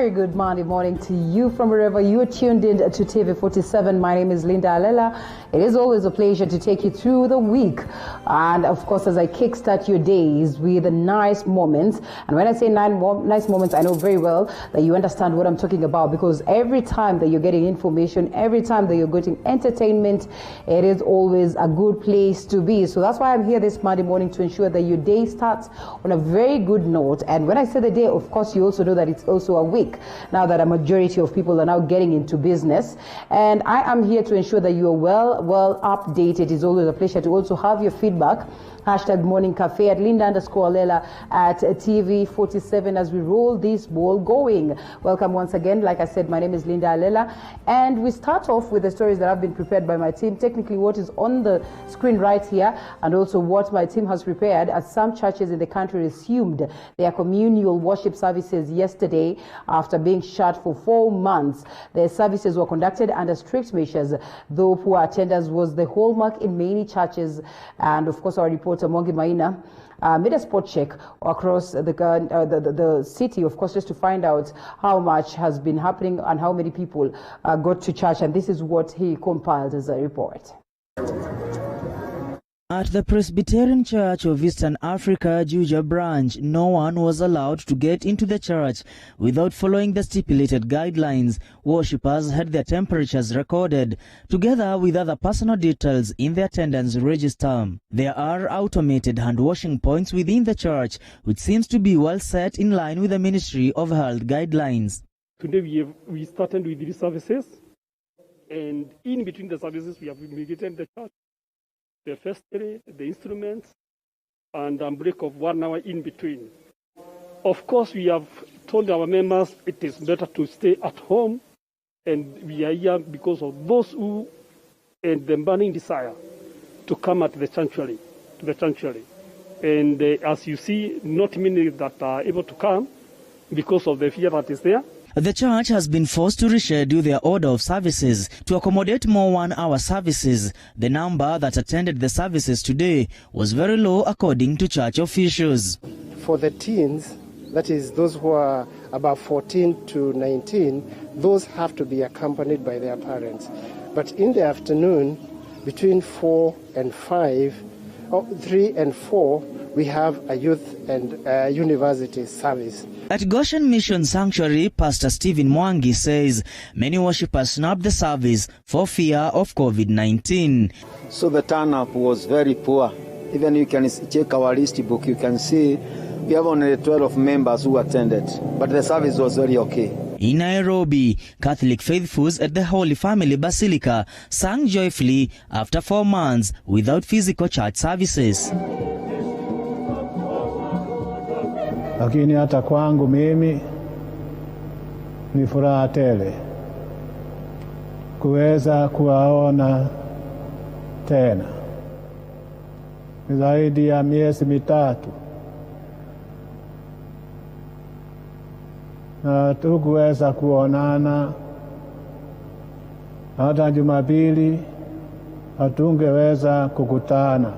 very good Monday morning to you from wherever you are tuned in to TV47. My name is Linda Alela. It is always a pleasure to take you through the week. And of course, as I kickstart your days with nice moments. And when I say nice moments, I know very well that you understand what I'm talking about, because every time that you're getting information, every time that you're getting entertainment, it is always a good place to be. So that's why I'm here this Monday morning, to ensure that your day starts on a very good note. And when I say the day, of course, you also know that it's also a week now that a majority of people are now getting into business. And I am here to ensure that you are well updated. It's always a pleasure to also have your feedback. #Morning Cafe at Linda_Alela at TV47 as we roll this ball going. Welcome once again. Like I said, my name is Linda Alela, and we start off with the stories that have been prepared by my team. Technically, what is on the screen right here, and also what my team has prepared, as some churches in the country resumed their communal worship services yesterday after being shut for 4 months. Their services were conducted under strict measures, though poor attendance was the hallmark in many churches. And of course, our reporter Mongi Maina made a spot check across the city, of course, just to find out how much has been happening and how many people got to church. And this is what he compiled as a report. At the Presbyterian Church of Eastern Africa, Juja branch, no one was allowed to get into the church without following the stipulated guidelines. Worshippers had their temperatures recorded, together with other personal details in the attendance register. There are automated hand-washing points within the church, which seems to be well set in line with the Ministry of Health guidelines. Today we started with these services, and in between the services we have fumigated the church. The vestry, the instruments, and a break of 1 hour in between. Of course, we have told our members it is better to stay at home, and we are here because of those who and the burning desire to come at the sanctuary, And as you see, not many that are able to come because of the fear that is there. The church has been forced to reschedule their order of services to accommodate more 1-hour services. The number that attended the services today was very low, according to church officials. For the teens, that is those who are about 14 to 19, those have to be accompanied by their parents. But in the afternoon, between 3 and 4, we have a youth and university service. At Goshen Mission Sanctuary, Pastor Stephen Mwangi says many worshippers snubbed the service for fear of COVID-19. So the turn-up was very poor. Even you can check our list book, you can see we have only 12 members who attended, but the service was very okay. In Nairobi, Catholic faithfuls at the Holy Family Basilica sang joyfully after 4 months without physical church services. Lakini hata kwangu mimi ni furaha tele kuweza kuwaona tena. Ni zaidi ya miezi mitatu na tukuweza kuonana, hata Jumapili hatungeweza kukutana.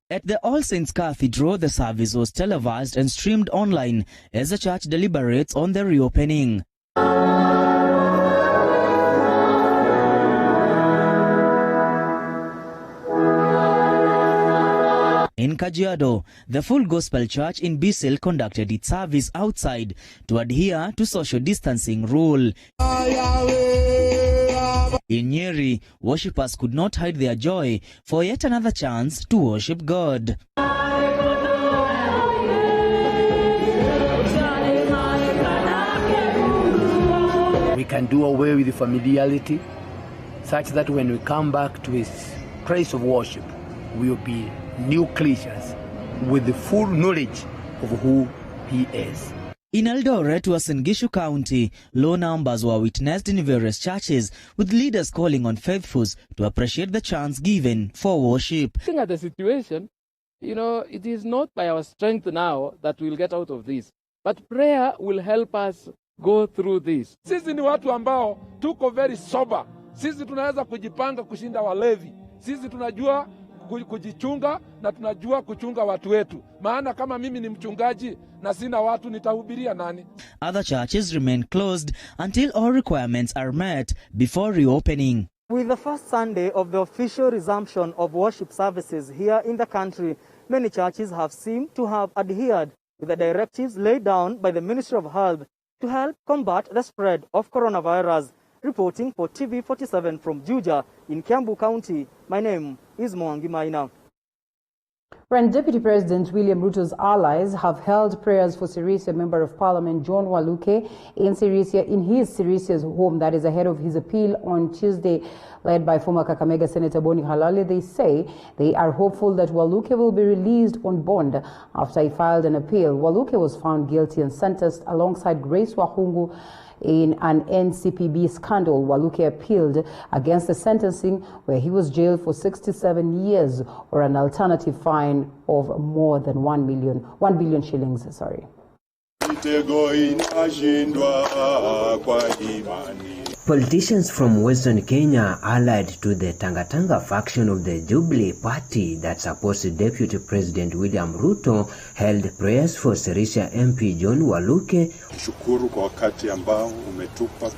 At the All Saints Cathedral, the service was televised and streamed online as the church deliberates on the reopening. In Kajiado, the Full Gospel Church in Bisil conducted its service outside to adhere to social distancing rule. In Nyeri, worshippers could not hide their joy for yet another chance to worship God. We can do away with the familiarity such that when we come back to his place of worship, we will be new creatures with the full knowledge of who he is. In Eldoret, Uasin Gishu County, low numbers were witnessed in various churches, with leaders calling on faithfuls to appreciate the chance given for worship. Looking at the situation, it is not by our strength now that we'll get out of this, but prayer will help us go through this. Sisi ni watu ambao tuko very sober. Sisi tunaweza kujipanga kushinda walevi. Sisi tunajua kujichunga na tunajua kuchunga watu wetu. Maana kama mimi ni mchungaji na sina watu nitahubiria nani? Other churches remain closed until all requirements are met before reopening. With the first Sunday of the official resumption of worship services here in the country, many churches have seemed to have adhered to the directives laid down by the Ministry of Health to help combat the spread of coronavirus. Reporting for TV47 from Juja in Kiambu County, my name is Mwangi Maina. When Deputy President William Ruto's allies have held prayers for Sirisia Member of Parliament John Waluke in his Sirisia's home, that is ahead of his appeal on Tuesday, led by former Kakamega Senator Boni Halale, they say they are hopeful that Waluke will be released on bond after he filed an appeal. Waluke was found guilty and sentenced alongside Grace Wahungu in an NCPB scandal. Waluke appealed against the sentencing, where he was jailed for 67 years or an alternative fine of more than 1 billion shillings. Politicians from Western Kenya allied to the Tangatanga faction of the Jubilee Party that supports Deputy President William Ruto held prayers for Sirisia MP John Waluke.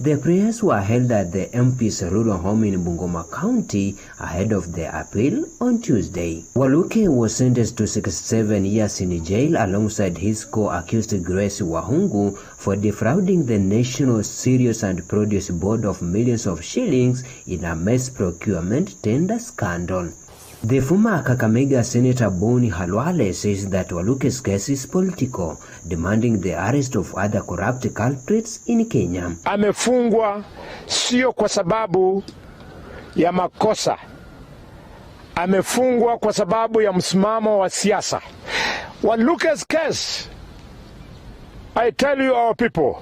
The prayers were held at the MP's rural home in Bungoma County ahead of the appeal on Tuesday. Waluke was sentenced to 67 years in jail alongside his co-accused Grace Wahungu for defrauding the National Cereals and Produce Board of millions of shillings in a maize procurement tender scandal. The former Kakamega Senator Boni Halwale says that Waluke's case is political, demanding the arrest of other corrupt culprits in Kenya. Amefungwa sio kwa sababu ya makosa. Amefungwa kwa sababu ya msimamo wa siasa. Waluke's case, I tell you our people,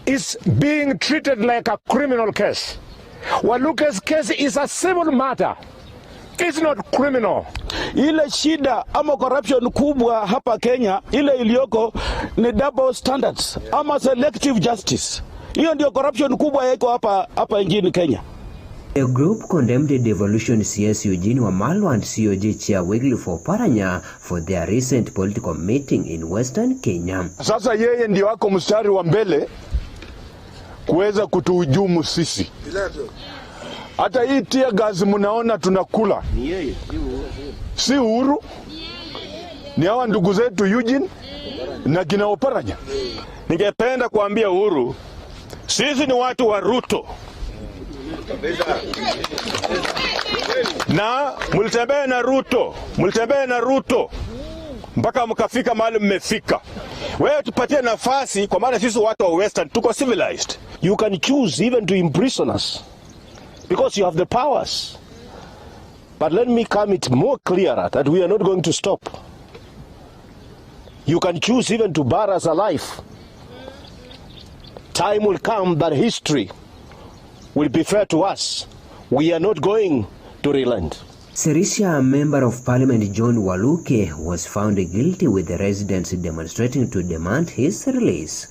is being treated like a criminal case. Waluke's case is a civil matter. It's not criminal. Ile shida ama corruption kubwa hapa Kenya, ile iliyoko ni double standards ama selective justice. Hiyo ndio corruption kubwa yako hapa nchini Kenya. The group condemned the devolution CS Eugene Wamalwa and COG Chair Wycliffe Oparanya for their recent political meeting in Western Kenya. Sasa yeye ndio wako mstari wa mbele kuweza kutuhujumu sisi. Hata hii tear gas mnaona tunakula si Uhuru, ni hawa ndugu zetu Eugene na kina Oparanya. Ningependa kuambia Uhuru, sisi ni watu wa Ruto na mulitembea na Ruto mpaka mkafika mahali mmefika. Wewe tupatie nafasi, kwa maana sisi watu wa Western tuko civilized. You can choose even to imprison us because you have the powers. But let me come it more clearer that we are not going to stop. You can choose even to bar us alive. Time will come that history will be fair to us. We are not going to relent. Sirisia Member of Parliament John Waluke was found guilty, with the residents demonstrating to demand his release.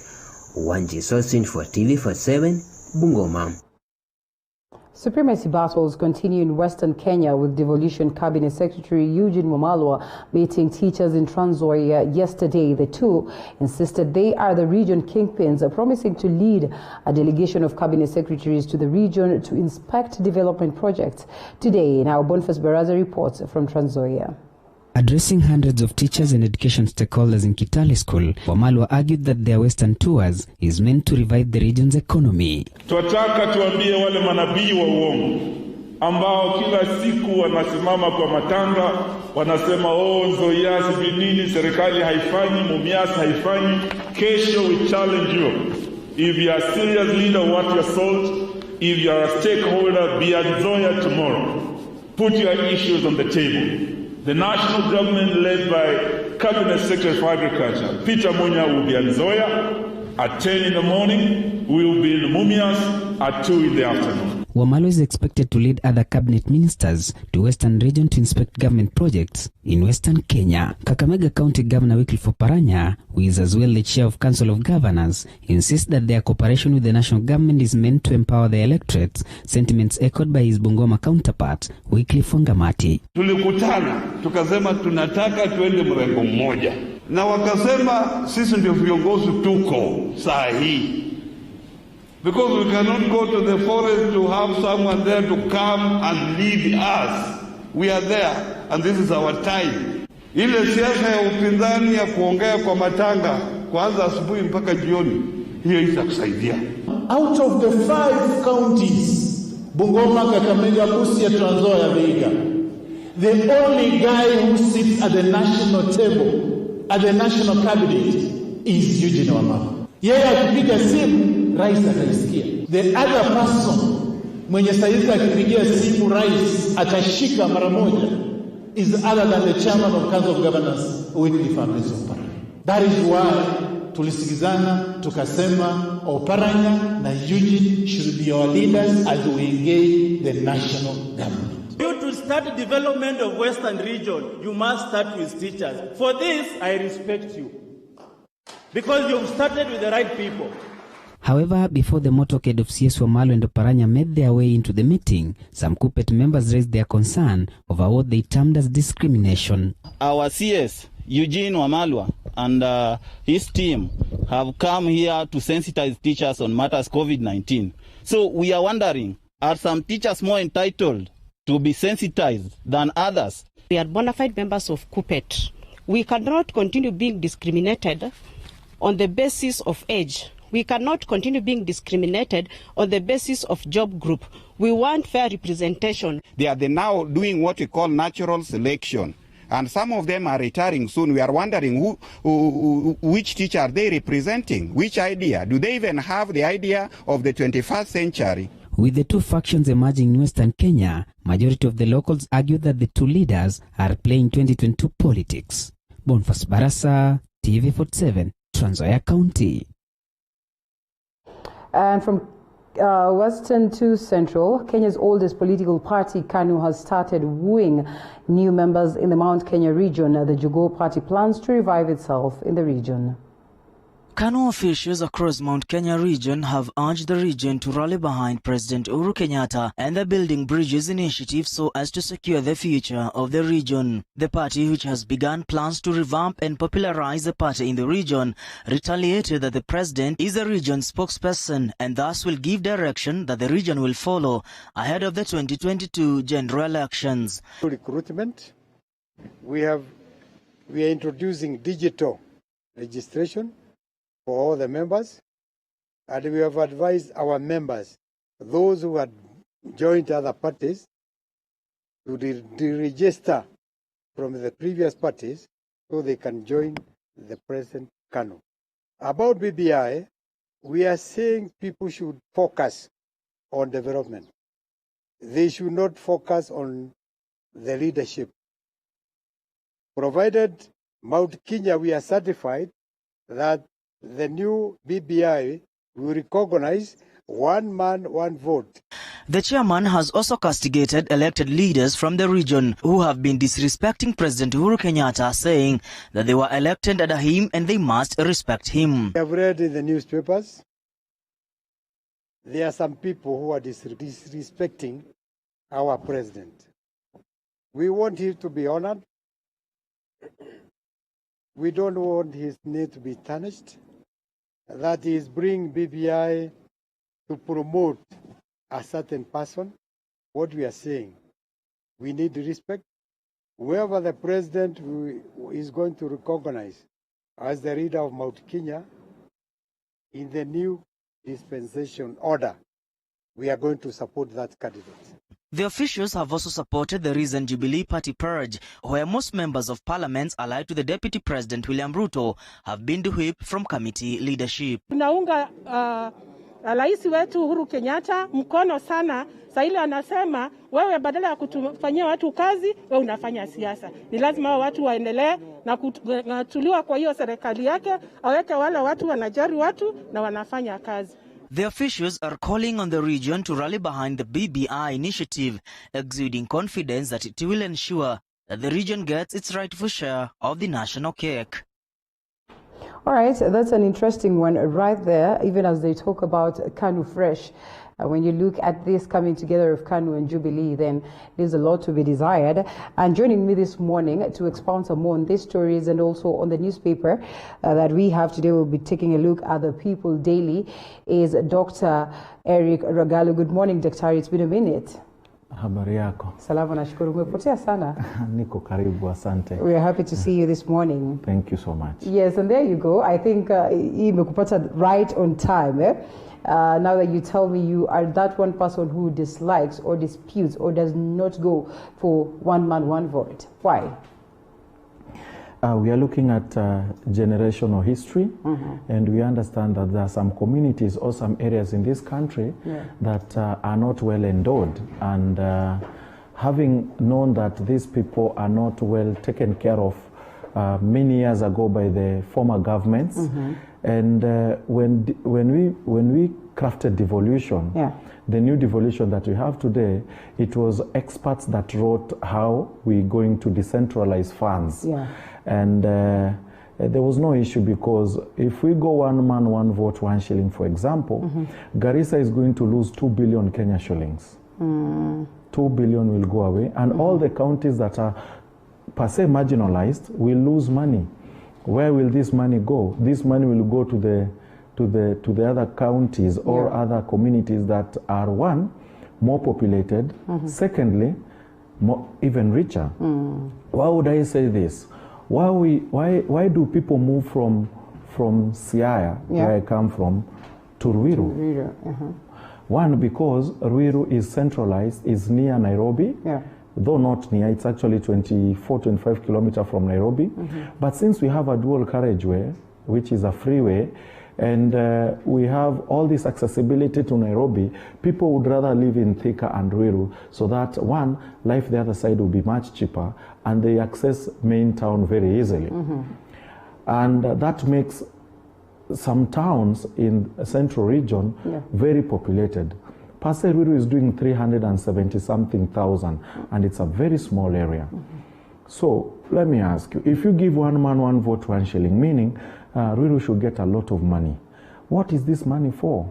Wanji Sosin for TV47, Bungoma. Supremacy battles continue in Western Kenya, with Devolution Cabinet Secretary Eugene Wamalwa meeting teachers in Trans Nzoia yesterday. The two insisted they are the region kingpins, promising to lead a delegation of cabinet secretaries to the region to inspect development projects. Today, now Boniface Baraza reports from Trans Nzoia. Addressing hundreds of teachers and education stakeholders in Kitale School, Wamalwa argued that their Western tours is meant to revive the region's economy. Tunataka tuambie wale manabii wa uongo ambao kila siku wanasimama kwa matanga, wanasema Nzoia sijui nini, serikali haifanyi, Mumias haifanyi. Kesho we challenge you. If you are a serious leader, what your salt. If you are a stakeholder, be at Nzoia tomorrow. Put your issues on the table. The national government, led by Cabinet Secretary for Agriculture, Peter Munya, will be at Nzoia at 10 in the morning. We will be in Mumias at 2 in the afternoon. Wamalwa is expected to lead other cabinet ministers to Western region to inspect government projects in Western Kenya. Kakamega County Governor Wycliffe Oparanya, who is as well the chair of Council of Governors, insists that their cooperation with the national government is meant to empower the electorates, sentiments echoed by his Bungoma counterpart, Wycliffe Wangamati. Tulikutana, tukasema tunataka tuende mrengo mmoja. Na wakasema sisi ndio viongozi tuko saa hii. Because we cannot go to the forest to have someone there to come and lead us. We are there and this is our time. Ile siasa ya upinzani ya kuongea kwa matanga kuanza asubuhi mpaka jioni, hiyo itakusaidia. Out of the 5 counties, Bungoma, Kakamega, Busia, Trans Nzoia, Vihiga, the only guy who sits at the national table, at the national cabinet, is Eugene Wamalwa. Yeye akipiga simu, rais ataisikia. The other person mwenye saizi akipigia simu rais atashika mara moja is other than the chairman of Council of Governors, Wycliffe Oparanya. That is why tulisikizana tukasema Oparanya na Eugene should be our leaders as we engage the national government. You to start development of Western region, you must start with teachers. For this, I respect you. Because you've started with the right people. However, before the motorcade of CS Wamalwa and Oparanya made their way into the meeting, some KUPPET members raised their concern over what they termed as discrimination. Our CS, Eugene Wamalwa, and his team have come here to sensitize teachers on matters COVID-19. So we are wondering, are some teachers more entitled to be sensitized than others? We are bona fide members of KUPPET. We cannot continue being discriminated on the basis of age. We cannot continue being discriminated on the basis of job group. We want fair representation. They are now doing what we call natural selection. And some of them are retiring soon. We are wondering which teacher are they representing? Which idea? Do they even have the idea of the 21st century? With the two factions emerging in Western Kenya, majority of the locals argue that the two leaders are playing 2022 politics. Boniface Barasa, TV47, Trans Nzoia County. And from Western to Central, Kenya's oldest political party, KANU, has started wooing new members in the Mount Kenya region. The Jogoo Party plans to revive itself in the region. KANU officials across Mount Kenya region have urged the region to rally behind President Uhuru Kenyatta and the Building Bridges initiative so as to secure the future of the region. The party, which has begun plans to revamp and popularize the party in the region, retaliated that the president is the region's spokesperson and thus will give direction that the region will follow ahead of the 2022 general elections. Recruitment, we are introducing digital registration for all the members, and we have advised our members, those who had joined other parties, to deregister from the previous parties so they can join the present KANU. About BBI, we are saying people should focus on development. They should not focus on the leadership. Provided Mount Kenya, we are certified that the new BBI will recognize one man, one vote. The chairman has also castigated elected leaders from the region who have been disrespecting President Uhuru Kenyatta, saying that they were elected under him and they must respect him. I have read in the newspapers, there are some people who are disrespecting our president. We want him to be honored. We don't want his name to be tarnished. That is bring BBI to promote a certain person. What we are saying, we need respect. Whoever the president is going to recognize as the leader of Mount Kenya in the new dispensation order, we are going to support that candidate. The officials have also supported the recent Jubilee Party purge, where most members of parliament allied to the Deputy President William Ruto have been whipped from committee leadership. Tunaunga rais wetu Uhuru Kenyatta mkono sana. Saile anasema wewe badala ya kutufanyia watu kazi, wewe unafanya siasa. Ni lazima watu waendelee na kutuliwa kwa hiyo serikali yake, aweke wale watu wanajari watu na wanafanya kazi. The officials are calling on the region to rally behind the BBI initiative, exuding confidence that it will ensure that the region gets its rightful share of the national cake. All right, that's an interesting one right there, even as they talk about KANU Fresh. When you look at this coming together of KANU and Jubilee, then there's a lot to be desired. And joining me this morning to expound some more on these stories and also on the newspaper that we have today, we'll be taking a look at the People Daily, is Dr. Eric Ragalo. Good morning, Dr. It's been a minute. Habari yako? Salama, nashukuru. Umepotea sana. Niko karibu, asante. We are happy to see you this morning. Thank you so much. Yes, and there you go. I think imekupata right on time. Now that you tell me you are that one person who dislikes or disputes or does not go for one man, one vote. Why? We are looking at generational history, and we understand that there are some communities or some areas in this country that are not well endowed. And having known that these people are not well taken care of many years ago by the former governments, and when we crafted devolution, the new devolution that we have today, it was experts that wrote how we're going to decentralize funds. And there was no issue, because if we go one man, one vote, one shilling, for example, Garissa is going to lose 2 billion Kenya shillings. 2 billion will go away, and all the counties that are per se marginalized will lose money. Where will this money go? This money will go to the other counties or other communities that are, one, more populated, secondly, even richer. Why would I say this? Why do people move from Siaya, where I come from, to Ruiru? One, because Ruiru is centralized, is near Nairobi. Though not near, it's actually 24-25 kilometers from Nairobi. But since we have a dual carriageway, which is a freeway, and we have all this accessibility to Nairobi, people would rather live in Thika and Ruiru, so that, one, life the other side will be much cheaper, and they access main town very easily. And that makes some towns in the central region very populated. Pasay Ruiru is doing 370-something thousand, and it's a very small area. So let me ask you, if you give one man, one vote, one shilling, meaning Ruiru should get a lot of money. What is this money for?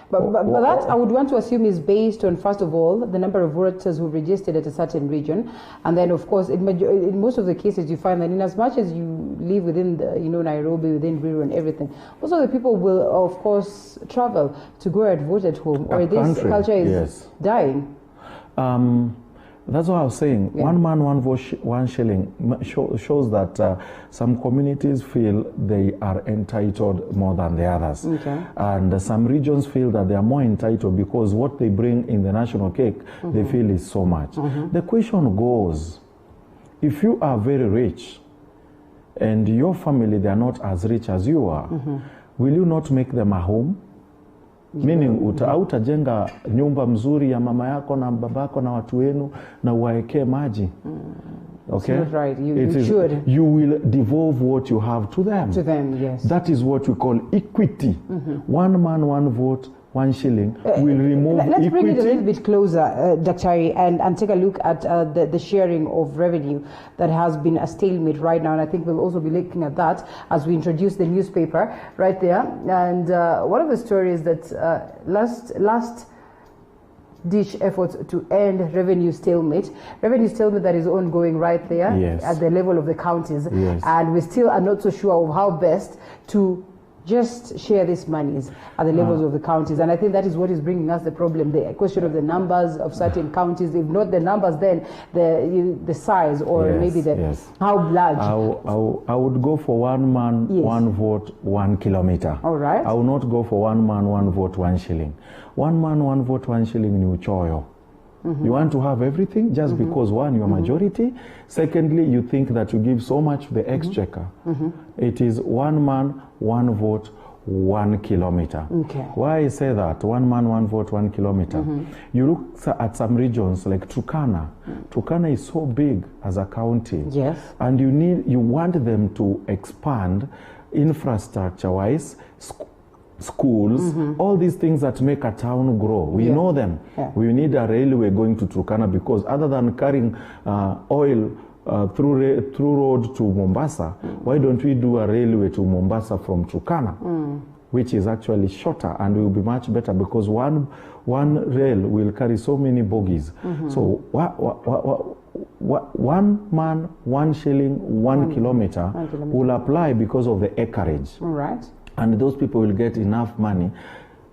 But that I would want to assume is based on, first of all, the number of voters who registered at a certain region, and then, of course, in most of the cases, you find that in as much as you live within the, Nairobi, within Ruiru and everything, also the people will, of course, travel to go and vote at home, or this culture is dying. That's what I was saying. One man, one vote, one shilling shows that some communities feel they are entitled more than the others. And some regions feel that they are more entitled because what they bring in the national cake, they feel is so much. The question goes, if you are very rich and your family, they are not as rich as you are, will you not make them a home? Meaning utajenga nyumba mzuri ya mama yako na babako na watu wenu na uwaekee maji. Okay? That's right. You should. You will devolve what you have to them. To them, yes. That is what we call equity. One man, one vote, one shilling will remove let's equity. Bring it a little bit closer, Dr. and take a look at the sharing of revenue that has been a stalemate right now. And I think we'll also be looking at that as we introduce the newspaper right there. And one of the stories that last ditch efforts to end revenue stalemate that is ongoing right there at the level of the counties. And we still are not so sure of how best to just share these monies at the levels of the counties. And I think that is what is bringing us the problem, the question of the numbers of certain counties. If not the numbers, then the size, or maybe how large. I would go for one man, one vote, 1 kilometer. All right. I will not go for one man, one vote, 1 shilling. One man, one vote, 1 shilling ni uchoyo. You want to have everything just because, one, you're majority. Secondly, you think that you give so much to the exchequer. It is one man, one vote, 1 kilometer. Why I say that? One man, one vote, 1 kilometer. You look at some regions like Turkana. Turkana is so big as a county. And you want them to expand infrastructure-wise, schools, all these things that make a town grow. We know them. We need a railway going to Turkana, because other than carrying oil through road to Mombasa, why don't we do a railway to Mombasa from Turkana, which is actually shorter and will be much better, because one rail will carry so many bogies. So one man, 1 shilling, 1 kilometer will apply because of the acreage. Right. And those people will get enough money.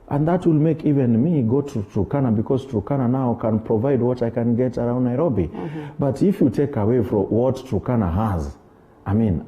And that will make even me go to Turkana, because Turkana now can provide what I can get around Nairobi. But if you take away from what Turkana has, I mean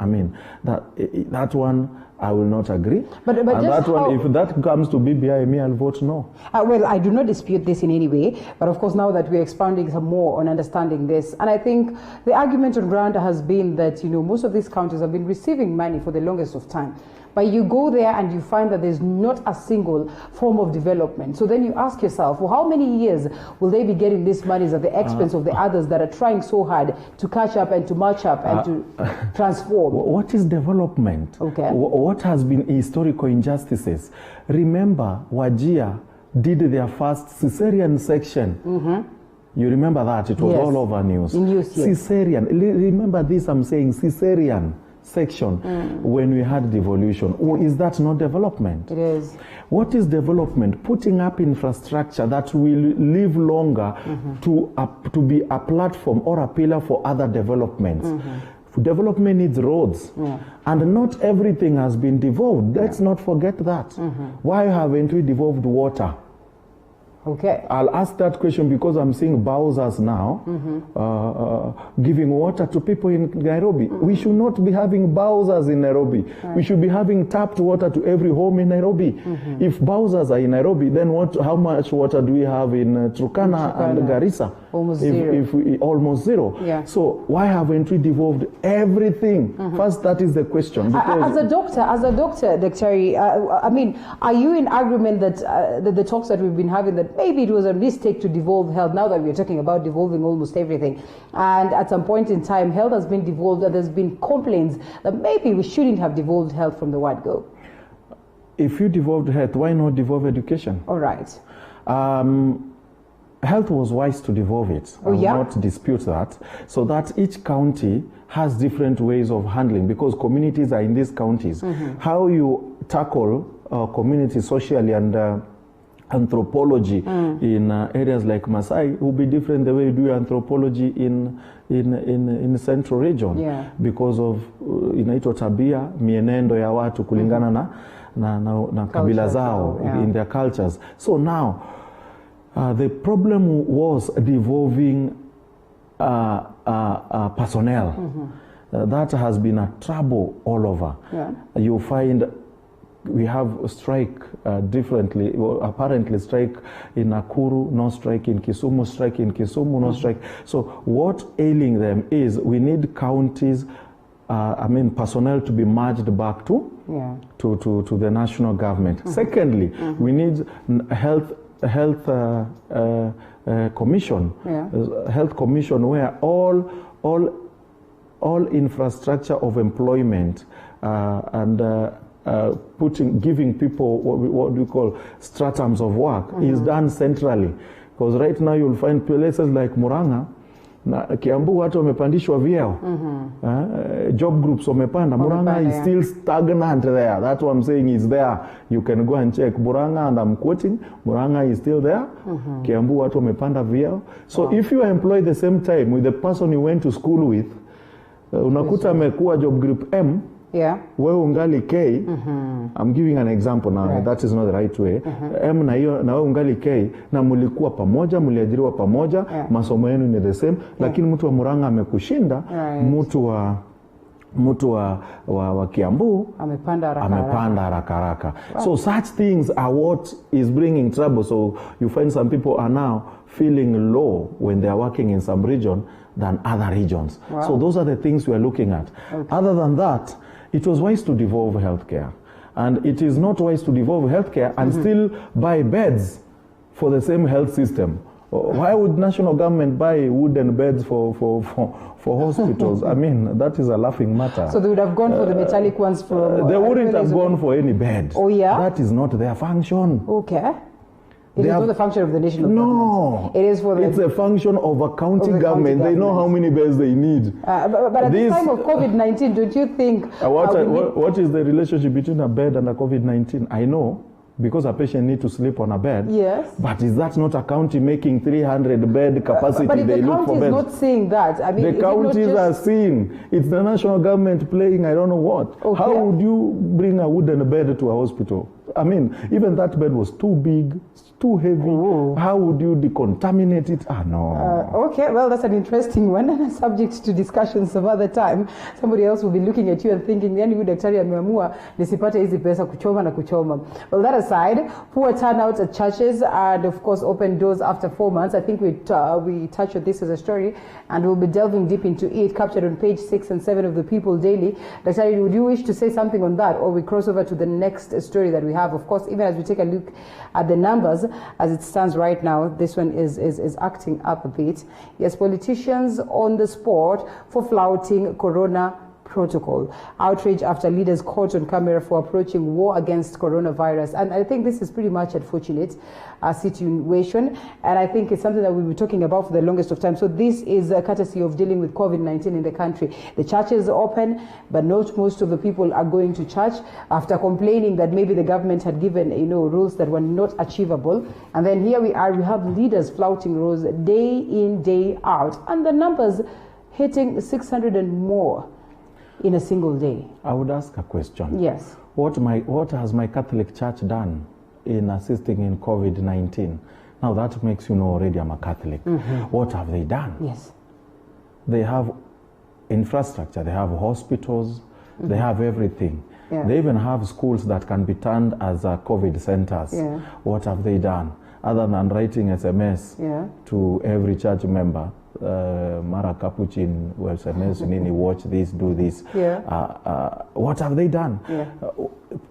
that one I will not agree. But and that one, if that comes to BBI, me, I'll vote no. Well, I do not dispute this in any way, but of course now that we're expounding some more on understanding this, and I think the argument on ground has been that, you know, most of these counties have been receiving money for the longest of time. But you go there and you find that there's not a single form of development. So then you ask yourself, well, how many years will they be getting these monies at the expense of the others that are trying so hard to catch up and to match up and to transform? What is development? Okay. What has been historical injustices? Remember, Wajir did their first Caesarean section. You remember that? It was all over news. Caesarean. Remember this, I'm saying Caesarean section when we had devolution. Is that not development? It is. What is development? Putting up infrastructure that will live longer to be a platform or a pillar for other developments. Development needs roads, and not everything has been devolved. Let's not forget that. Why haven't we devolved water? Okay. I'll ask that question because I'm seeing Bowsers now giving water to people in Nairobi. We should not be having Bowsers in Nairobi. We should be having tapped water to every home in Nairobi. If Bowsers are in Nairobi, then how much water do we have in Turkana and Garissa? Almost zero. Almost zero. Yeah. So why haven't we devolved everything? First, that is the question. As a doctor, Dr. I mean, are you in agreement that the talks that we've been having, that maybe it was a mistake to devolve health, now that we're talking about devolving almost everything, and at some point in time health has been devolved, and there's been complaints that maybe we shouldn't have devolved health from the word go? If you devolved health, why not devolve education? All right. Health was wise to devolve it. I will not dispute that. So that each county has different ways of handling, because communities are in these counties. How you tackle communities socially and anthropology in areas like Masai will be different the way you do anthropology in Central Region, because of inaitwa tabia, mienendo ya watu kulingana na kabila zao in their cultures. So now the problem was devolving personnel. That has been a trouble all over. You find we have strike differently. Well, apparently strike in Nakuru, no strike in Kisumu, strike in Kisumu, no strike. So what ailing them is we need counties, personnel to be merged back to the national government. Secondly, we need health commission, health commission where all infrastructure of employment and giving people what we call stratums of work is done centrally. Because right now you'll find places like Murang'a na Kiambu watu wamepandishwa vyeo. Job groups wamepanda. Murang'a is still stagnant there. That's what I'm saying, is there. You can go and check Murang'a, and I'm quoting, Murang'a is still there. Kiambu watu wamepanda vyeo. So if you employ the same time with the person you went to school with, unakuta amekuwa job group M, wewe ungali K, I'm giving an example now, that is not the right way. M na wewe ungali K, na mulikuwa pamoja, muliajiriwa pamoja, masomo yenu ni the same, lakini mtu wa Murang'a amekushinda, mtu wa Kiambu amepanda haraka. So such things are what is bringing trouble. So you find some people are now feeling low when they are working in some region than other regions. So those are the things we are looking at. Other than that, it was wise to devolve healthcare. And it is not wise to devolve healthcare and still buy beds for the same health system Why would national government buy wooden beds for hospitals? I mean, that is a laughing matter. So they would have gone for the metallic ones for... they wouldn't have gone for any bed. Oh, yeah? That is not their function. Okay. It is not the function of the national government. It is for the... It's a function of a county government. They know how many beds they need. But at this time of COVID-19, don't you think... what is the relationship between a bed and a COVID-19? I know, because a patient needs to sleep on a bed. Yes. But is that not a county making 300 bed capacity? But if they the look for county is beds. not saying that, I mean... The counties are seeing. It's the national government playing I don't know what. Okay. How would you bring a wooden bed to a hospital? I mean, even that bed was too big, too heavy. Ooh. How would you decontaminate it? No. Okay, well, that's an interesting one and a subject to discussion some other time. Somebody else will be looking at you and thinking, yani huyu daktari ameamua nisipate hizi pesa kuchoma na kuchoma. Well, that aside, poor turnout at churches and, of course, open doors after 4 months. I think we touched on this as a story, and we'll be delving deep into it, captured on page 6 and 7 of the People Daily. Daktari, would you wish to say something on that, or we cross over to the next story that we have? Of course, even as we take a look at the numbers, as it stands right now, this one is acting up a bit. Yes, politicians on the spot for flouting corona protocol. Outrage after leaders caught on camera for approaching war against coronavirus. And I think this is pretty much unfortunate situation. And I think it's something that we've been talking about for the longest of time. So this is a courtesy of dealing with COVID-19 in the country. The churches are open, but not most of the people are going to church after complaining that maybe the government had given, rules that were not achievable. And then here we are, we have leaders flouting rules day in, day out. And the numbers hitting 600 and more in a single day. I would ask a question. Yes. What has my Catholic Church done in assisting in COVID-19? Now that makes you know already I'm a Catholic. Mm-hmm. What have they done? Yes. They have infrastructure, they have hospitals, mm-hmm. they have everything. Yeah. They even have schools that can be turned as COVID centers. Yeah. What have they done? Other than writing SMS to every church member, Mara Capuchin, SMS, Nini, watch this, do this. Yeah. What have they done? Yeah.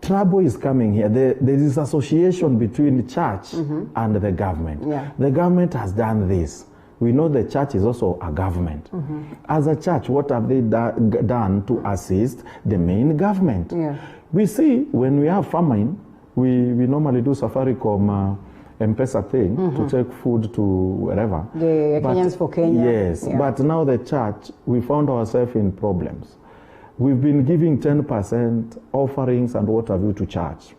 Trouble is coming here. There is association between the church mm-hmm. and the government. Yeah. The government has done this. We know the church is also a government. Mm-hmm. As a church, what have they done to assist the main government? Yeah. We see when we have famine, we normally do Safaricom M-Pesa thing mm-hmm. to take food to wherever. The Kenyans for Kenya. Yes, yeah. But now the church, we found ourselves in problems. We've been giving 10% offerings and what have you to church.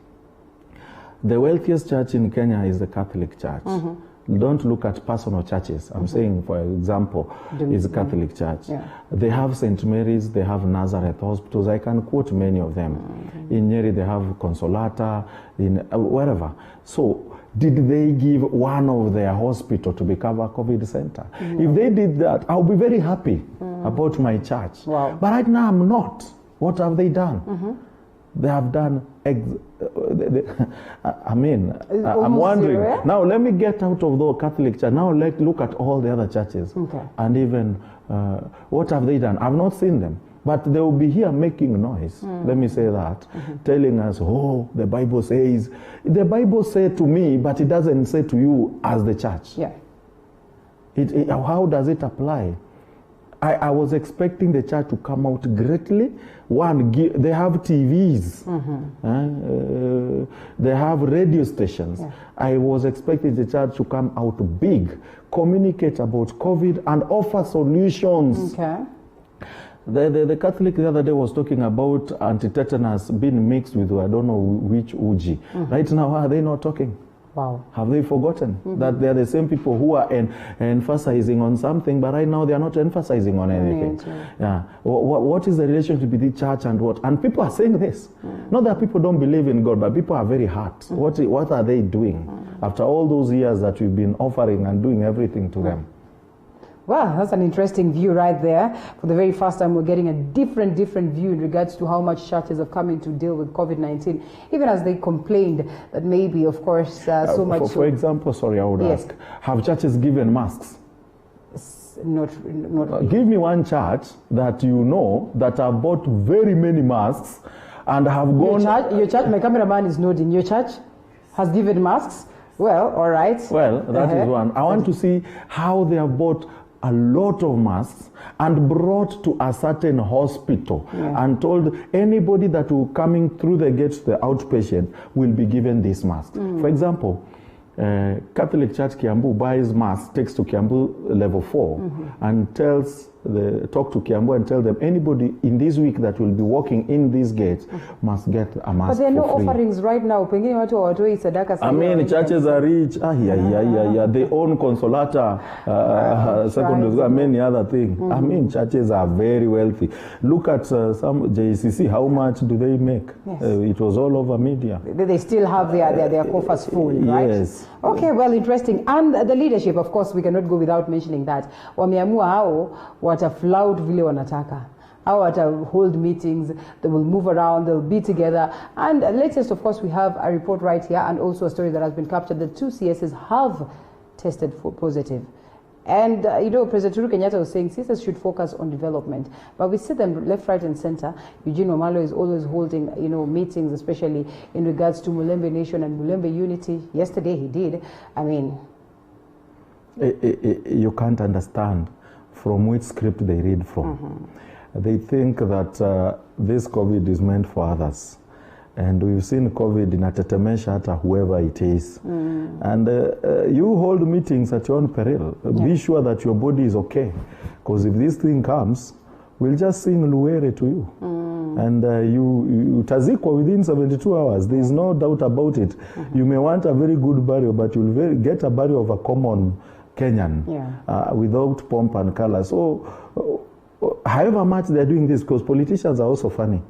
The wealthiest church in Kenya is the Catholic Church. Mm-hmm. Don't look at personal churches. I'm mm-hmm. saying, for example, is the Catholic Church. Yeah. They have St. Mary's, they have Nazareth hospitals. I can quote many of them. Mm-hmm. In Nyeri, they have Consolata, in wherever. So, did they give one of their hospital to become a COVID center? Mm-hmm. If they did that, I'll be very happy about my church. Wow. But right now, I'm not. What have they done? Mm-hmm. They have done, I'm wondering. Zero. Now, let me get out of the Catholic Church. Now, let's look at all the other churches. Okay. And even, what have they done? I've not seen them. But they will be here making noise, let me say that, telling us, oh, the Bible says. The Bible said to me, but it doesn't say to you as the church. Yeah. How does it apply? I was expecting the church to come out greatly. One, they have TVs. Mm-hmm. They have radio stations. Yeah. I was expecting the church to come out big, communicate about COVID and offer solutions. Okay. The Catholic the other day was talking about anti-tetanus being mixed with I don't know which Uji. Mm-hmm. Right now, are they not talking? Wow. Have they forgotten that they are the same people who are emphasizing on something, but right now they are not emphasizing on anything? Yeah. What is the relationship between church and what? And people are saying this. Not that people don't believe in God, but people are very hurt. What are they doing after all those years that we've been offering and doing everything to them? Well, that's an interesting view right there. For the very first time, we're getting a different view in regards to how much churches have come in to deal with COVID-19, even as they complained that maybe, of course, so much... For example, sorry, I would ask, have churches given masks? Not really. Give me one church that you know that have bought very many masks and have gone... Your church, my cameraman is nodding, your church has given masks? Well, all right. Well, that is one. I want to see how they have bought a lot of masks and brought to a certain hospital and told anybody that will coming through the gates, the outpatient, will be given this mask. For example, Catholic Church Kiambu buys masks, takes to Kiambu level 4 and talk to Kiambu and tell them anybody in this week that will be walking in these gates must get a mask. But there are no for free. offerings right now. Pengine watu hawatoi sadaka. I mean, churches are rich. They own Consolata, secondary school, and many other things. I mean, churches are very wealthy. Look at some JCC. How much do they make? Yes. It was all over media. They still have their coffers full, right? Yes. Okay, well, interesting. And the leadership, of course, we cannot go without mentioning that. Wameamua hao wataflout vile wanataka. How to hold meetings, they will move around, they'll be together. And latest, of course, we have a report right here and also a story that has been captured. The 2 CSs have tested positive. And, President Uhuru Kenyatta was saying CSs should focus on development. But we see them left, right, and center. Eugene Wamalwa is always holding, meetings, especially in regards to Mulembe Nation and Mulembe Unity. Yesterday he did. I mean... You can't understand from which script they read from. They think that this COVID is meant for others. And we've seen COVID inatetemesha hata whoever it is. And you hold meetings at your own peril. Be sure that your body is okay. Because if this thing comes, we'll just sing Luere to you. And you utazikwa within 72 hours. There is no doubt about it. You may want a very good burial, but you'll get a burial of a common Kenyan without pomp and color. So, however much they're doing this, because politicians are also funny,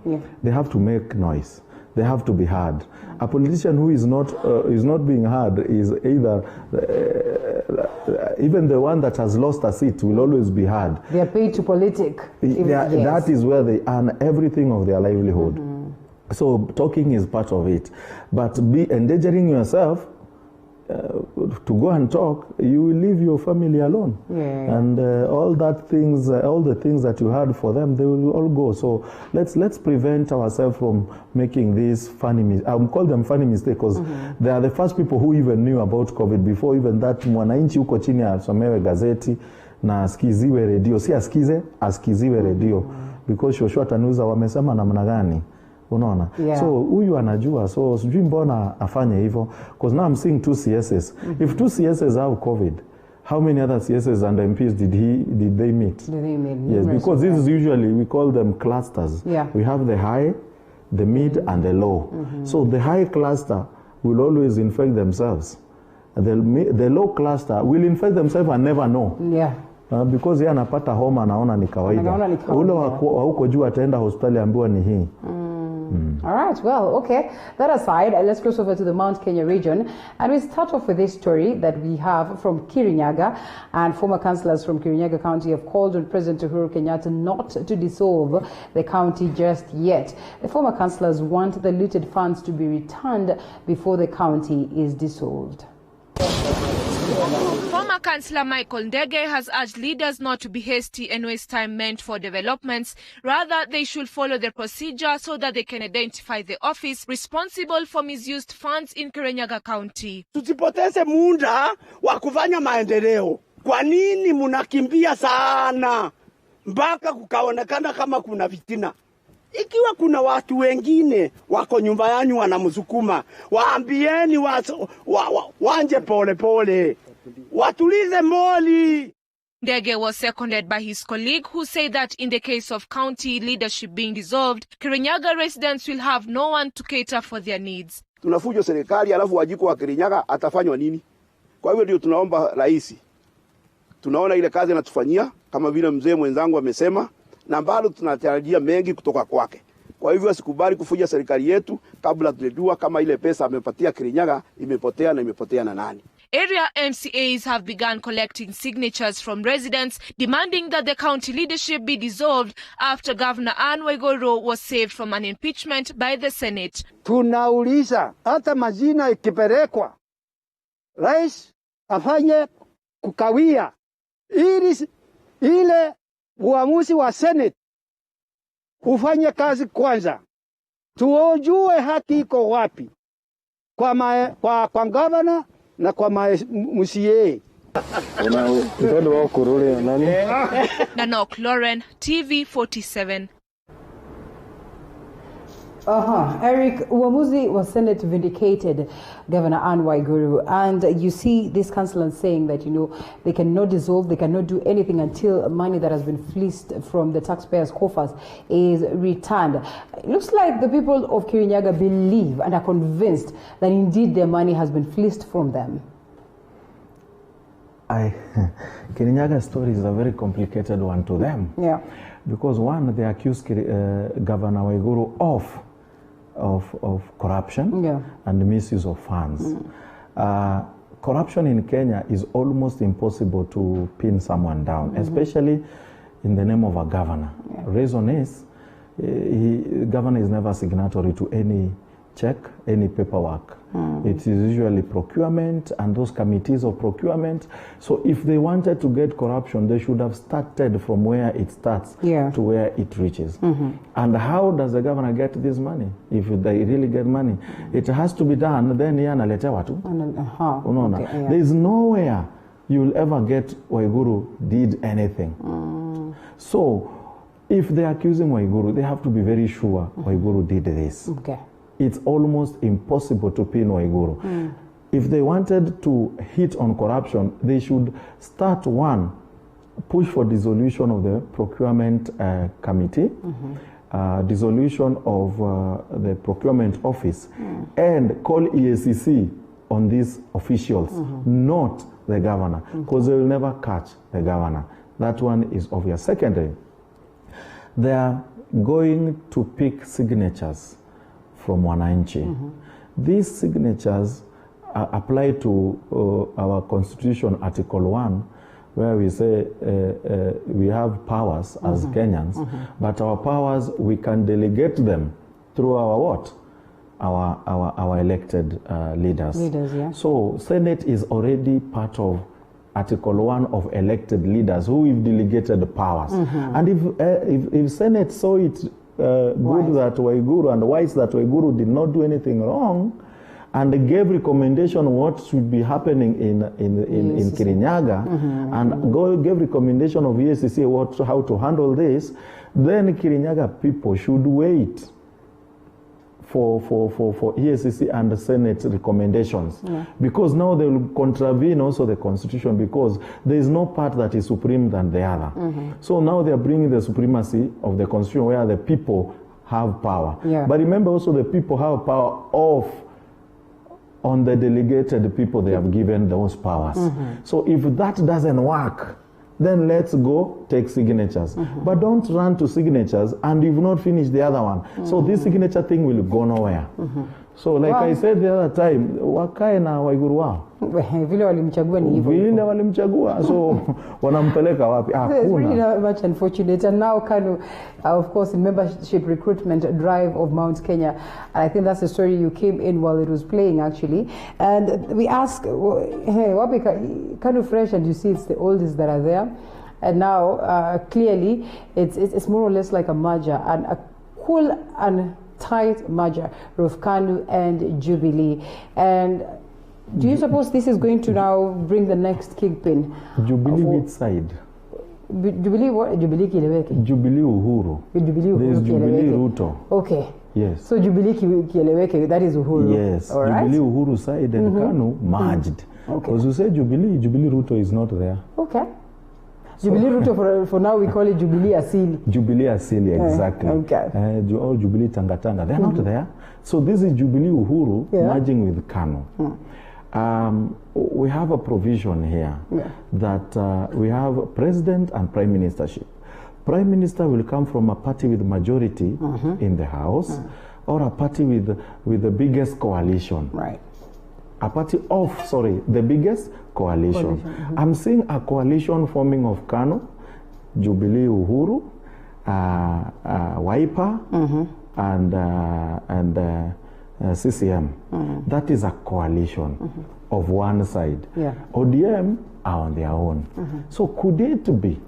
they have to make noise. They have to be heard. A politician who is not being heard is either even the one that has lost a seat will always be heard. They are paid to politic. That is where they earn everything of their livelihood. So talking is part of it, but endangering yourself to go and talk, you will leave your family alone. And all the things that you had for them, they will all go. So let's prevent ourselves from making these funny I call them funny mistakes because they are the first people who even knew about COVID before even that mwananchi huko chini asomewe gazeti na asikiziwe redio. Si asikiziwe redio. Because Joshua Tanuza wamesema namna gani. Unaona? So huyu anajua, so sijui mbona afanye hivyo, because now I'm seeing 2 CSs. If 2 CSs have COVID, how many other CSs and MPs did they meet? Yes, because this is usually, we call them clusters. We have the high, the mid, and the low. So the high cluster will always infect themselves. The low cluster will infect themselves and never know. Because yeye anapata homa anaona ni kawaida. Ule wa huko juu ataenda hospitali ambiwa ni hii. All right, well, okay. That aside, let's cross over to the Mount Kenya region. And we start off with this story that we have from Kirinyaga. And former councillors from Kirinyaga County have called on President Uhuru Kenyatta not to dissolve the county just yet. The former councillors want the looted funds to be returned before the county is dissolved. Former Councillor Michael Ndege has urged leaders not to be hasty and waste time meant for developments. Rather, they should follow the procedure so that they can identify the office responsible for misused funds in Kirinyaga County. Tusipoteze muda wa kufanya maendeleo. Kwa nini munakimbia sana mpaka kukaonekana kama kuna fitina? Ikiwa kuna watu wengine wako nyumba yanyu wanamsukuma, waambieni wanje pole pole. Watulize moli. Ndege was seconded by his colleague who said that in the case of county leadership being dissolved, Kirinyaga residents will have no one to cater for their needs. Tunafujo serikali alafu wajiko wa Kirinyaga atafanywa nini? Kwa hivyo ndio tunaomba rais. Tunaona ile kazi anatufanyia kama vile mzee mwenzangu amesema na bado tunatarajia mengi kutoka kwake. Kwa hivyo asikubali kufuja serikali yetu kabla tujue kama ile pesa amepatia Kirinyaga imepotea na imepotea na nani. Area MCAs have begun collecting signatures from residents demanding that the county leadership be dissolved after Governor Anne Waiguru was saved from an impeachment by the Senate. Tunauliza hata majina ikipelekwa rais afanye kukawia ili ile uamuzi wa Senate ufanye kazi kwanza. Tuojue haki iko wapi kwa governor na kwa MCA. Nanok Lauren, TV47. Eric, uamuzi wa Senate vindicated Governor Anne Waiguru, and you see these councillors saying that, you know, they cannot dissolve, they cannot do anything until money that has been fleeced from the taxpayers' coffers is returned. It looks like the people of Kirinyaga believe and are convinced that indeed their money has been fleeced from them. Kirinyaga story is a very complicated one to them. Yeah. Because one, they accuse Governor Waiguru of corruption and misuse of funds. Corruption in Kenya is almost impossible to pin someone down, especially in the name of a governor. Reason is, governor is never signatory to any check, any paperwork. It is usually procurement and those committees of procurement. So if they wanted to get corruption, they should have started from where it starts to where it reaches. And how does the governor get this money? If they really get money, it has to be done, then yanaletewa tu. There is nowhere you'll ever get Waiguru did anything. So if they're accusing Waiguru, they have to be very sure Waiguru did this. It's almost impossible to pin Waiguru. If they wanted to hit on corruption, they should start one, push for dissolution of the procurement committee, dissolution of the procurement office, and call EACC on these officials, not the governor, because they will never catch the governor. That one is obvious. Secondly, they are going to pick signatures from Wananchi. These signatures apply to our Constitution, Article 1, where we say we have powers as Kenyans, but our powers, we can delegate them through our what? Our elected leaders. So Senate is already part of Article 1 of elected leaders who have delegated powers. And if Senate saw it good that Waiguru and wise that Waiguru did not do anything wrong, and gave recommendation what should be happening in Kirinyaga, and gave recommendation of EACC how to handle this, then Kirinyaga people should wait for EACC and the Senate recommendations, because now they will contravene also the Constitution, because there is no part that is supreme than the other. So now they are bringing the supremacy of the Constitution where the people have power. But remember also the people have power on the delegated people they have given those powers. So if that doesn't work, then let's go take signatures. But don't run to signatures and you've not finished the other one. So this signature thing will go nowhere. So like I said the other time, wakae na Waiguru wao. Vile walimchagua ni hivyo. Vile walimchagua. So wanampeleka wapi? It's really much unfortunate. And now KANU, of course, in membership recruitment drive of Mount Kenya. And I think that's the story you came in while it was playing actually. And we ask, hey, wapi KANU fresh, and you see it's the oldest that are there. And now clearly it's more or less like a merger, and a cool and tight merger of KANU and Jubilee. And do you suppose this is going to now bring the next kingpin? Jubilee which side? Jubilee what? Jubilee Kieleweke? Jubilee Uhuru. Jubilee Uhuru. There's Jubilee Ruto. Okay. Yes. So Jubilee Kieleweke, that is Uhuru. Yes. All right. Jubilee Uhuru side and KANU merged. Because you say Jubilee Ruto is not there. Okay. Jubilee Ruto, for now we call it Jubilee Asili. Jubilee Asili, exactly. Okay. Or Jubilee Tangatanga, they're not there. So this is Jubilee Uhuru merging with KANU. We have a provision here that we have president and prime ministership. Prime minister will come from a party with majority in the house, or a party with the biggest coalition. Right. A party of, the biggest coalition. I'm seeing a coalition forming of KANU, Jubilee Uhuru, Wiper, and CCM. That is a coalition of one side. ODM are on their own. So could it be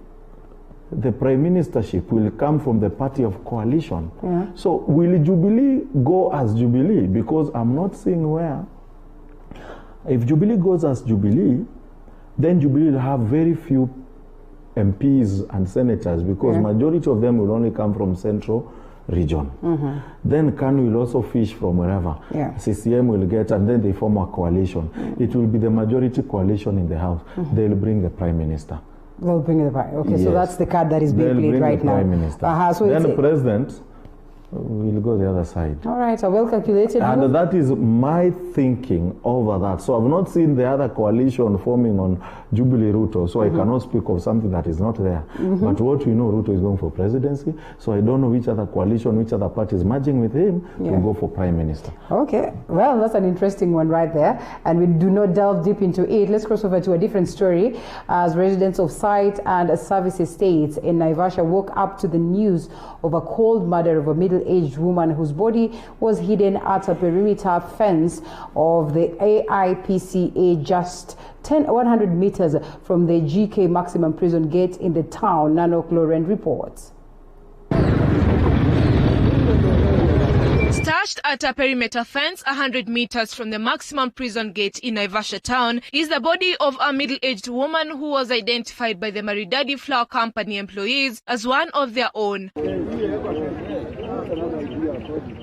the prime ministership will come from the party of coalition? So will Jubilee go as Jubilee? Because I'm not seeing where If Jubilee goes as Jubilee, then Jubilee will have very few MPs and senators because majority of them will only come from Central region. Then KANU will also fish from wherever. CCM will get, and then they form a coalition. It will be the majority coalition in the House. They'll bring the Prime Minister. They'll bring the Prime. Okay, so that's the card that is being played right now. Prime Minister. So then the President will go the other side. All right, a well calculated. And that is my thinking over that. So I've not seen the other coalition forming on Jubilee Ruto, so I cannot speak of something that is not there. But what we know, Ruto is going for presidency, so I don't know which other coalition, which other party is merging with him to go for Prime Minister. Okay, well, that's an interesting one right there, and we do not delve deep into it. Let's cross over to a different story. As residents of Site and Service Estates in Naivasha woke up to the news of a cold murder of a middle-aged woman whose body was hidden at a perimeter fence of the AIPCA just 100 meters from the GK Maximum Prison Gate in the town, Nanok Lauren reports. Stashed at a perimeter fence 100 meters from the Maximum Prison Gate in Naivasha town is the body of a middle-aged woman who was identified by the Maridadi Flower Company employees as one of their own.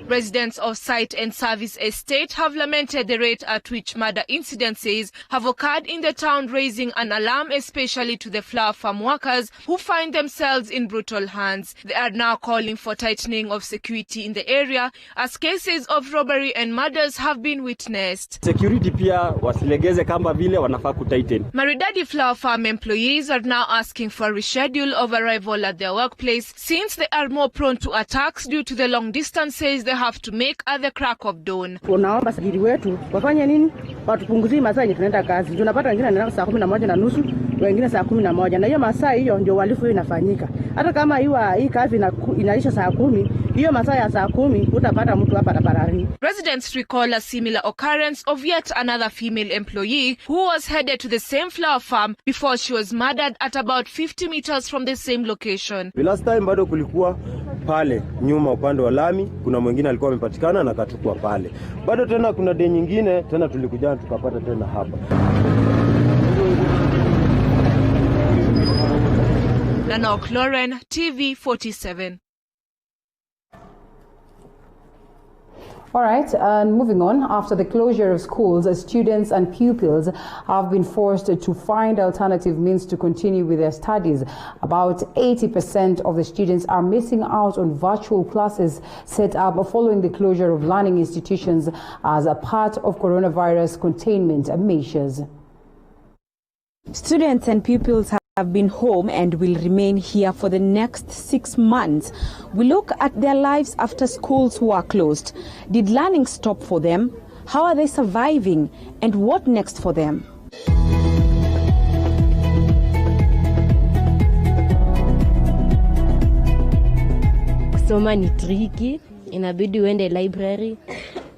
Residents of Site and Service Estate have lamented the rate at which murder incidences have occurred in the town, raising an alarm especially to the flower farm workers who find themselves in brutal hands. They are now calling for tightening of security in the area as cases of robbery and murders have been witnessed. Security pia wasilegeze kama vile wanafaa kutighten. Maridadi Flower Farm employees are now asking for a reschedule of arrival at their workplace since they are more prone to attacks due to the long distances they have to make at the crack of dawn. Unaomba sajili wetu wafanye nini? Watupunguzie masaa yenye tunaenda kazi. Tunapata wengine wanaenda saa 11:30, wengine saa 11. Na hiyo masaa hiyo ndio uhalifu hiyo inafanyika. Hata kama hii kazi inaisha saa 10, hiyo masaa ya saa 10 utapata mtu hapa barabarani. Residents recall a similar occurrence of yet another female employee who was headed to the same flower farm before she was murdered at about 50 meters from the same location. Last time bado kulikuwa pale nyuma upande wa lami, kuna mwingine alikuwa amepatikana na katukua pale. Bado tena kuna day nyingine tena tulikuja tukapata tena hapa. Nanok Lauren, TV47. All right, and moving on, after the closure of schools, students and pupils have been forced to find alternative means to continue with their studies. About 80% of the students are missing out on virtual classes set up following the closure of learning institutions as a part of coronavirus containment measures. Students and pupils have been home and will remain here for the next 6 months. We look at their lives after schools were closed. Did learning stop for them? How are they surviving? And what next for them? Kusoma ni tricky, inabidi uende library.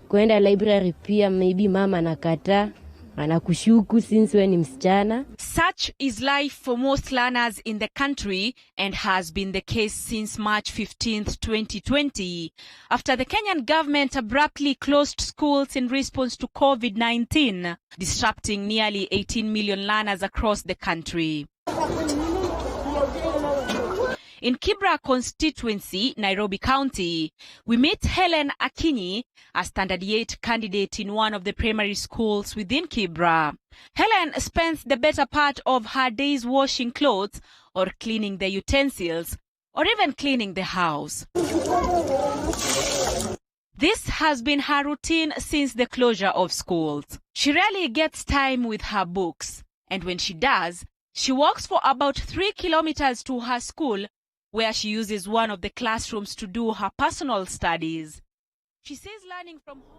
Kuenda library pia maybe mama anakataa. Anakushuku since we ni msichana. Such is life for most learners in the country and has been the case since March 15th, 2020, after the Kenyan government abruptly closed schools in response to COVID-19, disrupting nearly 18 million learners across the country. In Kibra constituency, Nairobi County, we meet Helen Akinyi, a standard 8 candidate in one of the primary schools within Kibra. Helen spends the better part of her days washing clothes or cleaning the utensils or even cleaning the house. This has been her routine since the closure of schools. She rarely gets time with her books, and when she does, she walks for about 3 kilometers to her school, where she uses one of the classrooms to do her personal studies. She says learning from home.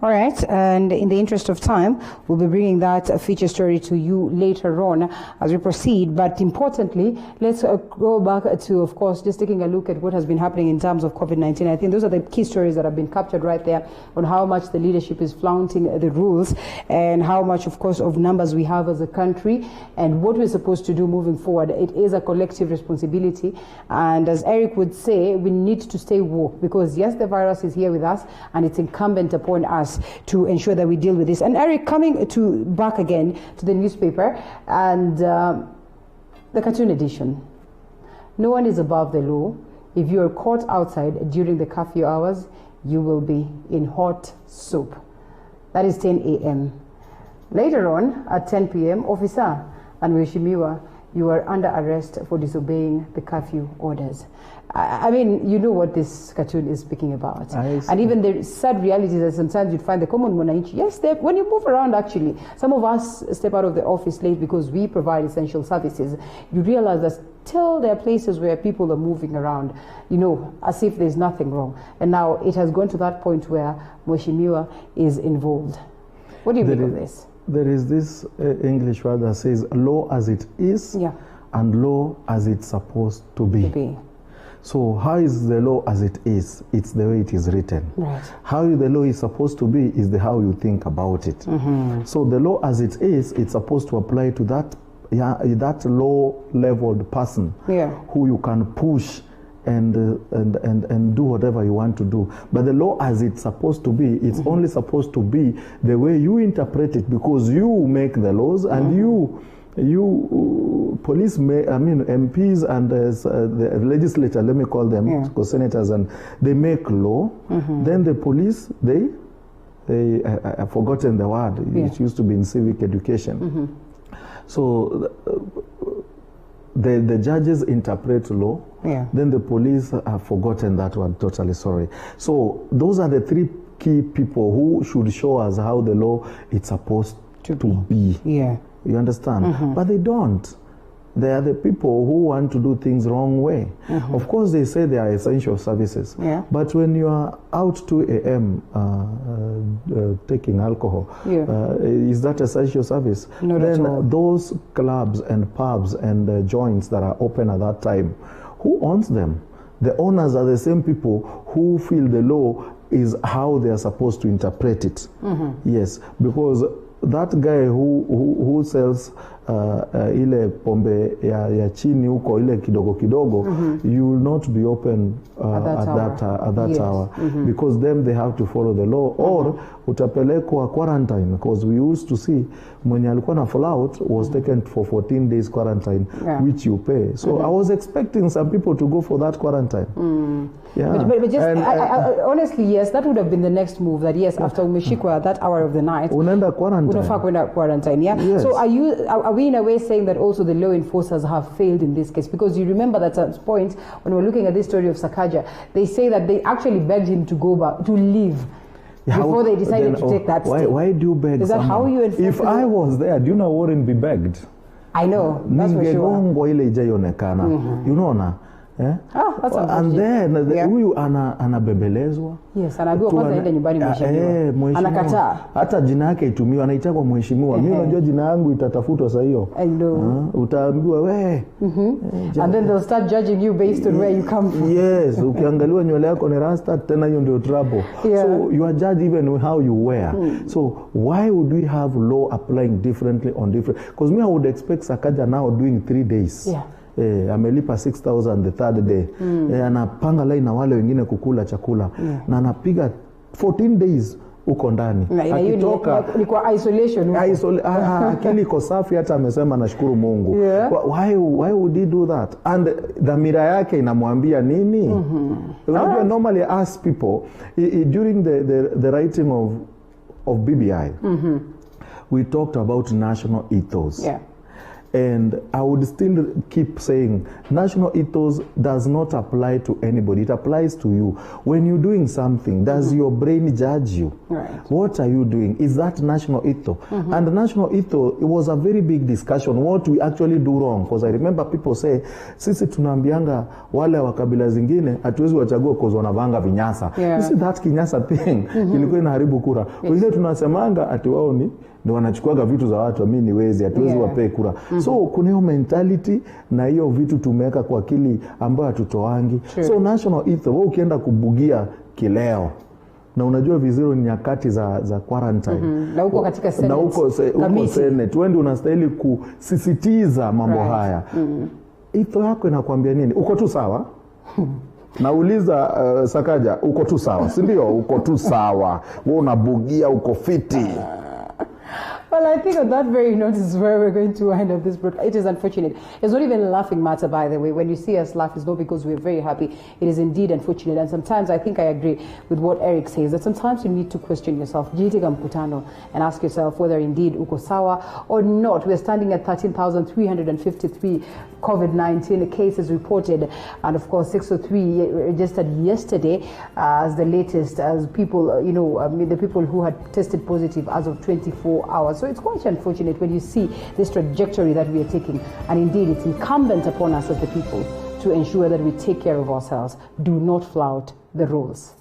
All right, and in the interest of time, we'll be bringing that feature story to you later on as we proceed. But importantly, let's go back to, of course, just taking a look at what has been happening in terms of COVID-19. I think those are the key stories that have been captured right there on how much the leadership is flaunting the rules and how much, of course, of numbers we have as a country and what we're supposed to do moving forward. It is a collective responsibility. And as Eric would say, we need to stay woke because, yes, the virus is here with us and it's incumbent upon us us to ensure that we deal with this. And Eric, coming back again to the newspaper and the cartoon edition. No one is above the law. If you are caught outside during the curfew hours, you will be in hot soup. That is 10 a.m. Later on, at 10 p.m., Officer Mheshimiwa, you are under arrest for disobeying the curfew orders. I mean, you know what this cartoon is speaking about. And even the sad reality that sometimes you'd find the common mwananchi. Yes, when you move around, actually, some of us step out of the office late because we provide essential services. You realize that still there are places where people are moving around, you know, as if there's nothing wrong. And now it has gone to that point where Mheshimiwa is involved. What do you make of this? There is this English word that says law as it is and law as it's supposed to be. So how is the law as it is? It's the way it is written. Right. How the law is supposed to be is how you think about it. So the law as it is, it's supposed to apply to that low-leveled person who you can push and do whatever you want to do. But the law as it's supposed to be, it's only supposed to be the way you interpret it, because you make the laws and you police, MPs and the legislature, let me call them, because senators, and they make law. Then the police, I've forgotten the word, it used to be in civic education. So the judges interpret law, then the police have forgotten that one, totally sorry. So those are the three key people who should show us how the law is supposed to be. You understand? But they don't. They are the people who want to do things wrong way. Of course, they say they are essential services. But when you are out 2 a.m. Taking alcohol, is that essential service? Then those clubs and pubs and joints that are open at that time, who owns them? The owners are the same people who feel the law is how they are supposed to interpret it. Yes, because that guy who sells ile pombe ya chini huko, ile kidogo kidogo, you will not be open at that hour because then they have to follow the law, or utapelekwa quarantine, because we used to see mwenye alikuwa na fall out was taken for 14 days quarantine, which you pay. So I was expecting some people to go for that quarantine. But just honestly, yes, that would have been the next move. That after umeshikwa at that hour of the night, unaenda quarantine. Unafaa kwenda quarantine. Yes. So are we in a way saying that also the law enforcers have failed in this case? Because you remember that at some point when we're looking at this story of Sakaja, they say that they actually begged him to go back, to leave. Before they decided to take that step. Why do you beg? Is that how you enforce? If I was there, do you know I wouldn't be begged? I know, that's for sure. Ile ijaionekana. You know na? That's and then huyu anabembelezwa. Yes, anaambiwa kwanza aende nyumbani mheshimiwa. Anakataa. Hata jina yake itumiwa, anaitwa mheshimiwa. Mimi unajua jina yangu itatafutwa sasa hiyo. I know. Utaambiwa we. And then they'll start judging you based on where you come from. Yes, ukiangaliwa nywele yako ni rasta, tena hiyo ndio trouble. So you are judged even how you wear. So why would we have law applying differently on different? Because me I would expect Sakaja now doing 3 days. Amelipa 6,000 the third day. Anapanga line na wale wengine kukula chakula. Na anapiga 14 days uko ndani. Akitoka ni kwa isolation. Akili iko safi, hata amesema nashukuru Mungu. Why would he do that? And dhamira yake inamwambia nini? Normally ask people during the writing of BBI, we talked about national ethos. And I would still keep saying, national ethos does not apply to anybody. It applies to you. When you're doing something, does your brain judge you? What are you doing? Is that national ethos? And the national ethos, it was a very big discussion, what we actually do wrong. Because I remember people say, sisi tunaambianga wale wa kabila zingine, hatuwezi wachagua because wanavanga vinyasa. You see that kinyasa thing, ilikuwa inaharibu kura. Wengine tunasemanga ati wao ndio wanachukuaga vitu za watu, mimi ni wezi, hatuwezi wapee kura. So kuna hiyo mentality na hiyo vitu tumeweka kwa akili ambayo hatutoangi. So national ethos, wewe ukienda kubugia kileo na unajua vizuri ni nyakati za quarantine. Na uko katika Senate. Na uko Senate. Wewe ndio unastahili kusisitiza mambo haya. Ethos yako inakwambia nini? Uko tu sawa? Nauliza Sakaja, uko tu sawa, si ndio? Uko tu sawa. Wewe unabugia, uko fiti. Well, I think on that very note is where we're going to wind up this broadcast. It is unfortunate. It's not even a laughing matter, by the way. When you see us laugh, it's not because we're very happy. It is indeed unfortunate. And sometimes I think I agree with what Eric says, that sometimes you need to question yourself, jitega mkutano, and ask yourself whether indeed uko sawa or not. We're standing at 13,353 COVID-19 cases reported, and of course 603 registered yesterday as the latest, as people, the people who had tested positive as of 24 hours. So it's quite unfortunate when you see this trajectory that we are taking, and indeed it's incumbent upon us as the people to ensure that we take care of ourselves. Do not flout the rules.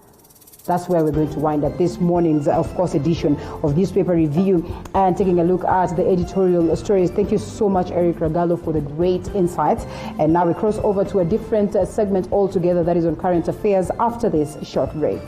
That's where we're going to wind up this morning's, of course, edition of Newspaper Review, and taking a look at the editorial stories. Thank you so much, Eric Ragallo, for the great insights. And now we cross over to a different segment altogether, that is on current affairs, after this short break.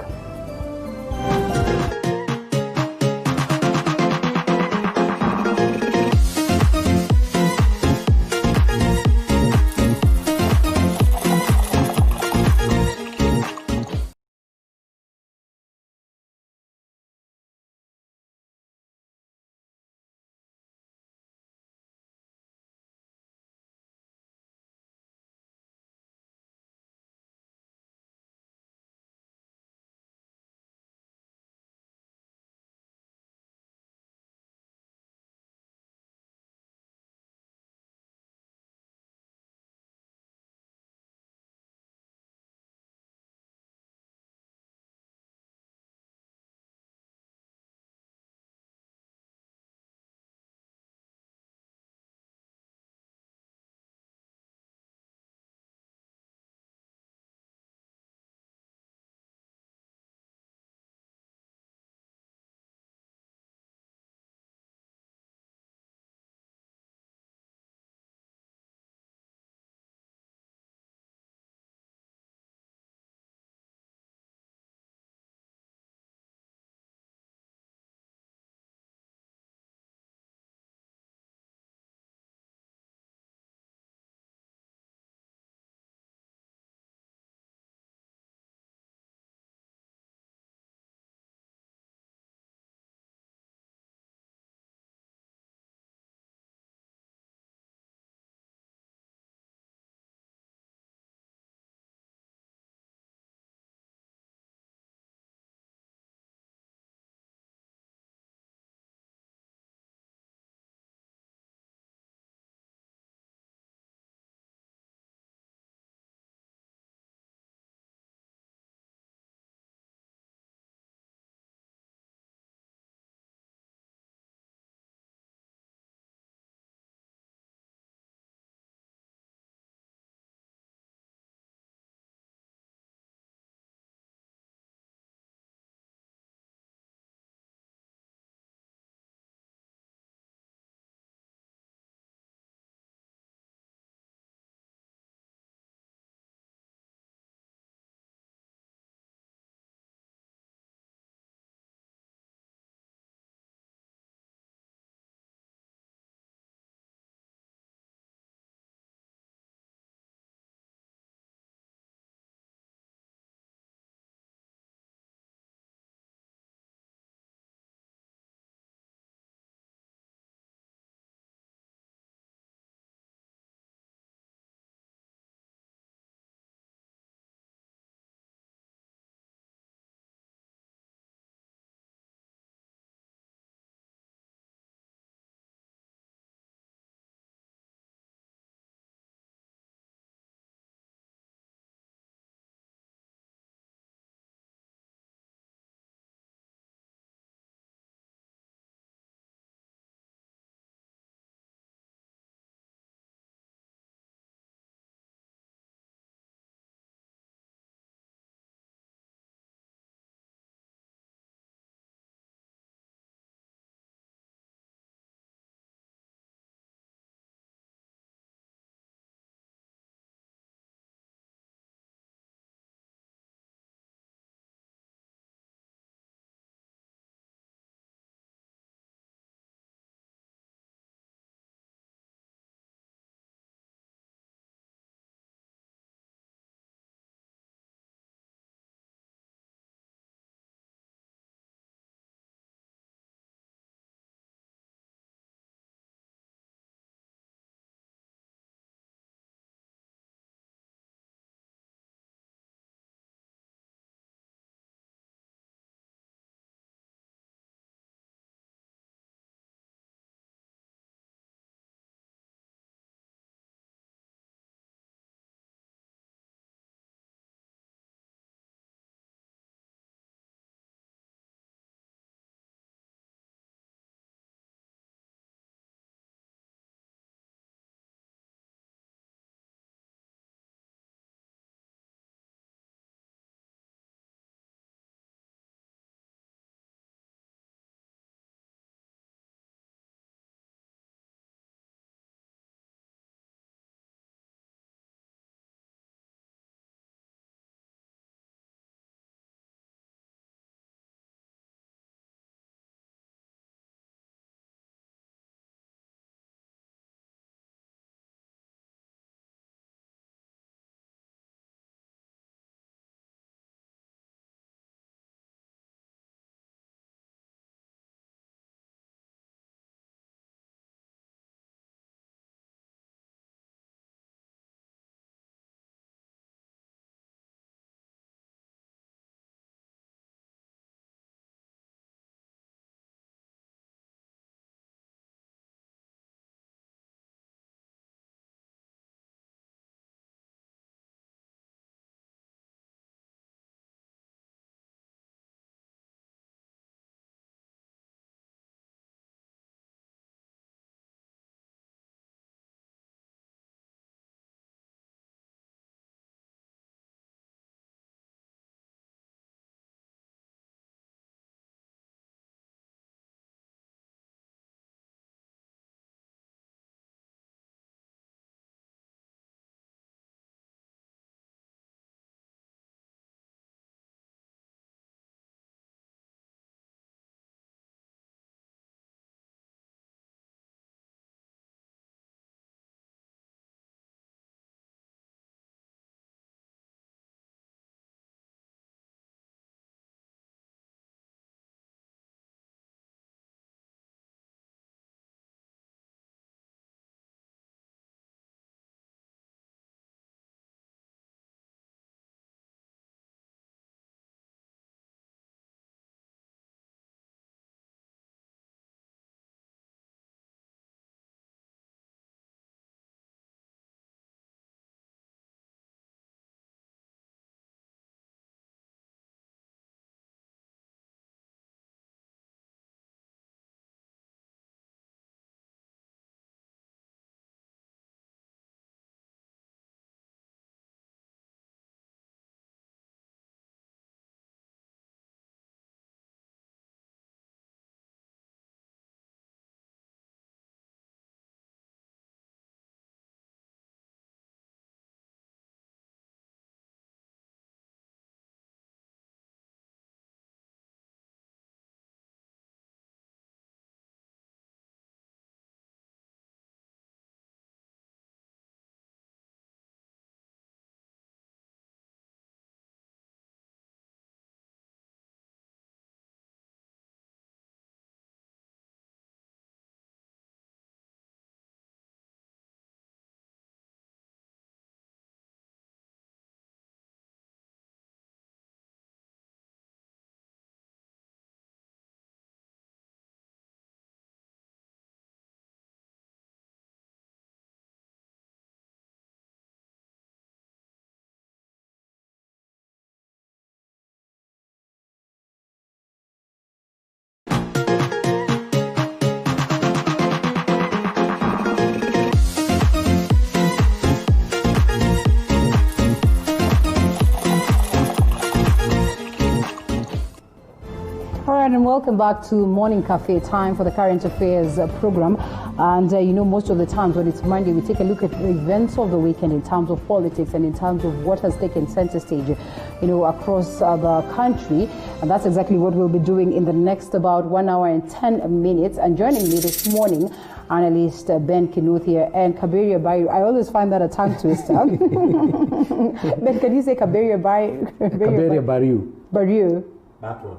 right, and welcome back to Morning Cafe, time for the current affairs program. And you know, most of the times when it's Monday, we take a look at the events of the weekend in terms of politics and in terms of what has taken center stage, you know, across the country. And that's exactly what we'll be doing in the next about 1 hour and 10 minutes. And joining me this morning, analyst Ben Kinuthia and Kaberia Bayu. I always find that a tongue twister. Ben, can you say Kaberia Bayu? Kaberia Bayu. Bayu. That one.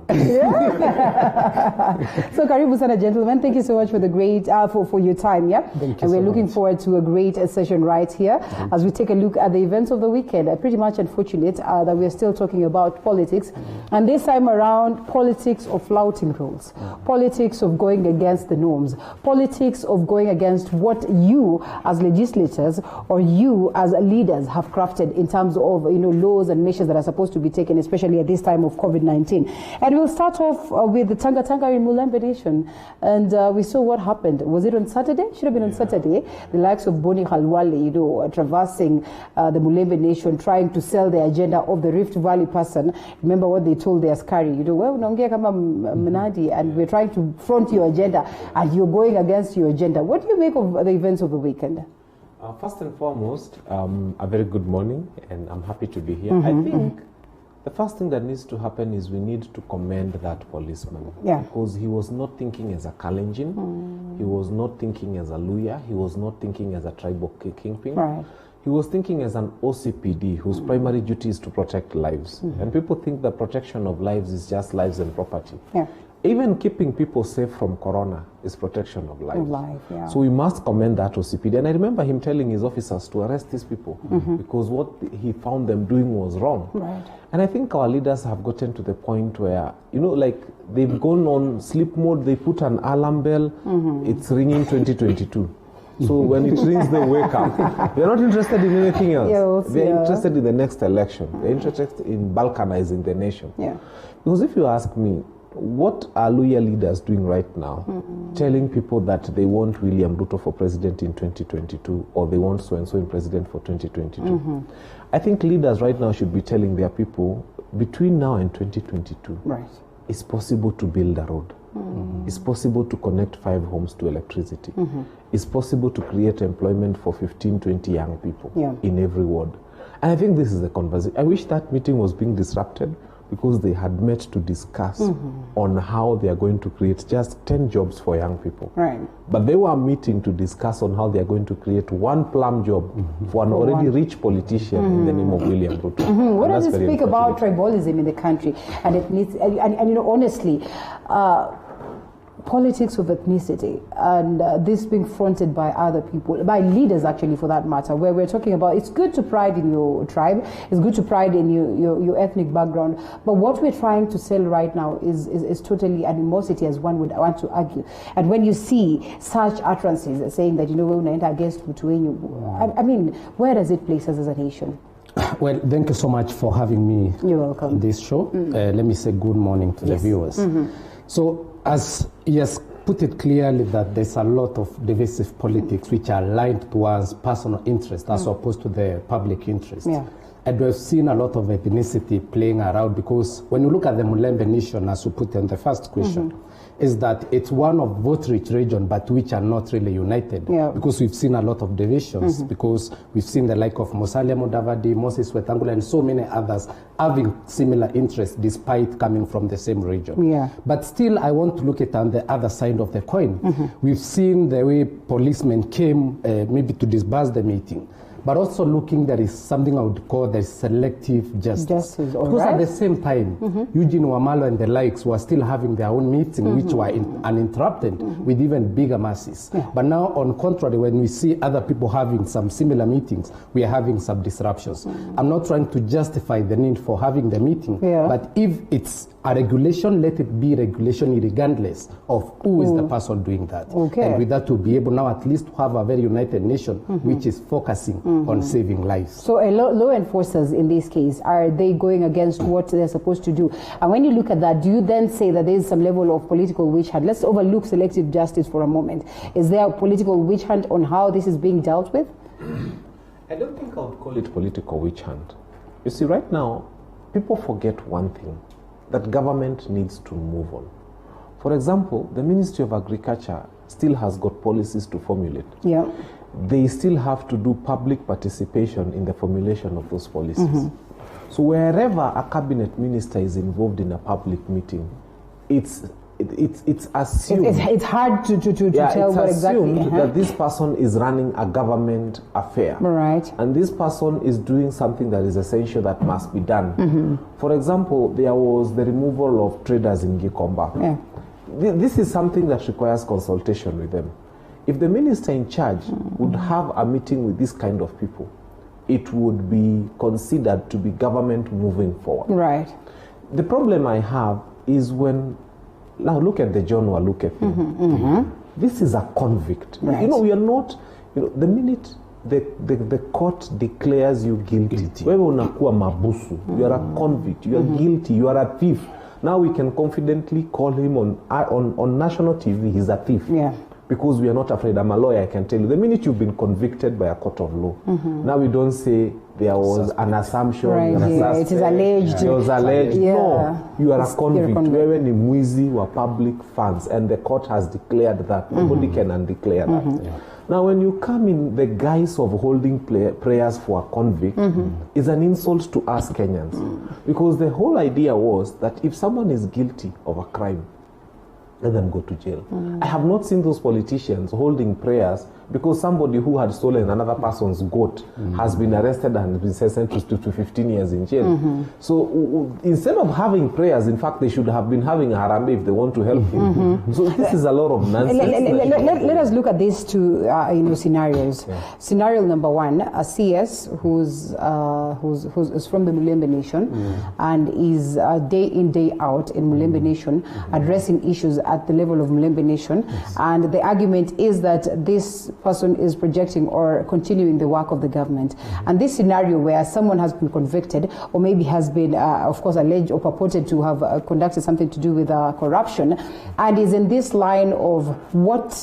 So, Karibu Sana, gentlemen, thank you so much for the great, for your time, yeah? Thank you. And we're looking forward to a great session right here as we take a look at the events of the weekend. Pretty much unfortunate that we're still talking about politics. And this time around, politics of flouting rules, politics of going against the norms, politics of going against what you as legislators or you as leaders have crafted in terms of, you know, laws and measures that are supposed to be taken, especially at this time of COVID-19. And we'll start off with the Tanga Tanga in Mulembe Nation. And we saw what happened. Was it on Saturday? Should have been on Saturday. The likes of Boni Khalwale, you know, traversing the Mulembe Nation, trying to sell the agenda of the Rift Valley person. Remember what they told the askari, you know, well, unaongea kama Mnadi, and we're trying to front your agenda, and you're going against your agenda. What do you make of the events of the weekend? First and foremost, a very good morning, and I'm happy to be here. I think the first thing that needs to happen is we need to commend that policeman. Yeah. Because he was not thinking as a Kalenjin, he was not thinking as a Luya, he was not thinking as a tribal kingpin. Right. He was thinking as an OCPD whose primary duty is to protect lives. And people think the protection of lives is just lives and property. Yeah. Even keeping people safe from corona is protection of life. Yeah. So we must commend that OCPD. And I remember him telling his officers to arrest these people because what he found them doing was wrong. Right. And I think our leaders have gotten to the point where, you know, like they've gone on sleep mode, they put an alarm bell, it's ringing 2022. So when it rings, they wake up. They're not interested in anything else. They're interested in the next election. They're interested in balkanizing the nation. Yeah. Because if you ask me, what are Luya leaders doing right now? Telling people that they want William Ruto for president in 2022 or they want so-and-so in president for 2022. I think leaders right now should be telling their people between now and 2022, it's possible to build a road. It's possible to connect 5 homes to electricity. It's possible to create employment for 15, 20 young people in every ward. And I think this is the conversation. I wish that meeting was being disrupted because they had met to discuss on how they are going to create just 10 jobs for young people. Right. But they were meeting to discuss on how they are going to create 1 plum job for an already rich politician in the name of William Ruto. What does it speak about tribalism in the country? And it needs, and you know, honestly, politics of ethnicity and this being fronted by other people, by leaders actually for that matter, where we're talking about it's good to pride in your tribe, it's good to pride in your ethnic background, but what we're trying to sell right now is totally animosity, as one would want to argue. And when you see such utterances saying that, you know, we're unaenda against Mutuenyu, I mean, where does it place us as a nation? Well, thank you so much for having me. You're welcome. On this show. Let me say good morning to the viewers. So, as he has put it clearly that there's a lot of divisive politics which are aligned towards personal interest as opposed to the public interest. Yeah. And we've seen a lot of ethnicity playing around because when you look at the Mulembe Nation, as you put in the first question, is that it's one of vote-rich region but which are not really united. Because we've seen a lot of divisions, because we've seen the like of Musalia Mudavadi, Moses Wetangula, and so many others having similar interests despite coming from the same region. But still, I want to look at on the other side of the coin. We've seen the way policemen came maybe to disperse the meeting. But also looking, there is something I would call the selective justice. Because at the same time, Eugene Wamalwa and the likes were still having their own meeting, which were uninterrupted with even bigger masses. But now, on contrary, when we see other people having some similar meetings, we are having some disruptions. I'm not trying to justify the need for having the meeting, but if it's a regulation, let it be regulation regardless of who is the person doing that. And with that, we'll be able now at least to have a very united nation, which is focusing on saving lives. So law enforcers in this case, are they going against what they're supposed to do? And when you look at that, do you then say that there is some level of political witch hunt? Let's overlook selective justice for a moment. Is there a political witch hunt on how this is being dealt with? I don't think I would call it political witch hunt. You see, right now, people forget one thing, that government needs to move on. For example, the Ministry of Agriculture still has got policies to formulate. Yeah. They still have to do public participation in the formulation of those policies. So wherever a cabinet minister is involved in a public meeting, it's assumed. It's hard to tell what exactly. That this person is running a government affair. Right. And this person is doing something that is essential that must be done. For example, there was the removal of traders in Gikomba. Yeah. This is something that requires consultation with them. If the minister in charge would have a meeting with this kind of people, it would be considered to be government moving forward. Right. The problem I have is when, now look at the John Waluke thing. This is a convict. Right. You know, we are not, you know, the minute the court declares you guilty, wewe unakuwa mabusu, you are a convict, you are guilty, you are a thief. Now we can confidently call him on national TV, he's a thief. Yeah. Because we are not afraid. I'm a lawyer, I can tell you. The minute you've been convicted by a court of law, now we don't say there was an assumption. Right, yeah. It is alleged. It was alleged. Yeah. No, you are a convict. Wewe ni mwizi wa public funds, and the court has declared that. Nobody can undeclare that. Yeah. Now, when you come in the guise of holding prayers for a convict, is an insult to us Kenyans. Because the whole idea was that if someone is guilty of a crime, let them go to jail. I have not seen those politicians holding prayers because somebody who had stolen another person's goat has been arrested and been sentenced to 15 years in jail. So instead of having prayers, in fact, they should have been having a harambe if they want to help him. So this is a lot of nonsense. Let us look at these two scenarios. Yeah. Scenario number one, a CS who's from the Mulembe Nation and is day in, day out in Mulembe Nation addressing issues at the level of Mulembe Nation. And the argument is that this person is projecting or continuing the work of the government. And this scenario where someone has been convicted or maybe has been, of course, alleged or purported to have conducted something to do with corruption and is in this line of what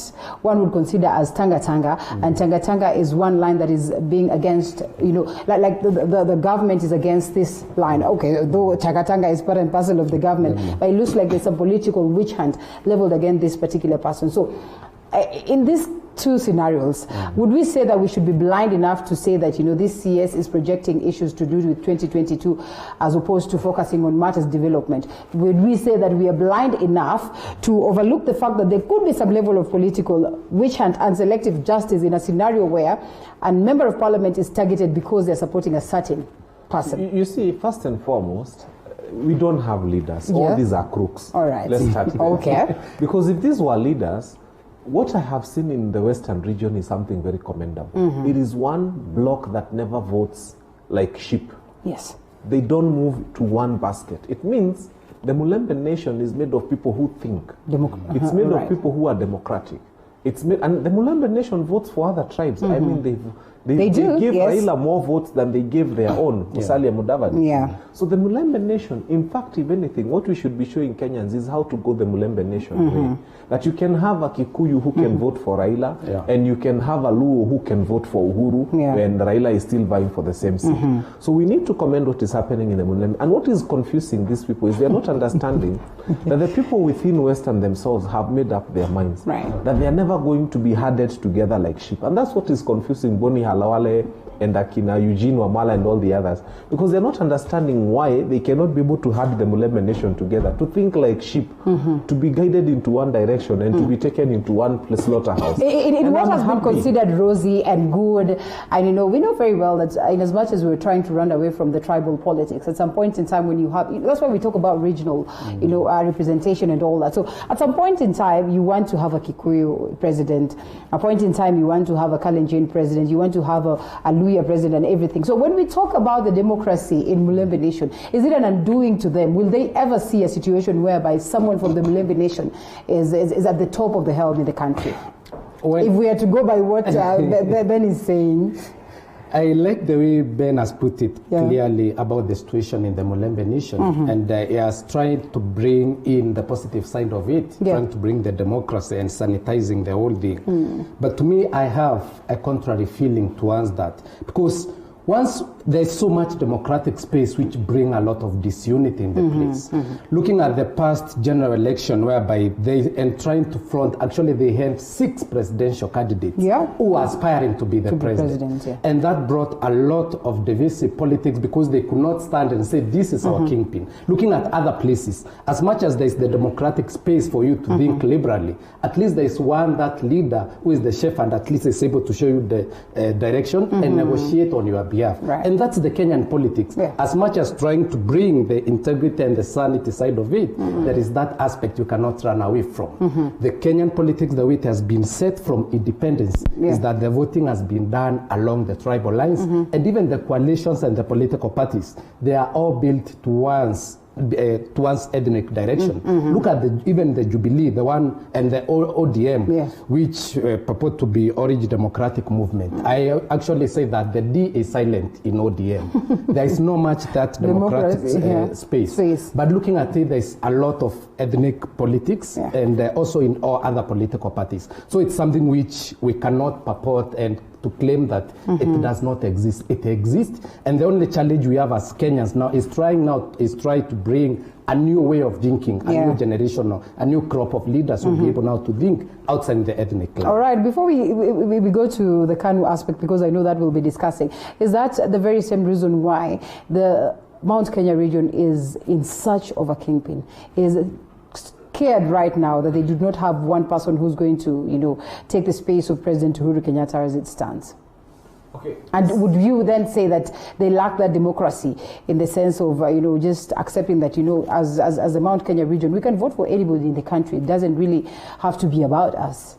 one would consider as tanga-tanga. And tanga-tanga is one line that is being against, you know, like the government is against this line. Okay, though tanga-tanga is part and parcel of the government, but it looks like there's a political witch hunt leveled against this particular person. So in these two scenarios, would we say that we should be blind enough to say that, you know, this CS is projecting issues to do with 2022 as opposed to focusing on matters development? Would we say that we are blind enough to overlook the fact that there could be some level of political witch hunt and selective justice in a scenario where a member of parliament is targeted because they're supporting a certain person? You see, first and foremost, we don't have leaders. All these are crooks. All right. Let's start there. Okay. Because if these were leaders, what I have seen in the Western region is something very commendable. It is one bloc that never votes like sheep. Yes. They don't move to one basket. It means the Mulembe Nation is made of people who think. It's made of people who are democratic. It's made, and the Mulembe Nation votes for other tribes. I mean, they give Raila more votes than they gave their own, Musalia Mudavadi. Yeah. So the Mulembe Nation, in fact, if anything, what we should be showing Kenyans is how to go the Mulembe Nation way. That you can have a Kikuyu who can vote for Raila, and you can have a Luo who can vote for Uhuru, when Raila is still vying for the same seat. So we need to commend what is happening in the Mulembe. And what is confusing these people is they are not understanding that the people within Western themselves have made up their minds. That they are never going to be herded together like sheep. And that's what is confusing Boni Halawale and Akina, Eugene Wamala and all the others. Because they're not understanding why they cannot be able to herd the Mulembe Nation together, to think like sheep, to be guided into one direction and to be taken into one slaughterhouse. In what has been considered rosy and good, and you know, we know very well that in as much as we're trying to run away from the tribal politics, at some point in time when you have, that's why we talk about regional, you know, representation and all that. So at some point in time, you want to have a Kikuyu president. At a point in time, you want to have a Kalenjin president. You want to have a Luya president and everything. So when we talk about the democracy in Mulembe Nation, is it an undoing to them? Will they ever see a situation whereby someone from the Mulembe Nation is at the top of the helm in the country? Well, if we are to go by what Ben is saying. I like the way Ben has put it clearly about the situation in the Mulembe Nation, and he has tried to bring in the positive side of it, trying to bring the democracy and sanitizing the whole thing. But to me, I have a contrary feeling towards that, because once there's so much democratic space which bring a lot of disunity in the place. Looking at the past general election whereby and trying to front, actually they had 6 presidential candidates who were aspiring to be the president. And that brought a lot of divisive politics because they could not stand and say, this is our kingpin. Looking at other places, as much as there's the democratic space for you to think liberally, at least there's that leader who is the chef and at least is able to show you the direction and negotiate on your behalf. And that's the Kenyan politics. As much as trying to bring the integrity and the sanity side of it, there is that aspect you cannot run away from. The Kenyan politics, the way it has been set from independence, is that the voting has been done along the tribal lines, and even the coalitions and the political parties, they are all built towards ethnic direction. Look at even the Jubilee, the one, and the ODM, which purport to be Orange Democratic Movement. I actually say that the D is silent in ODM. There is no much that democratic space. But looking at it, there is a lot of ethnic politics, and also in all other political parties. So it's something which we cannot purport and to claim that it does not exist. It exists, and the only challenge we have as Kenyans now is try to bring a new way of thinking, a new generation, a new crop of leaders who will be able now to think outside the ethnic line. All right, before we go to the KANU aspect, because I know that we'll be discussing, is that the very same reason why the Mount Kenya region is in search of a kingpin? Is scared right now that they do not have one person who's going to, take the space of President Uhuru Kenyatta as it stands? Okay. And would you then say that they lack that democracy in the sense of, just accepting that, as the Mount Kenya region, we can vote for anybody in the country. It doesn't really have to be about us.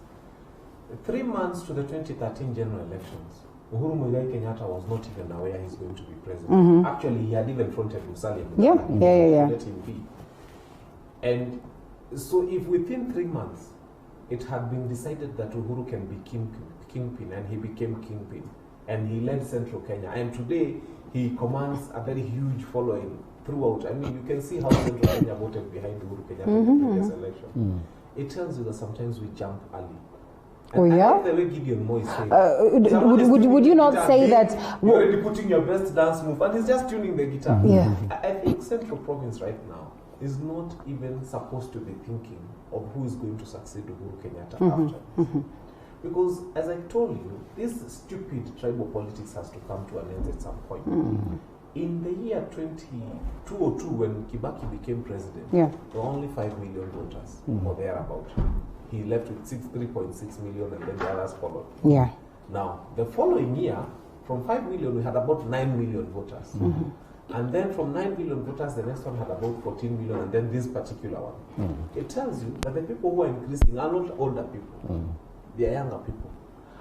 3 months to the 2013 general elections, Uhuru Muigai Kenyatta was not even aware he's going to be president. Actually, he had even fronted Musalia. Let him be. And so if within 3 months it had been decided that Uhuru can be kingpin, and he became kingpin, and he led Central Kenya, and today he commands a very huge following throughout. I mean, you can see how Central Kenya voted behind Uhuru Kenyatta in the previous election. It tells you that sometimes we jump early. And I like the way Gideon Moi said. Would you not say that you're already putting your best dance move, and he's just tuning the guitar? I think Central Province right now is not even supposed to be thinking of who is going to succeed Uhuru Kenyatta after. Because, as I told you, this stupid tribal politics has to come to an end at some point. In the year 2002, when Kibaki became president, there were only 5 million voters, or thereabout. He left with 3.6 million, and then the others followed. Now, the following year, from 5 million, we had about 9 million voters. And then from 9 million voters, the next one had about 14 million, and then this particular one. It tells you that the people who are increasing are not older people. They are younger people.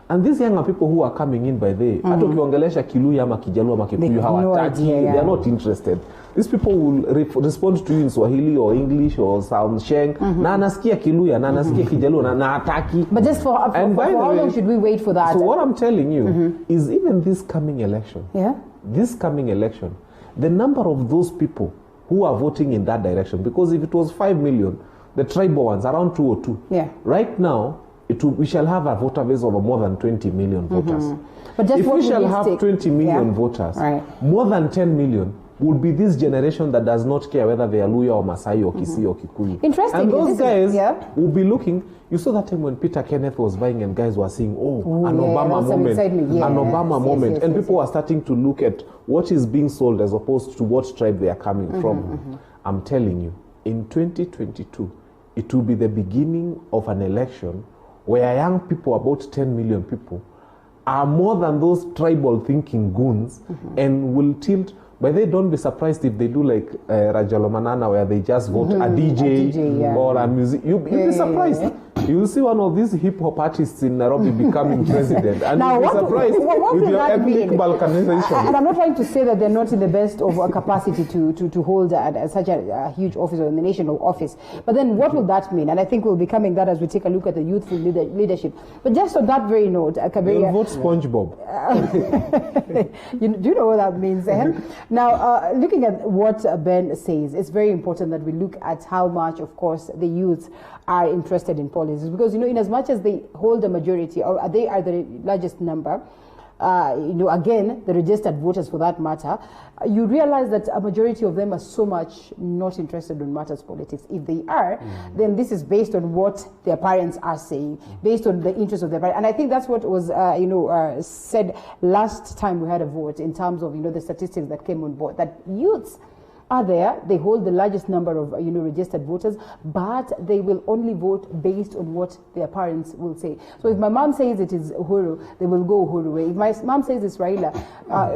And these younger people who are coming in by the hata ukiongelesha Kiluya ama Kijaluo ama Kikuyu hawataki, they are not interested. These people will respond to you in Swahili or English or some Sheng. Na anasikia Kiluya, na anasikia Kijaluo, na hataki. But just for how long should we wait for that? So what I'm telling you is even this coming election, the number of those people who are voting in that direction, because if it was 5 million, the tribal ones around 202. Right now, we shall have a voter base of more than 20 million voters. But just if we shall have 20 million voters, more than 10 million would be this generation that does not care whether they are Luya or Masai or Kisii or Kikuyu. Interesting. And those guys will be looking. You saw that time when Peter Kenneth was vying and guys were saying, an Obama moment, an Obama moment. And people are starting to look at what is being sold as opposed to what tribe they are coming from. I'm telling you, in 2022, it will be the beginning of an election where young people, about 10 million people, are more than those tribal thinking goons and will tilt. But they don't be surprised if they do like Rajalomanana, where they just vote a DJ or a music. You'll be surprised. You'll see one of these hip hop artists in Nairobi becoming president, and you'll be surprised with your ethnic balkanization. And I'm not trying to say that they're not in the best of capacity to hold such a huge office or in the national office. But then what will that mean? And I think we'll be coming that as we take a look at the youthful leadership. But just on that very note, You'll vote SpongeBob. Do you know what that means? Now, looking at what Ben says, it's very important that we look at how much, of course, the youth are interested in politics. Because, in as much as they hold a majority, or they are the largest number, again, the registered voters for that matter, you realize that a majority of them are so much not interested in matters politics. If they are, then this is based on what their parents are saying, based on the interest of their parents. And I think that's what was, said last time we had a vote in terms of, the statistics that came on board, that youths are there, they hold the largest number of registered voters, but they will only vote based on what their parents will say. So if my mom says it is Uhuru, they will go Uhuru way. If my mom says it's Raila,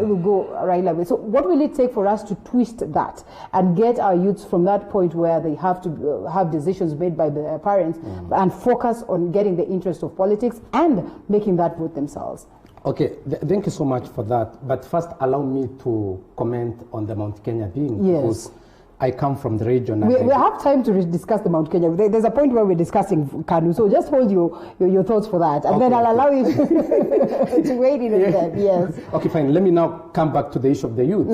it will go Raila way. So what will it take for us to twist that and get our youths from that point where they have to have decisions made by their parents and focus on getting the interest of politics and making that vote themselves? Okay, thank you so much for that. But first, allow me to comment on the Mount Kenya thing. Yes. Because I come from the region. We have time to discuss the Mount Kenya. There's a point where we're discussing Kanu, so just hold your thoughts for that. And then I'll allow you to wait in again. Yes. Okay, fine. Let me now come back to the issue of the youth.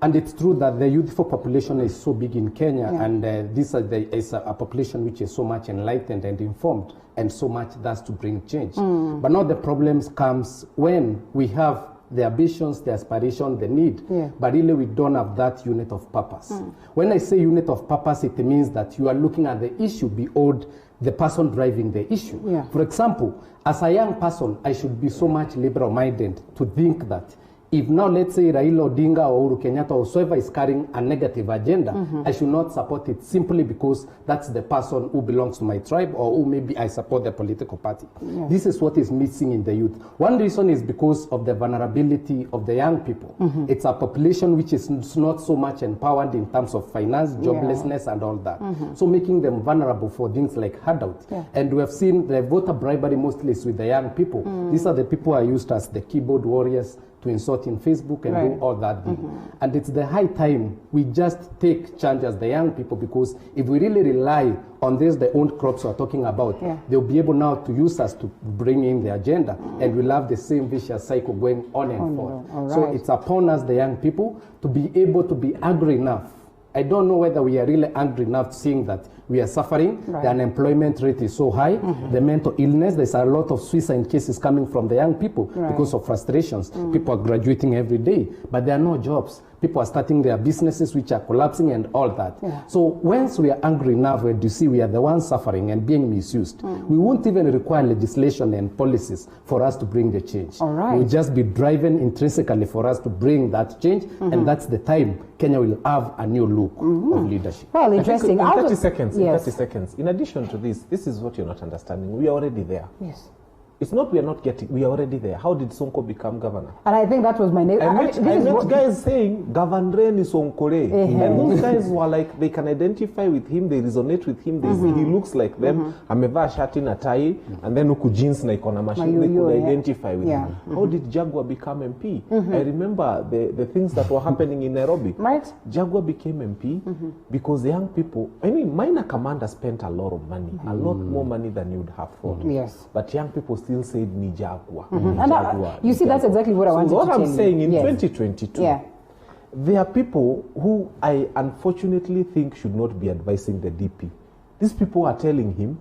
And it's true that the youthful population is so big in Kenya, and this is a population which is so much enlightened and informed, and so much does to bring change. But now the problems comes when we have the ambitions, the aspiration, the need, but really we don't have that unit of purpose. When I say unit of purpose, it means that you are looking at the issue beyond the person driving the issue. For example, as a young person, I should be so much liberal-minded to think that if now, let's say, Raila Odinga or Uhuru Kenyatta or whoever is carrying a negative agenda, I should not support it simply because that's the person who belongs to my tribe or who maybe I support the political party. This is what is missing in the youth. One reason is because of the vulnerability of the young people. It's a population which is not so much empowered in terms of finance, joblessness, and all that. So making them vulnerable for things like handout. And we have seen the voter bribery mostly is with the young people. These are the people who are used as the keyboard warriors to insert in Facebook and do all that. And it's the high time we just take charge as the young people, because if we really rely on this, the own crops we're talking about, they'll be able now to use us to bring in the agenda, and we'll have the same vicious cycle going on and forth. So it's upon us, the young people, to be able to be angry enough. I don't know whether we are really angry enough seeing that we are suffering. The unemployment rate is so high. The mental illness, there's a lot of suicide cases coming from the young people because of frustrations. People are graduating every day, but there are no jobs. People are starting their businesses which are collapsing and all that. So once we are angry enough, where you see we are the ones suffering and being misused, we won't even require legislation and policies for us to bring the change. We'll just be driven intrinsically for us to bring that change, and that's the time Kenya will have a new look of leadership. Well, interesting. In 30 seconds, in 30 seconds. In addition to this is what you're not understanding. We are already there. Yes. It's not we are not getting, we are already there. How did Sonko become governor? And I think that was my name. I met guys saying, Governor ni Sonkore. And those guys were like, they can identify with him, they resonate with him, they see he looks like them. Amevaa shati na tai, and then uku jeans na ikona machine, they could identify with him. How did Jaguar become MP? I remember the things that were happening in Nairobi. Jaguar became MP because the young people, I mean, minor commander spent a lot of money, a lot more money than you'd have thought. But young people still said ni Jaguar. You see, that's exactly what I wanted to tell you. What I'm saying, in 2022, there are people who I unfortunately think should not be advising the DP. These people are telling him,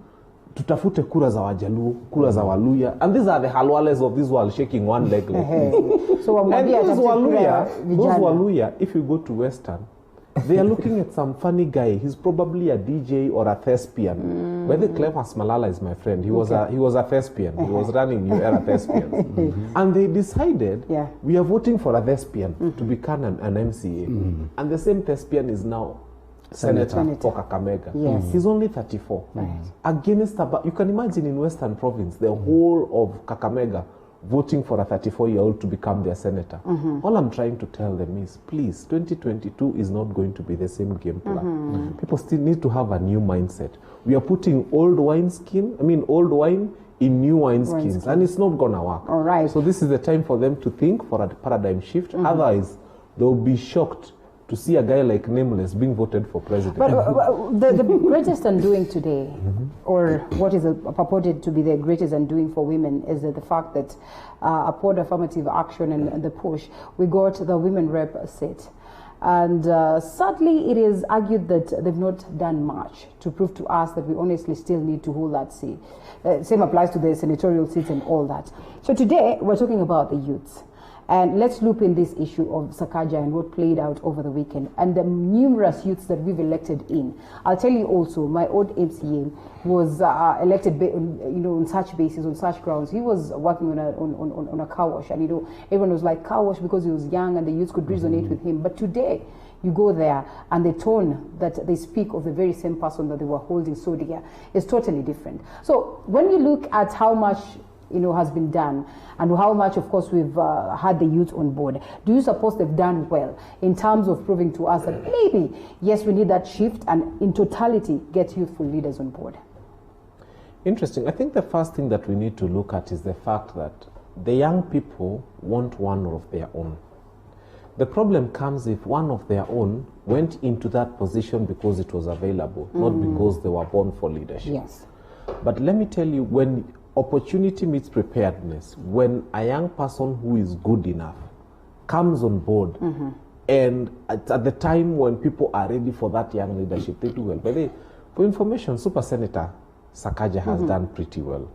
tutafute kura za Wajaluo, kura za Waluya, and these are the Halwales of this world shaking one leg like this. And those Waluya, if you go to Western, they are looking at some funny guy. He's probably a DJ or a thespian. Whether Cleophas Malala is my friend. He was a thespian. He was running New Era Thespians. And they decided we are voting for a thespian to become an MCA. And the same thespian is now Senator for Kakamega. He's only 34. Against you can imagine in Western Province, the whole of Kakamega voting for a 34-year-old to become their senator. All I'm trying to tell them is, please, 2022 is not going to be the same game plan. People still need to have a new mindset. We are putting old wine in new wine skins, and it's not gonna work. So this is the time for them to think for a paradigm shift. Otherwise, they'll be shocked to see a guy like Nameless being voted for president. But the greatest undoing today, or what is purported to be the greatest undoing for women, is the fact that upon affirmative action and the push, we got the women rep seat. And sadly, it is argued that they've not done much to prove to us that we honestly still need to hold that seat. Same applies to the senatorial seats and all that. So today, we're talking about the youths. And let's loop in this issue of Sakaja and what played out over the weekend and the numerous youths that we've elected in. I'll tell you also, my old MCA was elected, on such basis, on such grounds. He was working on a car wash, and everyone was like, car wash, because he was young and the youths could resonate with him. But today, you go there and the tone that they speak of the very same person that they were holding so dear is totally different. So when you look at how much has been done and how much, of course, we've had the youth on board, do you suppose they've done well in terms of proving to us that maybe, yes, we need that shift and in totality get youthful leaders on board? Interesting. I think the first thing that we need to look at is the fact that the young people want one of their own. The problem comes if one of their own went into that position because it was available, not because they were born for leadership. Yes. But let me tell you, when opportunity meets preparedness, when a young person who is good enough comes on board, and at the time when people are ready for that young leadership, they do well. But for information, Super Senator Sakaja has done pretty well.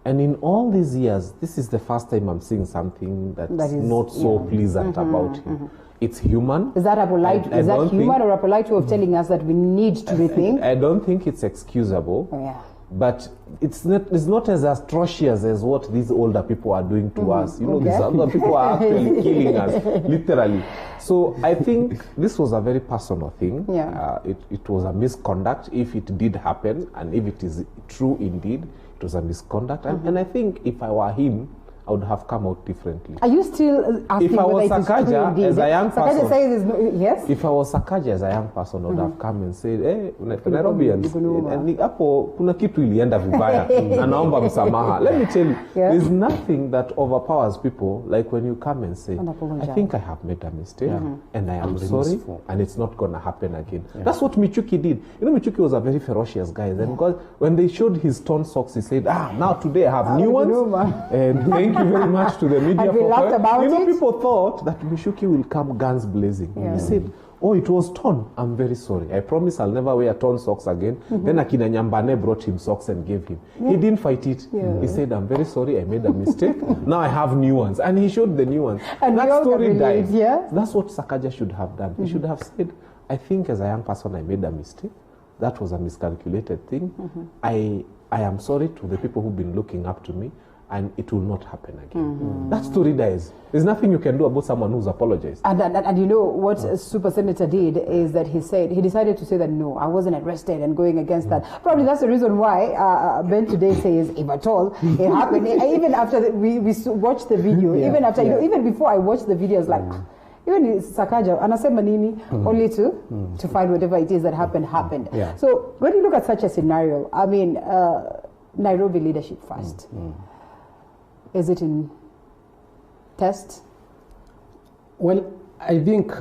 And in all these years, this is the first time I'm seeing something that's not so pleasant about him. It's human. Is that a polite? Is that human or a polite way of telling us that we need to rethink? I don't think it's excusable. Yeah. But it's not as atrocious as what these older people are doing to us. These older people are actually killing us, literally. So I think this was a very personal thing. Yeah. It was a misconduct, if it did happen, and if it is true indeed, it was a misconduct. And I think if I were him, I would have come out differently. Are you still asking if I was whether Sakaja as a young person? Sakaja says no, yes? If I was Sakaja as a young person, I would have come and said, hey, Nairobians, hapo kuna kitu ilienda vibaya na naomba msamaha. Let me tell you, there's nothing that overpowers people like when you come and say, I think I have made a mistake and I am sorry and it's not going to happen again. That's what Michuki did. Michuki was a very ferocious guy. Then when they showed his torn socks, he said, now today I have new ones. And thank you very much to the media for laughed about it. People thought that Michuki will come guns blazing. He said, oh, it was torn. I'm very sorry. I promise I'll never wear torn socks again. Then Akina Nyambane brought him socks and gave him. He didn't fight it. He said, I'm very sorry, I made a mistake. Now I have new ones. And he showed the new ones. And that story died. That's what Sakaja should have done. He should have said, I think as a young person I made a mistake. That was a miscalculated thing. I am sorry to the people who've been looking up to me. And it will not happen again. That story dies. There's nothing you can do about someone who's apologized. And you know what Super Senator did is that he decided to say that no, I wasn't arrested and going against that. Probably that's the reason why Ben today says, if at all, it happened. Even after we watched the video, even after, even before I watched the video, I was like, even Sakaja, anasema nini, only to find whatever it is that happened. So when you look at such a scenario, I mean, Nairobi leadership first. Is it in test? Well, I think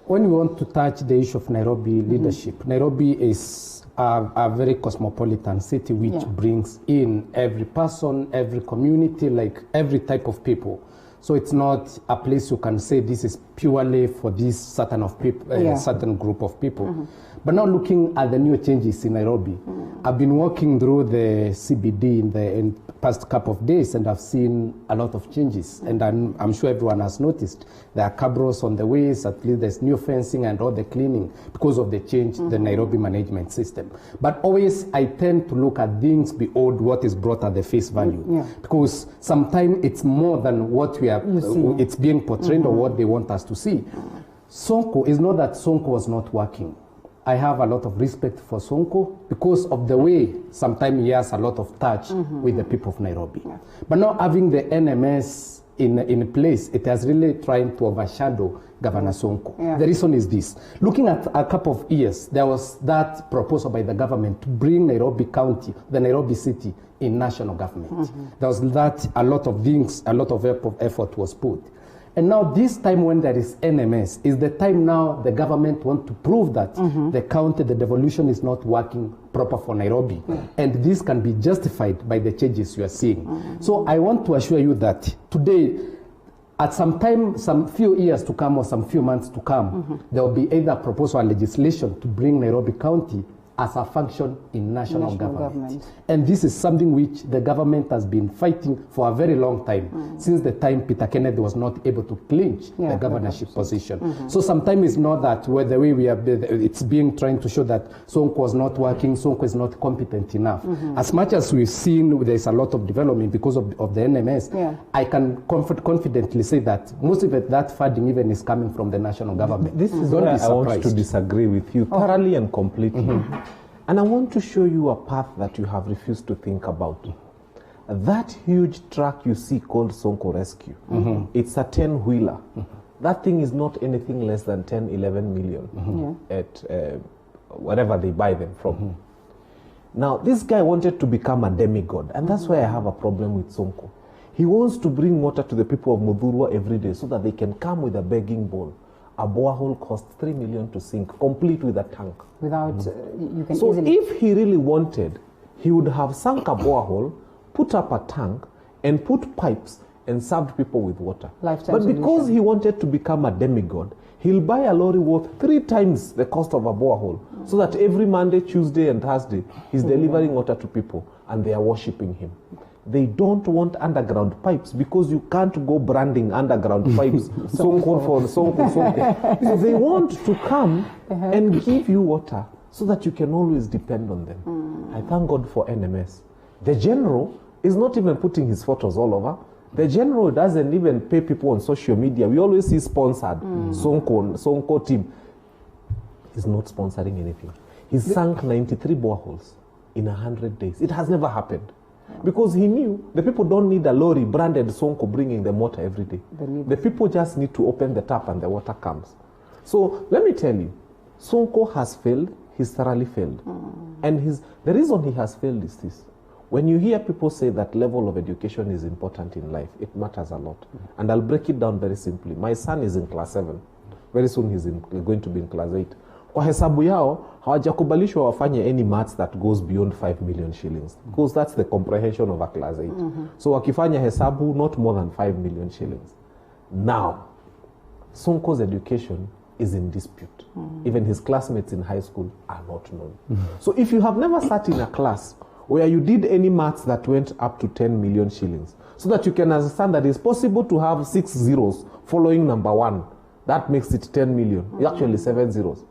when we want to touch the issue of Nairobi leadership, Nairobi is a very cosmopolitan city which brings in every person, every community, like every type of people. So it's not a place you can say this is purely for this certain of people, certain group of people. But now looking at the new changes in Nairobi, I've been walking through the CBD in the past couple of days and I've seen a lot of changes. And I'm sure everyone has noticed there are cabros on the ways, at least there's new fencing and all the cleaning because of the change, the Nairobi management system. But always I tend to look at things beyond what is brought at the face value. Because sometimes it's more than what we are, it's being portrayed or what they want us to see. Sonko, is not that Sonko was not working. I have a lot of respect for Sonko because of the way sometimes he has a lot of touch with the people of Nairobi. But now having the NMS in place, it has really trying to overshadow Governor Sonko. The reason is this. Looking at a couple of years, there was that proposal by the government to bring Nairobi County, the Nairobi city, in national government. There was that, a lot of things, a lot of effort was put. And now this time when there is NMS, is the time now the government want to prove that the county, the devolution is not working proper for Nairobi. And this can be justified by the changes you are seeing. So I want to assure you that today, at some time, some few years to come or some few months to come, there will be either proposal or legislation to bring Nairobi County as a function in national government. And this is something which the government has been fighting for a very long time, since the time Peter Kennedy was not able to clinch the governorship position. So sometimes it's not that the way we are, it's being trying to show that Sonko was not working, Sonko is not competent enough. As much as we've seen there's a lot of development because of the NMS, I can confidently say that most of that funding even is coming from the national government. This is where I want to disagree with you thoroughly and completely. And I want to show you a path that you have refused to think about. That huge truck you see called Sonko Rescue, it's a 10-wheeler. That thing is not anything less than 10, 11 million at wherever they buy them from. Now, this guy wanted to become a demigod, and that's why I have a problem with Sonko. He wants to bring water to the people of Mudhurwa every day so that they can come with a begging bowl. A borehole costs 3 million to sink, complete with a tank. Without, you can so easily... if he really wanted, he would have sunk a borehole, put up a tank, and put pipes and served people with water. Lifetime but because solution. he wanted to become a demigod, he'll buy a lorry worth 3 times the cost of a borehole, so that every Monday, Tuesday, and Thursday, he's delivering water to people, and they are worshipping him. They don't want underground pipes because you can't go branding underground pipes. Sonko for Sonko. So they want to come and give you water so that you can always depend on them. I thank God for NMS. The general is not even putting his photos all over. The general doesn't even pay people on social media. We always see sponsored Sonko team. He's not sponsoring anything. He's sunk 93 boreholes in 100 days. It has never happened. Because he knew the people don't need a lorry branded Sonko bringing them water every day. The people just need to open the tap and the water comes. So let me tell you, Sonko has failed. He's thoroughly failed. And the reason he has failed is this. When you hear people say that level of education is important in life, it matters a lot. And I'll break it down very simply. My son is in class 7. Very soon he's going to be in class 8. Kwa hesabu yao, hawajakubalishwa wafanye any maths that goes beyond 5 million shillings. Because that's the comprehension of a class 8. So wakifanya hesabu, not more than 5 million shillings. Now, Sonko's education is in dispute. Even his classmates in high school are not known. So if you have never sat in a class where you did any maths that went up to 10 million shillings, so that you can understand that it's possible to have 6 zeros following number 1, that makes it 10 million. It's actually 7 zeros.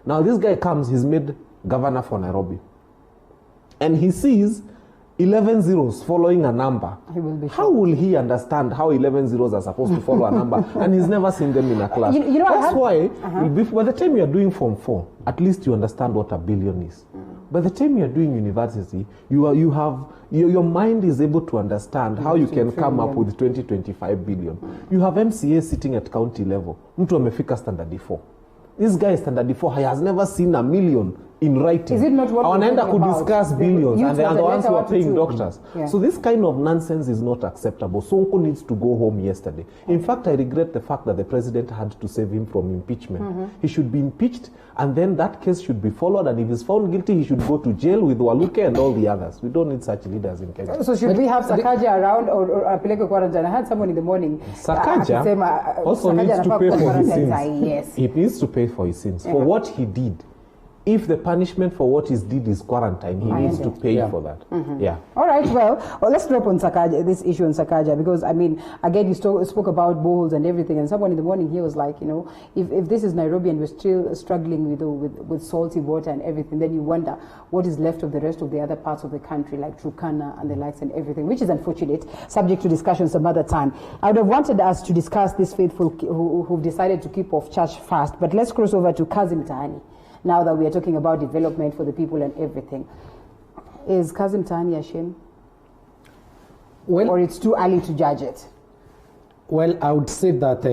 Now this guy comes, he's made governor for Nairobi. And he sees 11 zeros following a number. How will he understand how 11 zeros are supposed to follow a number? And he's never seen them in a class. You know, that's why, by the time you're doing Form 4, at least you understand what a billion is. By the time you're doing university, your mind is able to understand how you can come up with 20-25 billion. You have MCA sitting at county level. Mtu amefika standard 4. This guy is standard 4. He has never seen a million in writing. Is it not what Wanaenda could discuss billions, and they are the ones who are paying doctors. Yeah. So this kind of nonsense is not acceptable. Sonko needs to go home yesterday. In fact, I regret the fact that the president had to save him from impeachment. He should be impeached, and then that case should be followed, and if he's found guilty, he should go to jail with Waluke and all the others. We don't need such leaders in Kenya. So should we have Sakaja around or Apeleke quarantine? I had someone in the morning. Sakaja also needs to pay for his sins. Yes. He needs to pay for his sins. For what he did. If the punishment for what he did is quarantine, he needs to pay for that. Yeah. All right, well, let's drop on Sakaja, this issue on Sakaja, because, I mean, again, you spoke about bowls and everything, and someone in the morning here was like, you know, if this is Nairobi and we're still struggling with salty water and everything, then you wonder what is left of the rest of the other parts of the country, like Turkana and the likes and everything, which is unfortunate, subject to discussion some other time. I would have wanted us to discuss this faithful who've decided to keep off church fast, but let's cross over to Kazim Mtaani. Now that we are talking about development for the people and everything. Is Kazim Mtaani a shame? Well, or it's too early to judge it? Well, I would say that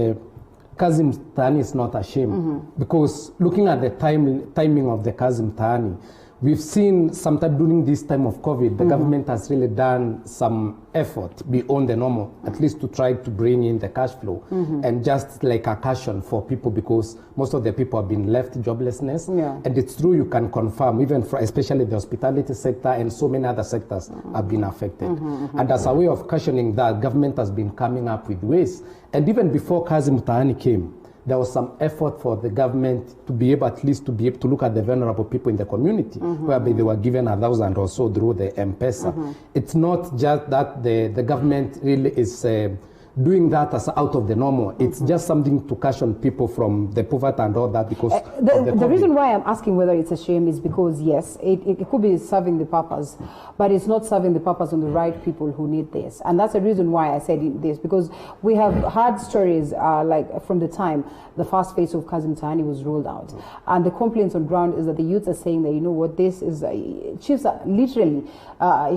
Kazim Mtaani is not a shame, because looking at the timing of the Kazim Mtaani, we've seen sometime during this time of COVID, the government has really done some effort beyond the normal, at least to try to bring in the cash flow and just like a caution for people, because most of the people have been left joblessness. And it's true, you can confirm, even for especially the hospitality sector and so many other sectors have been affected. And as a way of cautioning that, government has been coming up with ways. And even before Kazim Mtaani came, there was some effort for the government to be able at least to be able to look at the vulnerable people in the community, whereby they were given 1,000 or so through the M-Pesa. It's not just that the government really is doing that as out of the normal. It's just something to caution people from the poverty and all that because the reason why I'm asking whether it's a shame is because, yes, it could be serving the purpose, but it's not serving the purpose on the right people who need this. And that's the reason why I said this, because we have heard stories like from the time the first phase of Kazi Mtaani was rolled out. And the complaints on ground is that the youths are saying that, you know what, this is, chiefs are literally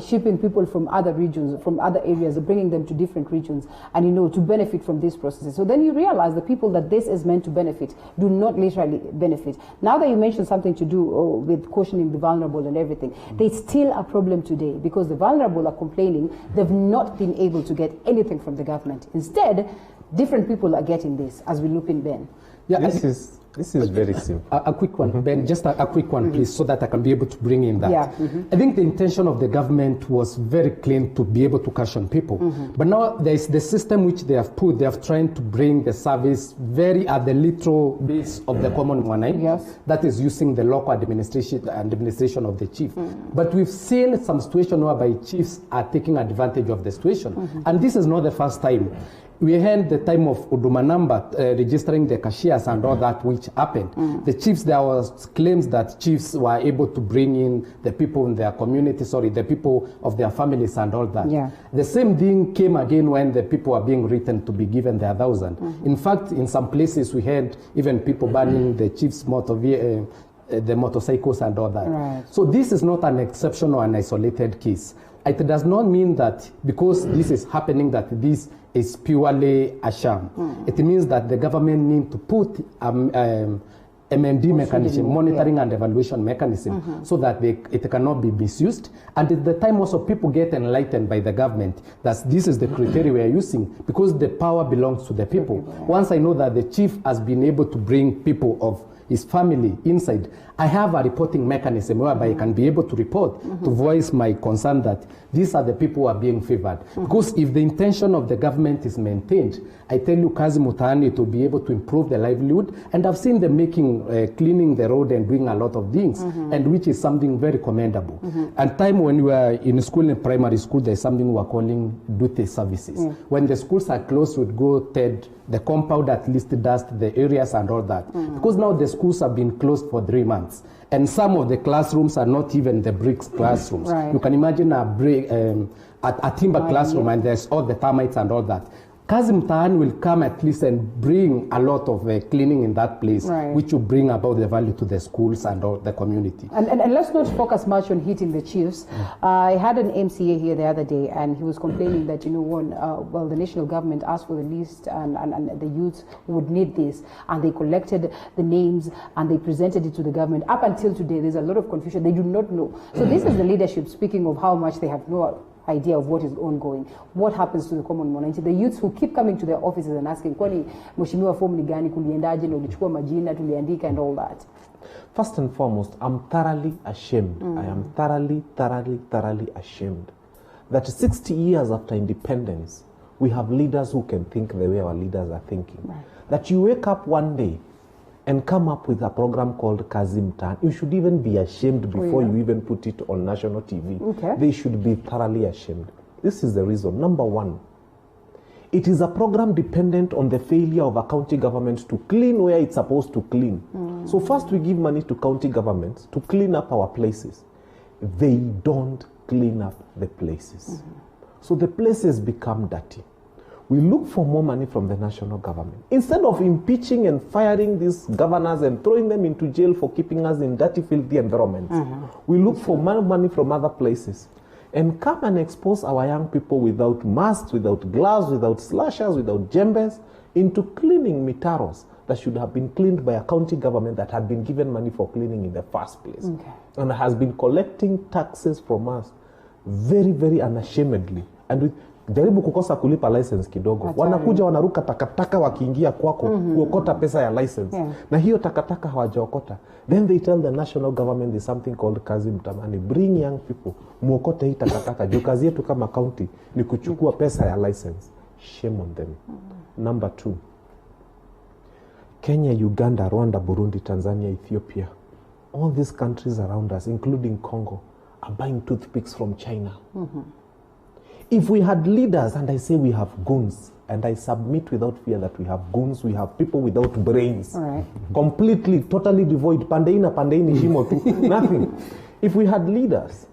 shipping people from other regions, from other areas, bringing them to different regions, and you know, to benefit from these processes. So then you realize the people that this is meant to benefit do not literally benefit. Now that you mentioned something to do with cautioning the vulnerable and everything, there's still a problem today because the vulnerable are complaining they've not been able to get anything from the government. Instead, different people are getting this, as we look in Ben. Yeah, This is very simple. A quick one, Ben, just a quick one, please, so that I can be able to bring in that. Yeah. I think the intention of the government was very clean to be able to caution people. But now there is the system which they have put, they have tried to bring the service very at the little base of the common one. Yes. That is using the local administration of the chief. But we've seen some situation whereby chiefs are taking advantage of the situation. And this is not the first time. We had the time of Huduma Namba registering the cashiers and all that which happened. The chiefs, there was claims that chiefs were able to bring in the people in their community, the people of their families and all that. Yeah. The same thing came again when the people are being written to be given their 1,000. In fact, in some places we had even people banning the chiefs' the motorcycles and all that. Right. So this is not an exception or an isolated case. It does not mean that because this is happening that this is purely a sham. It means that the government needs to put MND mechanism, monitoring and evaluation mechanism, so that it cannot be misused. And at the time also people get enlightened by the government that this is the criteria we are using because the power belongs to the people. Once I know that the chief has been able to bring people of his family inside, I have a reporting mechanism whereby I can be able to report, to voice my concern that these are the people who are being favored. Because if the intention of the government is maintained, I tell you, Kazi Mtaani to be able to improve the livelihood, and I've seen them cleaning the road and doing a lot of things, and which is something very commendable. And time when we were in school, in primary school, there's something we're calling duty services. When the schools are closed, we'd go TED, the compound at least dust the areas and all that. Because now the schools have been closed for 3 months. And some of the classrooms are not even the bricks classrooms. Right. You can imagine a timber classroom and there's all the termites and all that. Kazi Mtaani will come at least and bring a lot of cleaning in that place, which will bring about the value to the schools and all the community. And let's not focus much on hitting the chiefs. I had an MCA here the other day, and he was complaining that, you know, well, the national government asked for the list, and the youths would need this, and they collected the names and they presented it to the government. Up until today, there's a lot of confusion. They do not know. So this is the leadership speaking of how much they have no idea of what is ongoing. What happens to the common mwananchi? The youths who keep coming to their offices and asking, kwani mheshimiwa fomu ni gani, kuliendaje na ulichukua majina tuliandika and all that. First and foremost, I'm thoroughly ashamed. I am thoroughly ashamed that 60 years after independence, we have leaders who can think the way our leaders are thinking. That you wake up one day and come up with a program called Kazi Mtaani. You should even be ashamed before you even put it on national TV. They should be thoroughly ashamed. This is the reason. Number one, it is a program dependent on the failure of a county government to clean where it's supposed to clean. So first we give money to county governments to clean up our places. They don't clean up the places. So the places become dirty. We look for more money from the national government. Instead of impeaching and firing these governors and throwing them into jail for keeping us in dirty, filthy environments, we look for more money from other places and come and expose our young people without masks, without gloves, without slashers, without jembes, into cleaning mitaros that should have been cleaned by a county government that had been given money for cleaning in the first place and has been collecting taxes from us very, very unashamedly. And jaribu kukosa kulipa license kidogo. Wanakuja wanaruka takataka wakiingia kwako kuokota pesa ya license. Na hiyo takataka hawajaokota. Then they tell the national government there's something called Kazi Mtaani. Bring young people, muokote hii takataka. Juu kazi yetu kama county ni kuchukua pesa ya license. Shame on them. Number two, Kenya, Uganda, Rwanda, Burundi, Tanzania, Ethiopia, all these countries around us, including Congo, are buying toothpicks from China. If we had leaders, and I say we have goons, and I submit without fear that we have goons, we have people without brains, completely, totally devoid, pandeina, shimo tu, nothing. If we had leaders,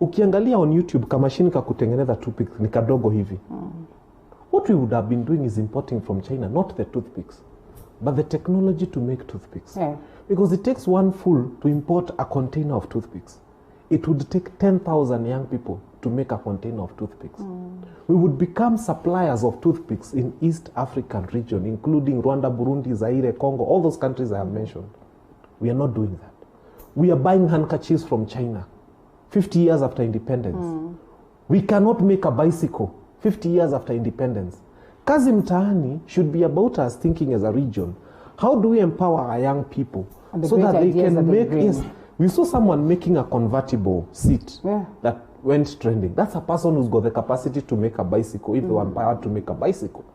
ukiangalia on YouTube, kamashini ka kutengeneza toothpicks ni kadogo hivi. What we would have been doing is importing from China, not the toothpicks, but the technology to make toothpicks. Because it takes one fool to import a container of toothpicks. It would take 10,000 young people to make a container of toothpicks. We would become suppliers of toothpicks in East African region, including Rwanda, Burundi, Zaire, Congo, all those countries I have mentioned. We are not doing that. We are buying handkerchiefs from China 50 years after independence. We cannot make a bicycle 50 years after independence. Kazi Mtaani should be about us thinking as a region. How do we empower our young people so that they can make... Yes, we saw someone making a convertible seat that went trending. That's a person who's got the capacity to make a bicycle, if they were empowered to make a bicycle.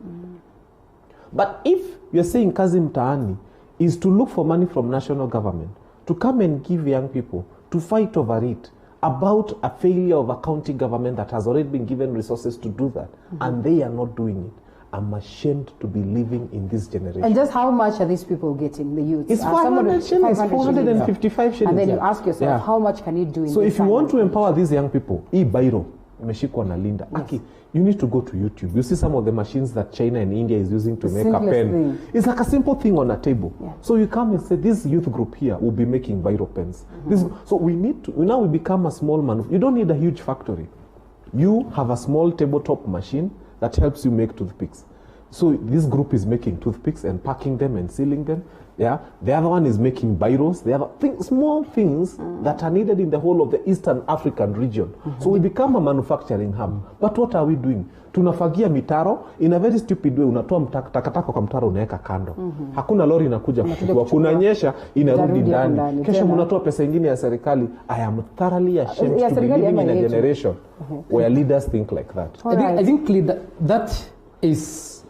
But if you're saying Kazi Mtaani is to look for money from national government, to come and give young people, to fight over it, about a failure of a county government that has already been given resources to do that, and they are not doing it, I'm ashamed to be living in this generation. And just how much are these people getting, the youth? It's 500 shillings, 455 shillings. And then you ask yourself, how much can you do in So this if you want to empower these young people, Bairo, imeshikwa na Linda. Aki, you need to go to YouTube. You see some of the machines that China and India is using to make a pen. Thing. It's like a simple thing on a table. So you come and say, this youth group here will be making Bairo pens. So we need to, now we become a small manufacturer. You don't need a huge factory. You have a small tabletop machine that helps you make toothpicks. So this group is making toothpicks and packing them and sealing them. Yeah, the other one is making biros. The other small things that are needed in the whole of the Eastern African region. So we become a manufacturing hub. But what are we doing? Tunafagia mitaro in a very stupid way. Unatoa takataka kwa mtaro unaweka kando. Hakuna lori inakuja kuchukua. Kunanyesha inarudi ndani. Kesho mnatoa pesa nyingine ya serikali. I am thoroughly ashamed to be living in a generation where leaders think like that. I think that is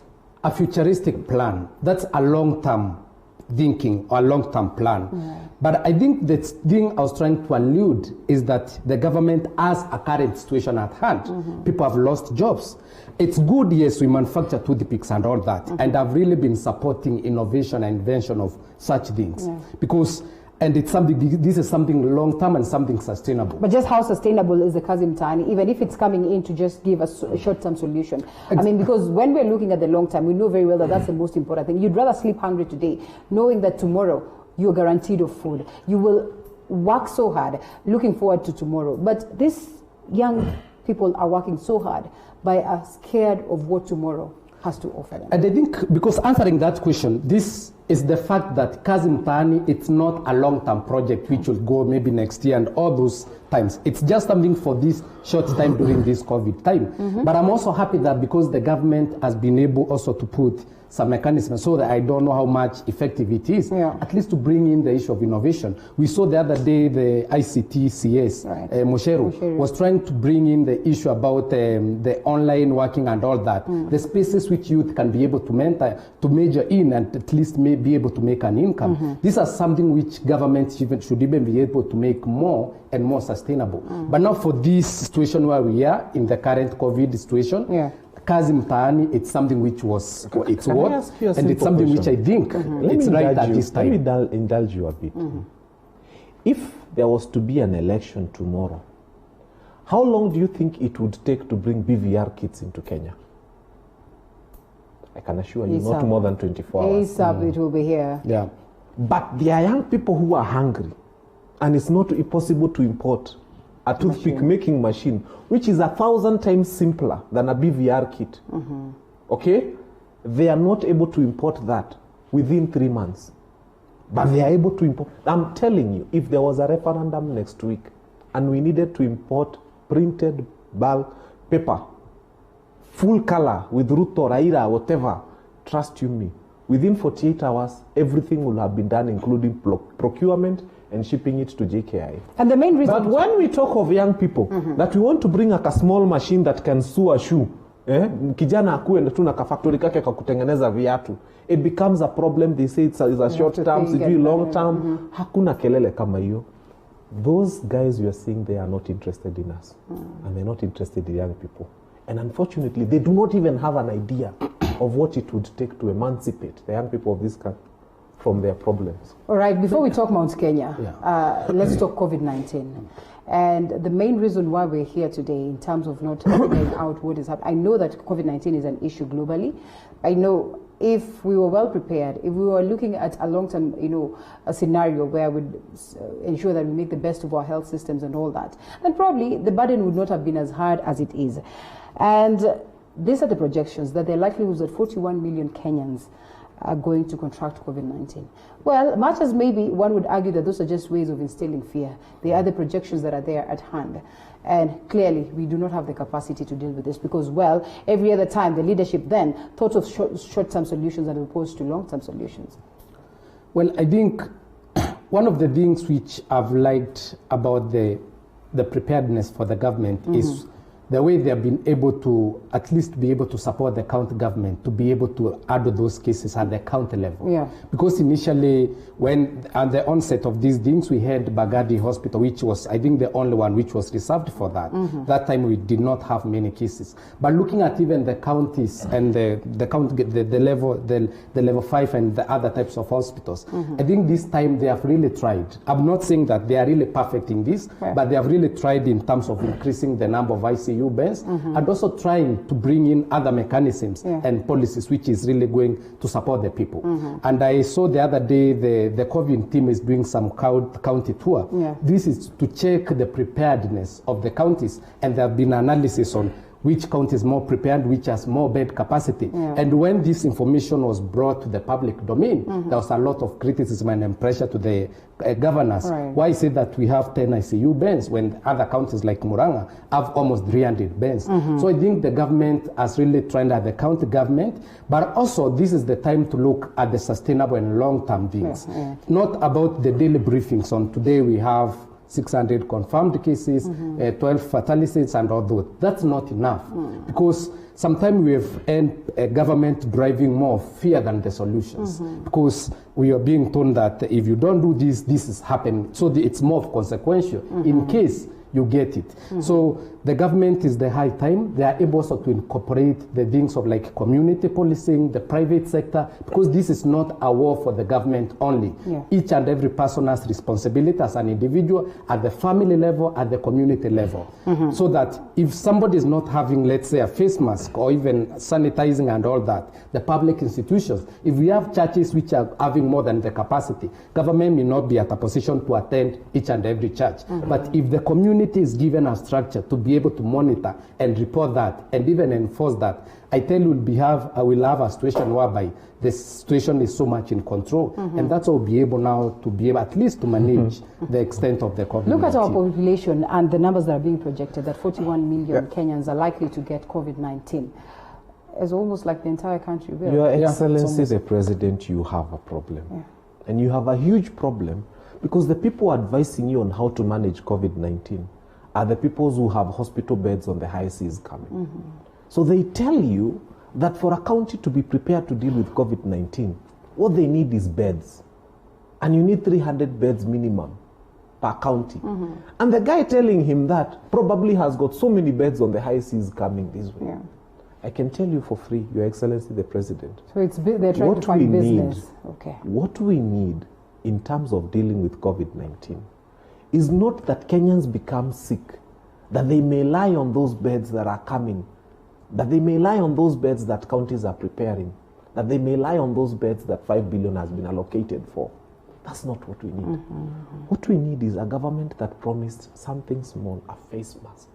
a futuristic plan. That's a long-term thinking or long-term plan. But I think the thing I was trying to allude is that the government has a current situation at hand. People have lost jobs. It's good, yes, we manufacture toothpicks and all that. And I've really been supporting innovation and invention of such things. Because, and it's something, this is something long-term and something sustainable. But just how sustainable is the Kazi Mtaani, even if it's coming in to just give us a short-term solution? I mean, because when we're looking at the long term, we know very well that that's the most important thing. You'd rather sleep hungry today, knowing that tomorrow you're guaranteed of food. You will work so hard, looking forward to tomorrow. But these young people are working so hard, but are scared of what tomorrow has to offer them. And I think, because answering that question, this is the fact that Kazi Mtaani, it's not a long-term project which will go maybe next year and all those times. It's just something for this short time during this COVID time. But I'm also happy that because the government has been able also to put some mechanisms, so that I don't know how much effective it is, at least to bring in the issue of innovation. We saw the other day the ICT CS, Mosheru, was trying to bring in the issue about the online working and all that. The spaces which youth can be able to mentor, to major in and at least may be able to make an income. These are something which governments should even be able to make more and more sustainable. But now for this situation where we are in the current COVID situation, Kazi Mtaani, it's something which was it's worth, and it's something which I think it's right at this time. Let me indulge you a bit. If there was to be an election tomorrow, how long do you think it would take to bring BVR kits into Kenya? I can assure you, not more than 24 hours. ASAP, it will be here. Yeah. But there are young people who are hungry, and it's not possible to import a toothpick making machine, which is 1,000 times simpler than a BVR kit. Okay? They are not able to import that within 3 months. But they are able to import. I'm telling you, if there was a referendum next week and we needed to import printed bulk paper, full color with Ruto, Raila, whatever, trust you me, within 48 hours, everything will have been done, including procurement and shipping it to JKI. And the main reason... But when we talk of young people, that we want to bring like a small machine that can sew a shoe Kijana akuwe tu na kafactory kake kakutengeneza viatu. It becomes a problem. They say it's a short term, sijui long term. Hakuna kelele kama hiyo. Those guys you are seeing, they are not interested in us. And they're not interested in young people. And unfortunately, they do not even have an idea of what it would take to emancipate the young people of this country from their problems. All right, before we talk Mount Kenya, let's talk COVID-19. And the main reason why we're here today in terms of not figuring out what is happening, I know that COVID-19 is an issue globally. I know if we were well prepared, if we were looking at a long-term, a scenario where we'd ensure that we make the best of our health systems and all that, then probably the burden would not have been as hard as it is. And these are the projections that the likelihood is that 41 million Kenyans are going to contract COVID-19. Well, much as maybe one would argue that those are just ways of instilling fear, there are the projections that are there at hand. And clearly, we do not have the capacity to deal with this because, well, every other time, the leadership then thought of short-term solutions as opposed to long-term solutions. Well, I think one of the things which I've liked about the preparedness for the government is the way they have been able to at least be able to support the county government to be able to handle those cases at the county level. Yeah. Because initially, when at the onset of these things, we had Bagadi Hospital, which was, I think, the only one which was reserved for that. That time, we did not have many cases. But looking at even the counties and the level 5 and the other types of hospitals, I think this time they have really tried. I'm not saying that they are really perfect in this, but they have really tried in terms of increasing the number of ICU beds and also trying to bring in other mechanisms and policies which is really going to support the people. And I saw the other day the COVID team is doing some county tour. This is to check the preparedness of the counties, and there have been analysis on which county is more prepared, which has more bed capacity. And when this information was brought to the public domain, there was a lot of criticism and pressure to the governors. Why is it that we have 10 ICU beds when other counties like Murang'a have almost 300 beds? So I think the government has really tried at the county government, but also this is the time to look at the sustainable and long-term things. Not about the daily briefings on today we have 600 confirmed cases, 12 fatalities and all that. That's not enough because sometimes we have a government driving more fear than the solutions because we are being told that if you don't do this, this is happening. So it's more consequential in case you get it. So the government is the high time. They are able also to incorporate the things of like community policing, the private sector, because this is not a war for the government only. Each and every person has responsibility as an individual at the family level, at the community level. So that if somebody is not having, let's say, a face mask or even sanitizing and all that, the public institutions, if we have churches which are having more than the capacity, government may not be at a position to attend each and every church. But if the community is given a structure to be able to monitor and report that and even enforce that, I tell you, we'll have a situation whereby the situation is so much in control, and that's how we'll be able now to be able at least to manage the extent of the COVID-19. Look at our population and the numbers that are being projected, that 41 million Kenyans are likely to get COVID-19. It's almost like the entire country will. Your Excellency, the President, you have a problem. And you have a huge problem because the people advising you on how to manage COVID-19 are the people who have hospital beds on the high seas coming. So they tell you that for a county to be prepared to deal with COVID-19, what they need is beds. And you need 300 beds minimum per county. And the guy telling him that probably has got so many beds on the high seas coming this way. I can tell you for free, Your Excellency, the President. So they're trying to find business. What we need in terms of dealing with COVID-19 is not that Kenyans become sick, that they may lie on those beds that are coming, that they may lie on those beds that counties are preparing, that they may lie on those beds that 5 billion has been allocated for. That's not what we need. What we need is a government that promised something small, a face mask.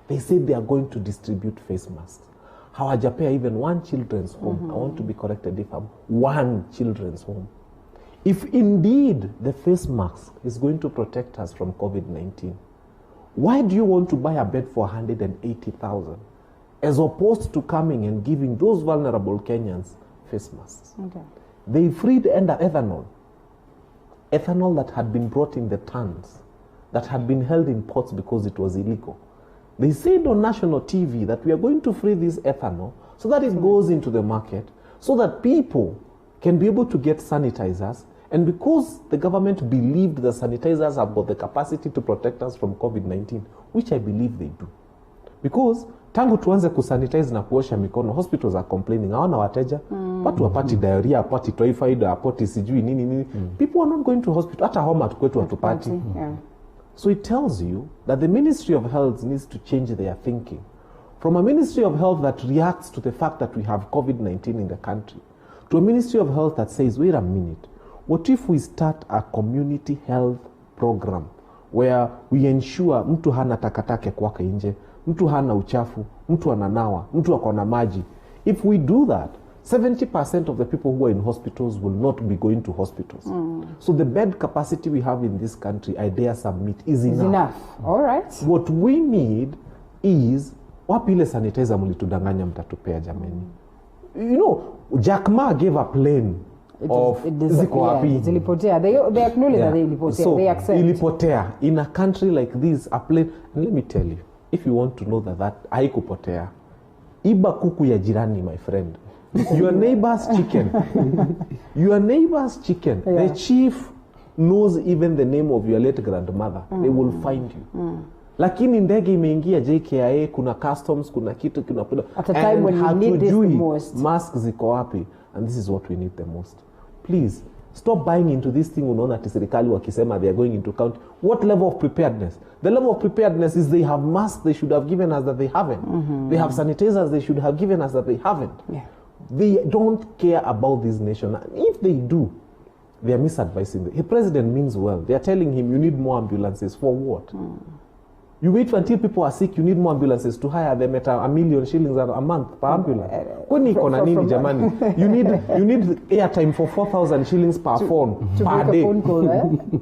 They said they are going to distribute face masks. Hawajapea even one children's home. I want to be corrected if I'm one children's home. If indeed the face mask is going to protect us from COVID-19, why do you want to buy a bed for 180,000 as opposed to coming and giving those vulnerable Kenyans face masks? They freed ethanol that had been brought in the tons, that had been held in ports because it was illegal. They said on national TV that we are going to free this ethanol so that it goes into the market, so that people can be able to get sanitizers. And because the government believed the sanitizers have got the capacity to protect us from COVID-19, which I believe they do. Because tangu tuanze kusanitize na kuosha mikono, hospitals are complaining, hawana wateja, watu wapati diarrhea, wapati typhoid, wapati sijui nini. People are not going to hospital, hata homa kwetu watupati. So it tells you that the Ministry of Health needs to change their thinking. From a Ministry of Health that reacts to the fact that we have COVID-19 in the country, to a Ministry of Health that says, wait a minute, what if we start a community health program where we ensure mtu hana takatake kwake nje, mtu hana uchafu, mtu ananawa, mtu akona maji. If we do that, 70% of the people who are in hospitals will not be going to hospitals. So the bed capacity we have in this country, I dare submit, is enough. All right. What we need is, wapi ile sanitizer mulitudanganya mtatupea jameni? You know, Jack Ma gave a plane ziko wapi? Zilipotea. They acknowledge that they ilipotea. So, they accept. Ilipotea. In a country like this, a plane, and let me tell you, if you want to know that haikupotea, iba kuku ya jirani, my friend. Your neighbor's chicken. Your neighbor's chicken. The chief knows even the name of your late grandmother. They will find you. Lakini ndege imeingia JKIA, kuna customs, kuna kitu, kuna at a time when you need this the most. Masks ziko wapi? And this is what we need the most. Please, stop buying into this thing unaona ati serikali wakisema they are going into count. What level of preparedness? The level of preparedness is they have masks they should have given us that they haven't. They have sanitizers they should have given us that they haven't. They don't care about this nation. If they do, they are misadvising. The president means well. They are telling him you need more ambulances. For what? You wait until people are sick, you need more ambulances to hire them at $1 million shillings a month per ambulance. Kwani iko na nini jamani? You need airtime for 4,000 shillings per phone per day. Phone call,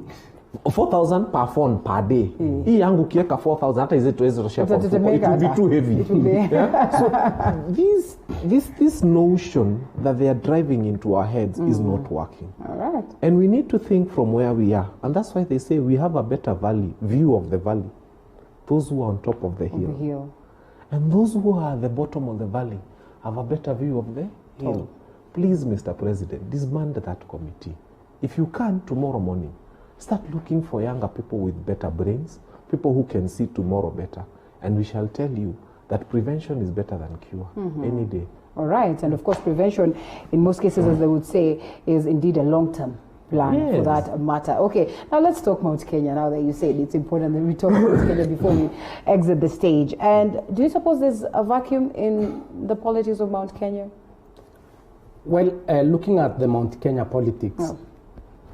4,000 per phone per day. Hii yangu kieka 4,000 hata hizo tuweze share for. It will be too heavy. So this notion that they are driving into our heads is not working. All right. And we need to think from where we are. And that's why they say we have a better view of the valley. Those who are on top of the hill. And those who are at the bottom of the valley have a better view of the hill. Please, Mr. President, disband that committee. If you can, tomorrow morning, start looking for younger people with better brains, people who can see tomorrow better. And we shall tell you that prevention is better than cure any day. All right. And of course, prevention, in most cases, as they would say, is indeed a long-term plan for that matter. Okay, now let's talk Mount Kenya. Now that you said it's important that we talk Mount Kenya before we exit the stage. And do you suppose there's a vacuum in the politics of Mount Kenya? Well, looking at the Mount Kenya politics,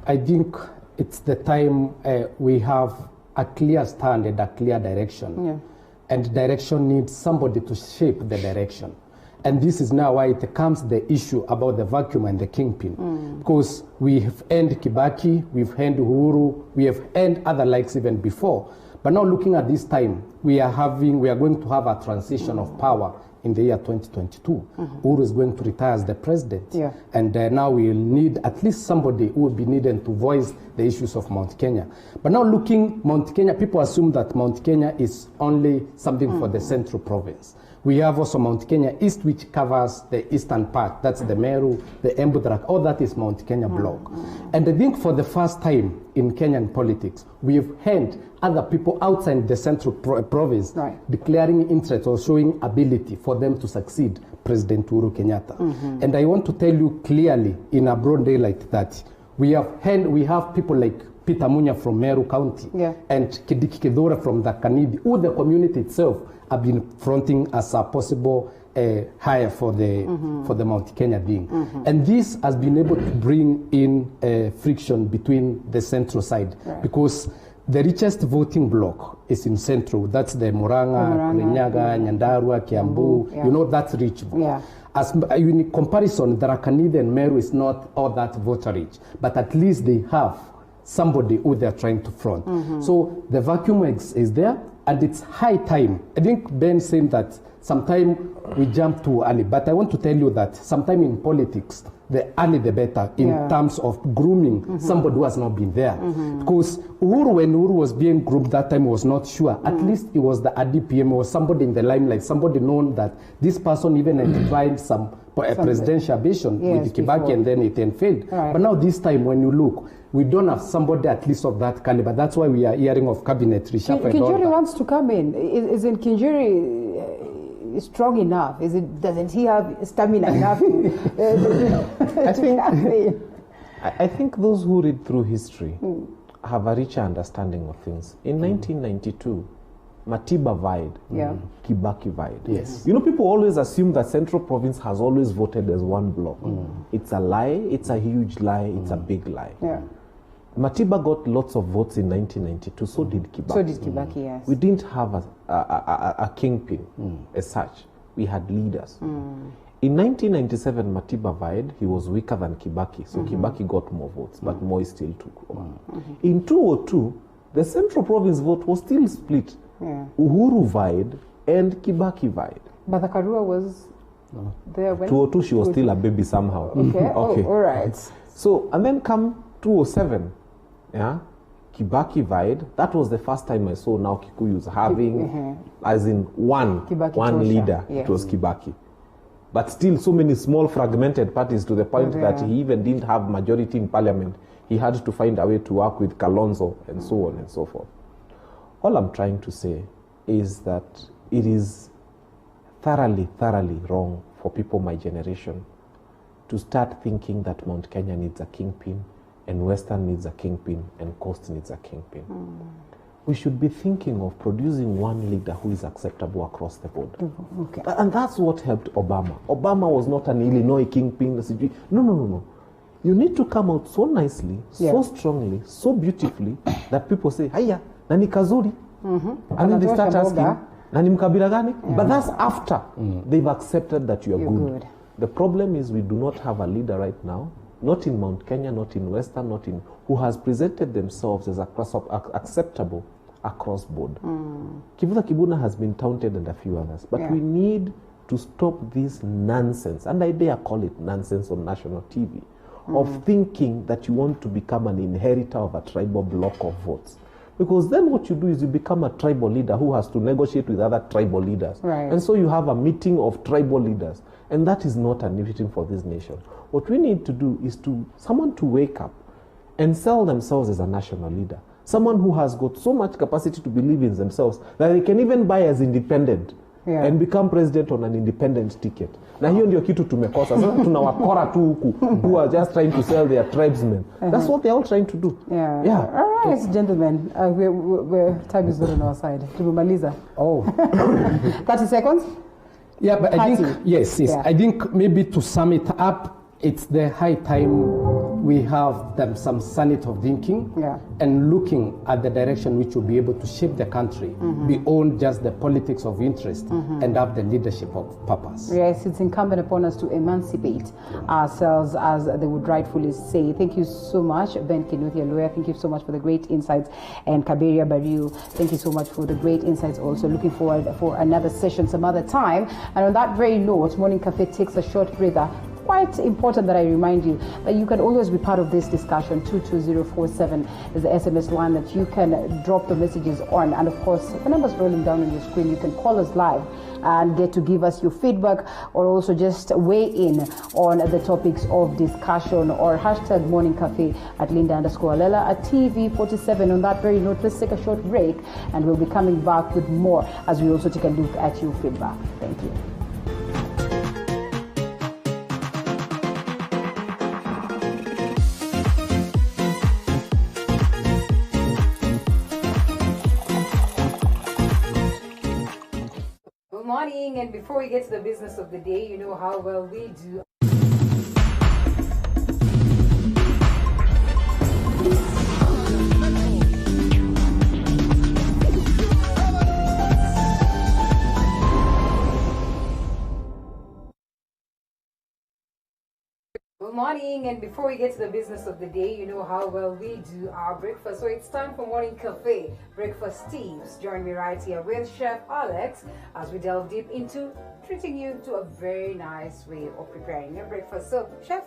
I think it's the time we have a clear stand and a clear direction. And direction needs somebody to shape the direction. And this is now why it comes the issue about the vacuum and the kingpin. Because we have ended Kibaki, we've ended Uhuru, we have ended other likes even before. But now looking at this time, we are going to have a transition of power in the year 2022. Uhuru is going to retire as the president. And now we will need at least somebody who will be needed to voice the issues of Mount Kenya. But now looking Mount Kenya, people assume that Mount Kenya is only something for the central province. We have also Mount Kenya East, which covers the eastern part. That's the Meru, the Embudrak, all that is Mount Kenya block. And I think for the first time in Kenyan politics, we have had other people outside the central province declaring interest or showing ability for them to succeed President Uhuru Kenyatta. And I want to tell you clearly, in a broad daylight, that we have people like Peter Munya from Meru County and Kidiki Kidora from the Kanidi, who the community itself have been fronting as a possible hire for the Mount Kenya thing. And this has been able to bring in friction between the central side because the richest voting block is in central. That's the Murang'a, Kirinyaga, Nyandarua, Kiambu. You know, that's rich. As in comparison, the Rakanidi and Meru is not all that voter rich, but at least they have somebody who they're trying to front. So the vacuum is there, and it's high time. I think Ben said that sometime we jump too early, but I want to tell you that sometime in politics, the early the better in terms of grooming somebody who has not been there. Because Uhuru, when Uhuru was being groomed that time, was not sure. At least it was the RDPM or somebody in the limelight, somebody known that this person even tried some presidential vision with Kibaki and then it failed. But now this time when you look, we don't have somebody at least of that caliber. That's why we are hearing of cabinet reshuffle. Kinjuri wants to come in. Isn't Kinjuri strong enough? Doesn't he have stamina enough to I think those who read through history have a richer understanding of things. In 1992, Matiba vied, Kibaki vied. Yes. You know, people always assume that Central Province has always voted as one bloc. It's a lie, it's a huge lie, it's a big lie. Matiba got lots of votes in 1992, so did Kibaki. So did Kibaki, yes. We didn't have a kingpin as such. We had leaders. In 1997, Matiba vied. He was weaker than Kibaki, so Kibaki got more votes, but Moi still took over. In 2002, the Central Province vote was still split. Uhuru vied and Kibaki vied. But the Karua was there when... 2002, she was still a baby somehow. Okay. Oh, all right. So, and then come 2007, Kibaki vied. That was the first time I saw now Kikuyus having, as in one leader. It was Kibaki. But still so many small fragmented parties to the point that he even didn't have majority in parliament. He had to find a way to work with Kalonzo and so on and so forth. All I'm trying to say is that it is thoroughly wrong for people my generation to start thinking that Mount Kenya needs a kingpin and Western needs a kingpin and Coast needs a kingpin. We should be thinking of producing one leader who is acceptable across the board. And that's what helped Obama. Obama was not an Illinois kingpin. No. You need to come out so nicely, so strongly, so beautifully that people say, "Haya, nani kazuri?" And then they start asking, "Nani mkabila gani?" But that's after they've accepted that you're good. The problem is we do not have a leader right now, not in Mount Kenya, not in Western, who has presented themselves as acceptable across board. Kivutha Kibuna has been taunted and a few others, but we need to stop this nonsense, and I dare call it nonsense on national TV, of thinking that you want to become an inheritor of a tribal block of votes. Because then what you do is you become a tribal leader who has to negotiate with other tribal leaders. And so you have a meeting of tribal leaders. And that is not an meeting for this nation. What we need to do is someone to wake up and sell themselves as a national leader. Someone who has got so much capacity to believe in themselves that they can even buy as independent and become president on an independent ticket. Na hiyo ndio kitu tumekosa. Sasa tunawakora tu huku who are just trying to sell their tribesmen. That's what they're all trying to do. All right, gentlemen. Time is not on our side. Tumemaliza. 30 seconds? Yeah, but I think, yes. I think maybe to sum it up, it's the high time we have some sanity of thinking and looking at the direction which will be able to shape the country beyond just the politics of interest and have the leadership of purpose. Yes, it's incumbent upon us to emancipate ourselves, as they would rightfully say. Thank you so much, Ben Kinuthia, lawyer. Thank you so much for the great insights. And Kaberia Bariu, thank you so much for the great insights also. Looking forward for another session some other time. And on that very note, Morning Cafe takes a short breather. Quite important that I remind you that you can always be part of this discussion. 22047 is the SMS line that you can drop the messages on. And of course, the number's rolling down on your screen. You can call us live and get to give us your feedback, or also just weigh in on the topics of discussion, or hashtag Morning Cafe at Linda_Alela at TV47. On that very note, let's take a short break and we'll be coming back with more as we also take a look at your feedback. Thank you. Morning, and before we get to the business of the day, you know how well we do. Good morning, and before we get to the business of the day, you know how well we do our breakfast. So it's time for Morning Cafe Breakfast Tips. Join me right here with Chef Alex as we delve deep into treating you to a very nice way of preparing your breakfast. So, Chef.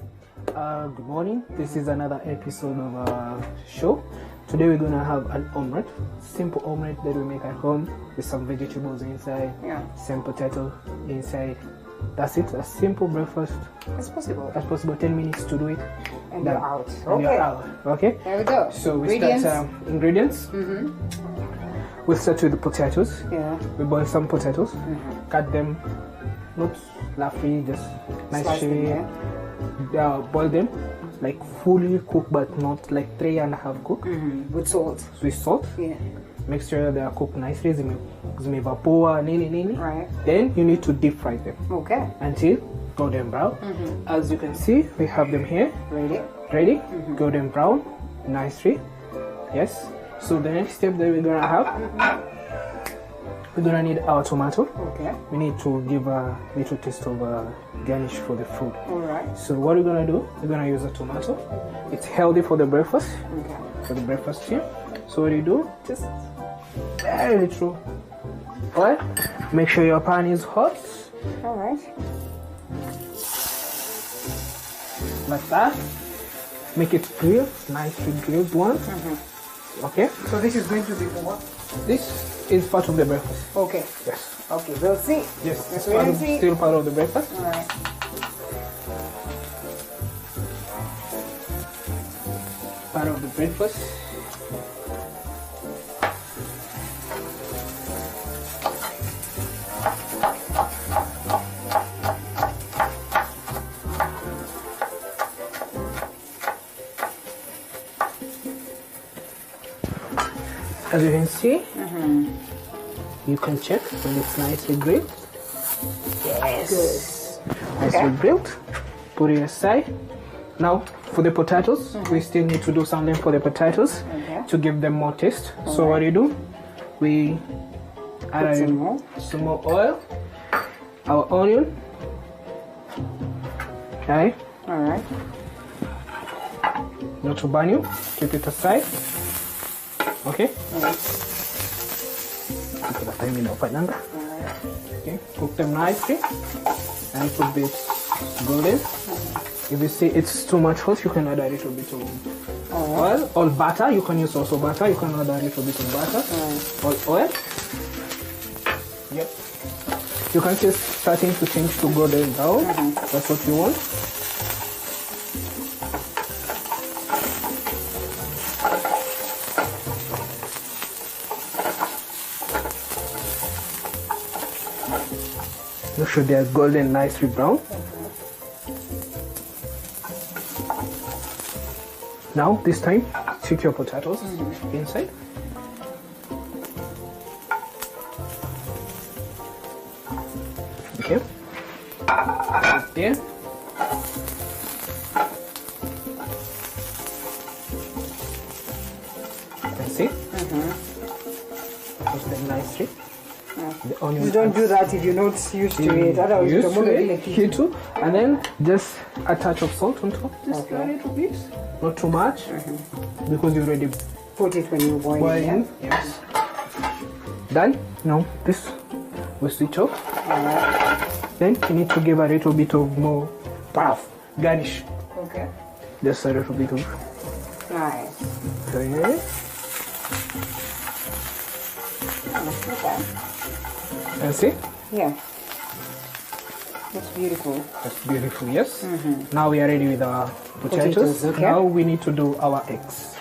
Good morning. This is another episode of our show. Today we're gonna have an omelette, simple omelette that we make at home with some vegetables inside, some potato inside. That's it. A simple breakfast. As possible. 10 minutes to do it. And you're out. And you're out. Okay. There we go. So we start ingredients. We start with the potatoes. Yeah. We boil some potatoes. Cut them, not fluffy, just nice shape. Boil them like fully cooked, but not like 3.5 cooked. With salt. With salt. Yeah. Make sure they are cooked nicely. Zimevapoa, nini. Right. Then you need to deep fry them. Okay. Until golden brown. As you can see, we have them here. Ready? Golden brown, nicely. Yes. So the next step that we're gonna have, we're gonna need our tomato. Okay. We need to give a little taste of garnish for the food. All right. So what we're gonna do, we're gonna use a tomato. It's healthy for the breakfast. Okay. For the breakfast here. So what you do, just very little oil. Make sure your pan is hot. All right. Like that. Make it grilled, nicely grilled one. Okay. So this is going to be for what? This is part of the breakfast. Okay. Yes. Okay, we'll see. Yes. Let's wait and see. Still part of the breakfast. All right. Part of the breakfast. As you can see, you can check when it's nicely grilled. Yes. Good. Nicely grilled. Put it aside. Now, for the potatoes, we still need to do something for the potatoes to give them more taste. So what do you do? We add some more oil, our onion. Okay. All right. Not to burn you. Keep it aside. Okay. Okay. Cook them nicely and put this golden. If you see it's too much hot, you can add a little bit of oil or butter. You can use also butter. You can add a little bit of butter or oil. Yep. You can see it's starting to change to golden brown. That's what you want. Make sure they are golden, nicely brown. Now, this time, stick your potatoes inside. Okay. Right there. That's it. Put them nicely. The onion. You don't do that if you're not used to it. Otherwise, used to it. Here too. And then just a touch of salt on top. Just a little bit. Not too much. Because you already put it when you boil it. Yes. Done. Now this we switch off. Then you need to give a little bit of more puff garnish. Okay. Just a little bit of. Nice. Okay. Okay. That's it? Yeah. That's beautiful. That's beautiful, yes. Now we are ready with our potatoes. Okay. Now we need to do our eggs.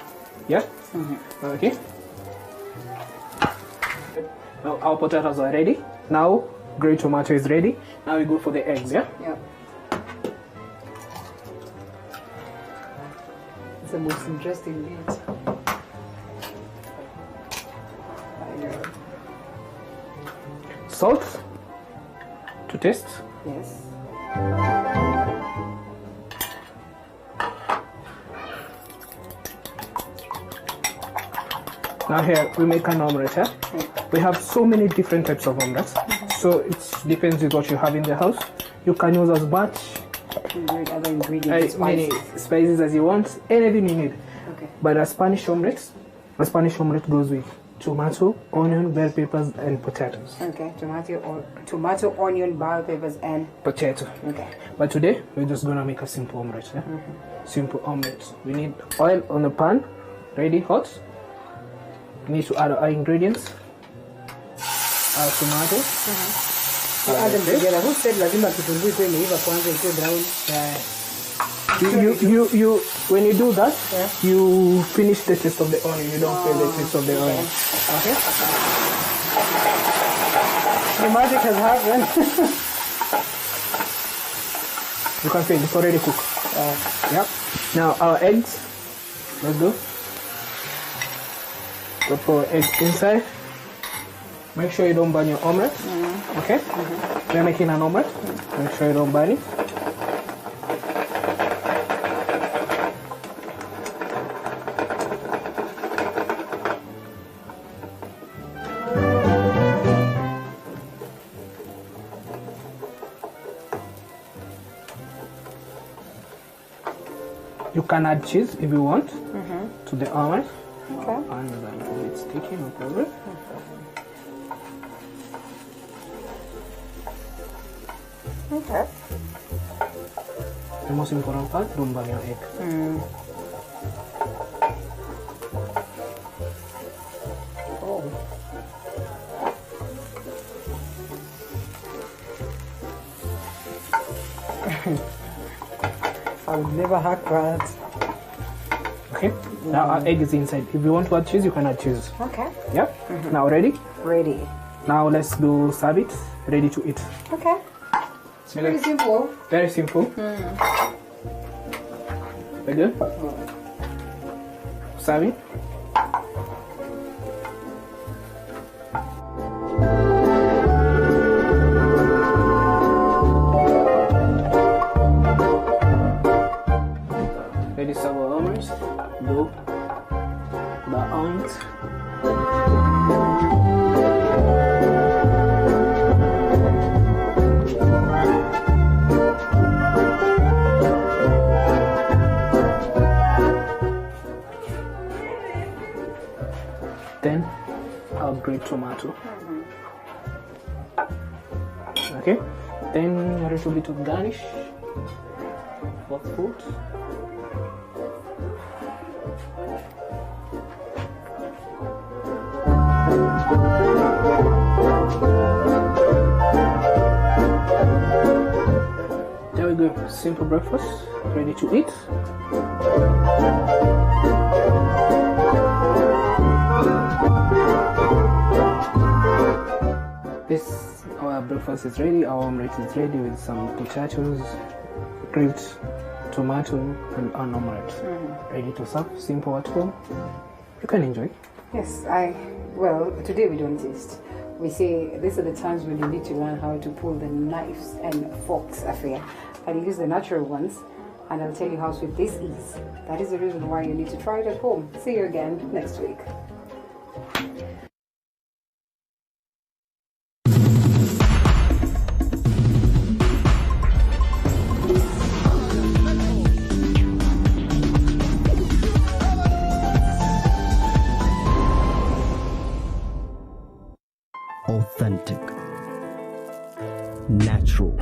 Yeah? Okay. Now our potatoes are ready. Now grilled tomato is ready. Now we go for the eggs, yeah? Yeah. It's the most interesting bit. Salt to taste. Yes. Now here we make an omelette. Yeah? We have so many different types of omelettes. So it depends with what you have in the house. You can use as much other ingredients? Many spices as you want, anything you need. Okay. But a Spanish omelette goes with tomato, onion, bell peppers, and potatoes. Okay, tomato, onion, bell peppers, and potato. Okay. But today we're just gonna make a simple omelette. Yeah? Simple omelette. We need oil on the pan, ready hot. We need to add our ingredients. Our tomato. Add them together. Who said lazima kitunguu ikuwe imeiva kwanza ikuwe brown? You when you do that, you finish the taste of the onion. You don't feel the taste of the onion. Okay. The magic has happened. You can feel it's already cooked. Yep. Now our eggs. Let's go. Put our eggs inside. Make sure you don't burn your omelette. Okay? We're making an omelette. Make sure you don't burn it. You can add cheese if you want to the omelette. Okay. And then it's sticky, no problem. Okay. The most important part, don't burn your egg. Oh. I would never hack that. Okay. Now our egg is inside. If you want to add cheese, you can add cheese. Okay. Yep. Now ready? Ready. Now let's go serve it. Ready to eat. Okay. It's very simple. Very simple. Very good. Serve it. Ready to serve our omelets. Do the omelets. Then our grated tomato. Okay. Then a little bit of garnish for food. There we go. Simple breakfast, ready to eat. Our breakfast is ready. Our omelette is ready with some potatoes, grilled tomato, and an omelette. Ready to serve. Simple at home. You can enjoy. Yes, well, today we don't taste. We say these are the times when you need to learn how to pull the knives and forks affair. And use the natural ones, and I'll tell you how sweet this is. That is the reason why you need to try it at home. See you again next week. Authentic, natural.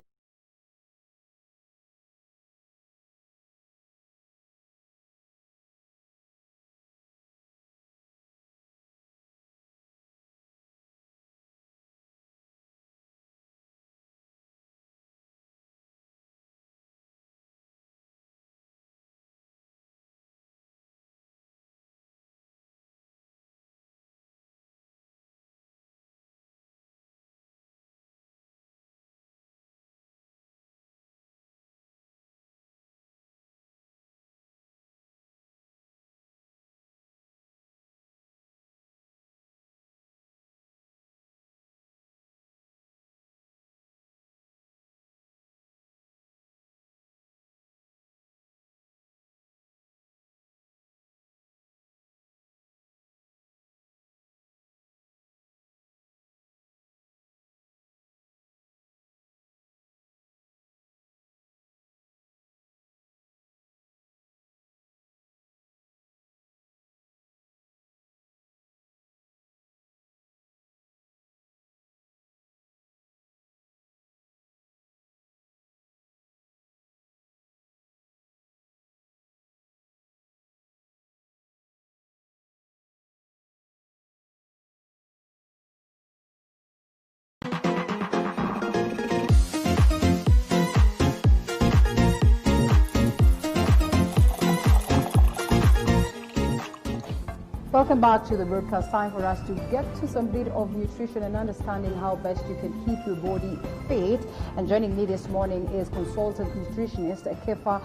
Welcome back to the broadcast. Time for us to get to some bit of nutrition and understanding how best you can keep your body fit. And joining me this morning is consultant nutritionist Kefa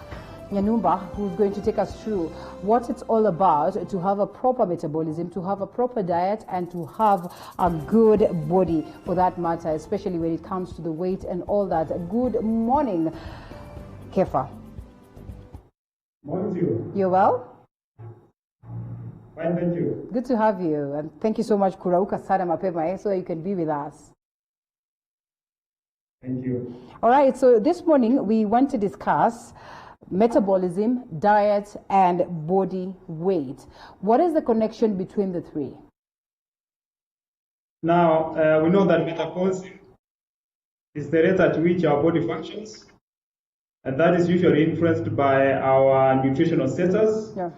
Nyanumba, who's going to take us through what it's all about to have a proper metabolism, to have a proper diet, and to have a good body for that matter, especially when it comes to the weight and all that. Good morning, Kefa. Morning to you. You're well? Fine, thank you. Good to have you, and thank you so much, Kurauka Sada Mapema, so you can be with us. Thank you. All right, so this morning we want to discuss metabolism, diet, and body weight. What is the connection between the three? Now, we know that metabolism is the rate at which our body functions, and that is usually influenced by our nutritional status. Yeah.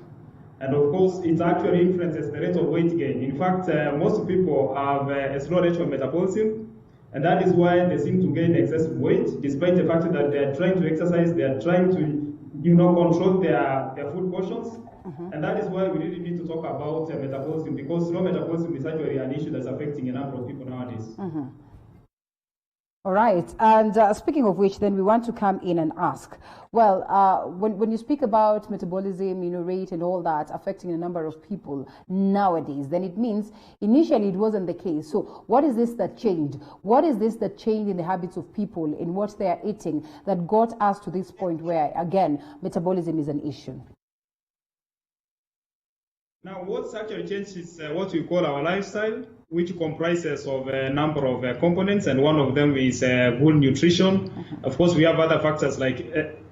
And of course, it actually influences the rate of weight gain. In fact, most people have a slow rate of metabolism, and that is why they seem to gain excessive weight, despite the fact that they are trying to exercise, they are trying to, control their food portions. And that is why we really need to talk about metabolism, because slow metabolism is actually an issue that's affecting a number of people nowadays. All right, and speaking of which, then we want to come in and ask, well, when you speak about metabolism, rate and all that affecting a number of people nowadays, then it means initially it wasn't the case. So what is this that changed? What is this that changed in the habits of people, in what they are eating, that got us to this point where, again, metabolism is an issue? Now, what's actually changed is what we call our lifestyle, which comprises of a number of components, and one of them is good nutrition. Of course, we have other factors like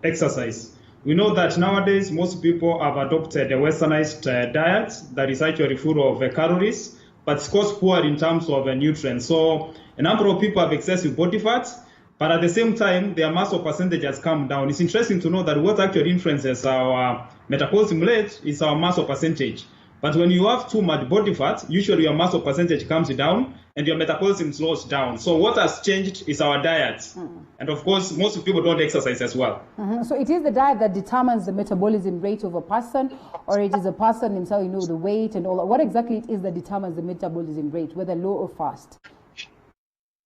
exercise. We know that nowadays most people have adopted a westernized diet that is actually full of calories, but scores poor in terms of nutrients. So a number of people have excessive body fat, but at the same time, their muscle percentage has come down. It's interesting to know that what actually influences our metabolism rate is our muscle percentage. But when you have too much body fat, usually your muscle percentage comes down and your metabolism slows down. So what has changed is our diet. And of course, most people don't exercise as well. So it is the diet that determines the metabolism rate of a person, or it is a person himself, the weight and all that. What exactly it is that determines the metabolism rate, whether low or fast?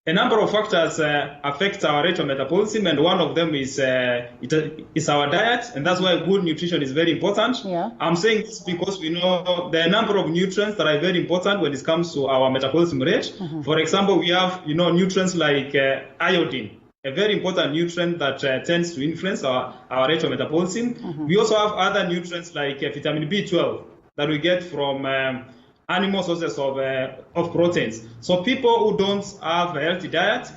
A number of factors affect our rate of metabolism, and one of them is our diet, and that's why good nutrition is very important. Yeah. I'm saying this because we know there are a number of nutrients that are very important when it comes to our metabolism rate. For example, we have nutrients like iodine, a very important nutrient that tends to influence our rate of metabolism. We also have other nutrients like vitamin B12 that we get from animal sources of proteins. So people who don't have a healthy diet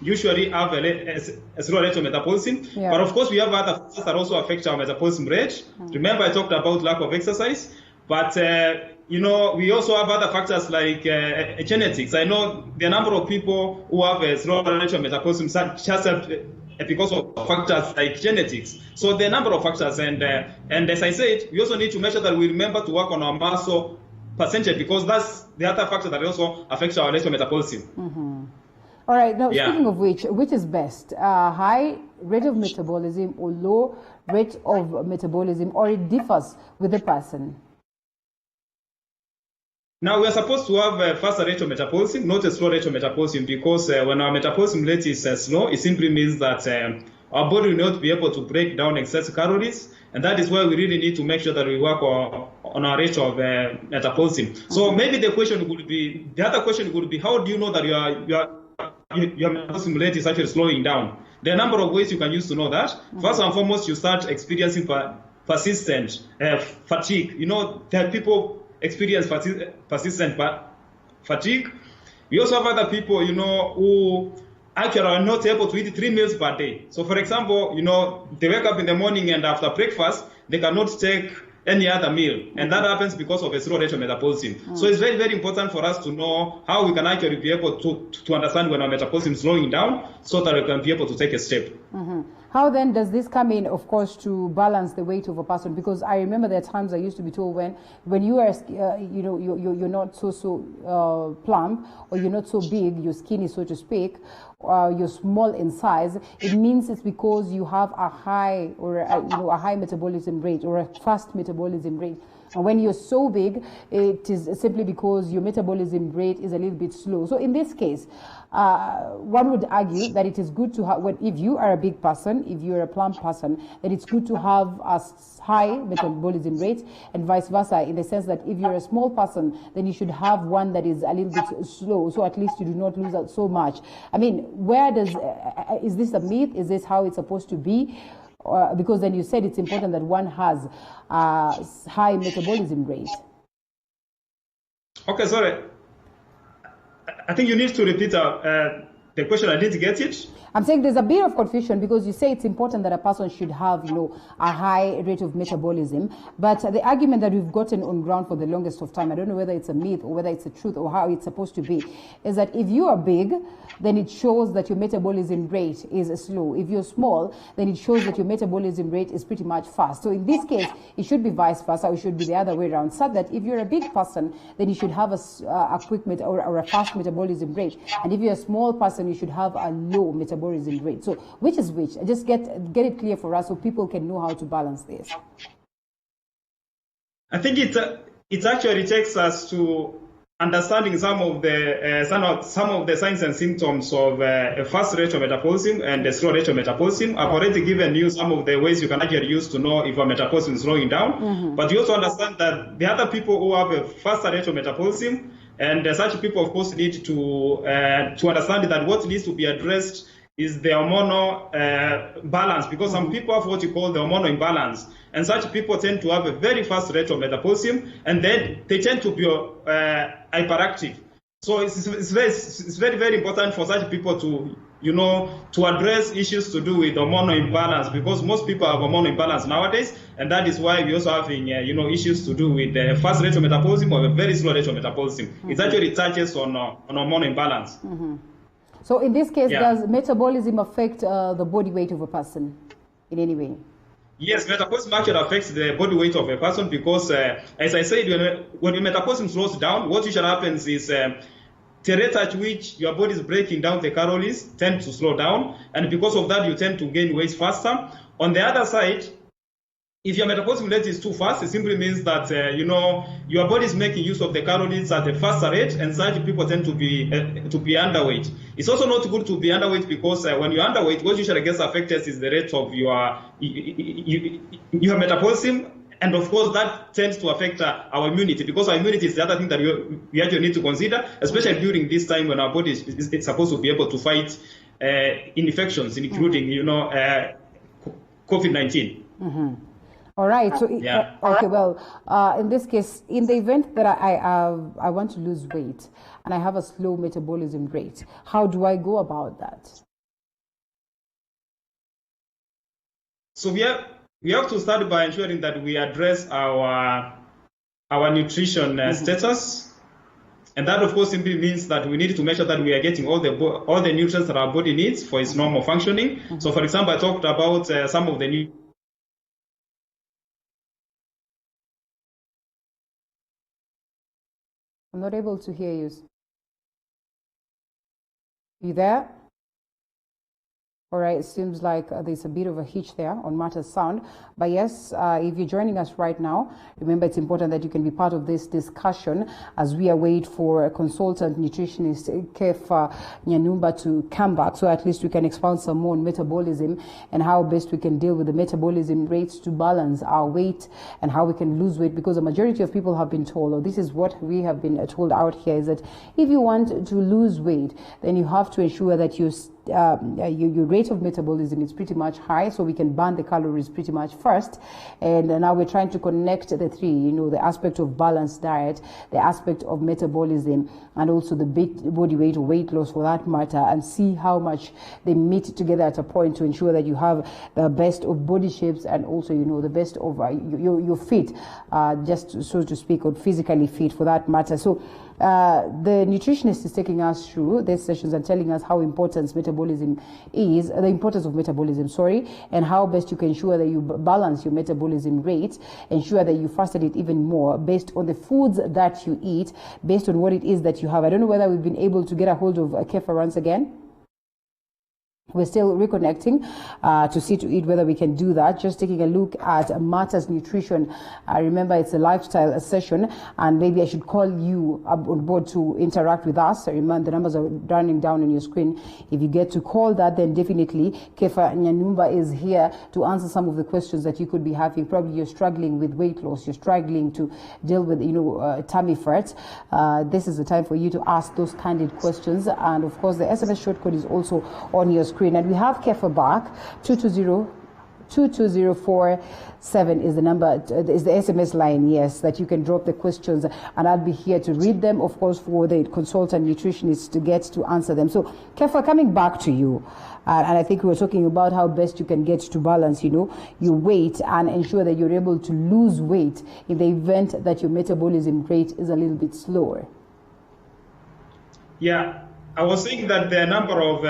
usually have a slow rate of metabolism. Yeah. But of course, we have other factors that also affect our metabolism rate. Remember, I talked about lack of exercise, but we also have other factors like genetics. I know the number of people who have a slow rate of metabolism just because of factors like genetics. So there are a number of factors, and as I said, we also need to make sure that we remember to work on our muscle percentage, because that's the other factor that also affects our rate of metabolism. All right, now speaking of which is best? High rate of metabolism or low rate of metabolism, or it differs with the person? Now, we are supposed to have a faster rate of metabolism, not a slow rate of metabolism, because when our metabolism rate is slow, it simply means that our body will not be able to break down excess calories, and that is why we really need to make sure that we work on our rate of metabolism. So maybe the other question would be, how do you know that your metabolism rate is actually slowing down? There are a number of ways you can use to know that. First and foremost, you start experiencing persistent fatigue. There are people experience persistent fatigue. We also have other people, who actually are not able to eat 3 meals per day. So for example, they wake up in the morning and after breakfast, they cannot take any other meal. And that happens because of a slow rate of metabolism. So it's very, very important for us to know how we can actually be able to understand when our metabolism is slowing down, so that we can be able to take a step. How then does this come in, of course, to balance the weight of a person? Because I remember there are times I used to be told when you are, you're not so plump, or you're not so big, you're skinny, so to speak, you're small in size, it means it's because you have a high or a high metabolism rate or a fast metabolism rate. And when you're so big, it is simply because your metabolism rate is a little bit slow. So in this case, one would argue that it is good to have, if you are a big person, if you're a plump person, then it's good to have a high metabolism rate, and vice versa, in the sense that if you're a small person, then you should have one that is a little bit slow, so at least you do not lose out so much. I mean, where does, is this a myth? Is this how it's supposed to be? Because then you said it's important that one has a high metabolism rate. Okay, sorry. I think you need to repeat the question. I didn't get it. I'm saying there's a bit of confusion because you say it's important that a person should have, a high rate of metabolism. But the argument that we've gotten on ground for the longest of time, I don't know whether it's a myth or whether it's a truth or how it's supposed to be, is that if you are big, then it shows that your metabolism rate is slow. If you're small, then it shows that your metabolism rate is pretty much fast. So in this case, it should be vice versa. It should be the other way around. So that if you're a big person, then you should have a quick or a fast metabolism rate. And if you're a small person, you should have a low metabolism rate. So which is which? Just get it clear for us so people can know how to balance this. I think it actually takes us to understanding some of the signs and symptoms of a fast rate of metabolism and a slow rate of metabolism. I've already given you some of the ways you can actually use to know if a metabolism is slowing down. But you also understand that the other people who have a faster rate of metabolism, and such people, of course, need to understand that what needs to be addressed is the hormonal balance, because some people have what you call the hormonal imbalance, and such people tend to have a very fast rate of metabolism, and then they tend to be hyperactive. So it's very, very important for such people to, to address issues to do with hormonal imbalance, because most people have hormonal imbalance nowadays, and that is why we're also having, issues to do with the fast rate of metabolism or a very slow rate of metabolism. It actually touches on hormonal imbalance. So in this case, does metabolism affect the body weight of a person in any way? Yes, metabolism actually affects the body weight of a person because, as I said, when your metabolism slows down, what usually happens is the rate at which your body is breaking down the calories tend to slow down, and because of that, you tend to gain weight faster. On the other side, if your metabolism rate is too fast, it simply means that your body is making use of the calories at a faster rate, and such people tend to be underweight. It's also not good to be underweight because when you're underweight, what usually gets affected is the rate of your metabolism, and of course that tends to affect our immunity, because our immunity is the other thing that we actually need to consider, especially during this time when our body is supposed to be able to fight infections, including COVID-19. All right. So, okay. Well, in this case, in the event that I want to lose weight and I have a slow metabolism rate, how do I go about that? So we have to start by ensuring that we address our nutrition status, and that of course simply means that we need to make sure that we are getting all the nutrients that our body needs for its normal functioning. So, for example, I talked about some of the I'm not able to hear you. You there? All right, it seems like there's a bit of a hitch there on Marta's sound. But yes, if you're joining us right now, remember it's important that you can be part of this discussion as we await for a consultant nutritionist, Kefa Nyanumba, to come back. So at least we can expound some more on metabolism and how best we can deal with the metabolism rates to balance our weight and how we can lose weight. Because the majority of people have been told, or this is what we have been told out here, is that if you want to lose weight, then you have to ensure that your rate of metabolism is pretty much high, so we can burn the calories pretty much first. And now we're trying to connect the three, the aspect of balanced diet, the aspect of metabolism, and also the body weight or weight loss for that matter, and see how much they meet together at a point to ensure that you have the best of body shapes and also, the best of your fit, just so to speak, or physically fit for that matter. So the nutritionist is taking us through these sessions and telling us how important metabolism is, the importance of metabolism, and how best you can ensure that you balance your metabolism rate, ensure that you fasten it even more based on the foods that you eat, based on what it is that you have. I don't know whether we've been able to get a hold of Kefa once again. We're still reconnecting to see to it whether we can do that. Just taking a look at Matters Nutrition. I remember it's a lifestyle session, and maybe I should call you on board to interact with us. I remember the numbers are running down on your screen. If you get to call that, then definitely Kefa Nyanumba is here to answer some of the questions that you could be having. Probably you're struggling with weight loss, you're struggling to deal with tummy fat. This is the time for you to ask those candid questions. And of course, the SMS shortcode is also on your screen. And we have Kefa back. 220-22047 is the number, is the SMS line, yes, that you can drop the questions, and I'll be here to read them, of course, for the consultant nutritionist to get to answer them. So, Kefa, coming back to you, and I think we were talking about how best you can get to balance, your weight and ensure that you're able to lose weight in the event that your metabolism rate is a little bit slower. Yeah. I was saying that there are a number of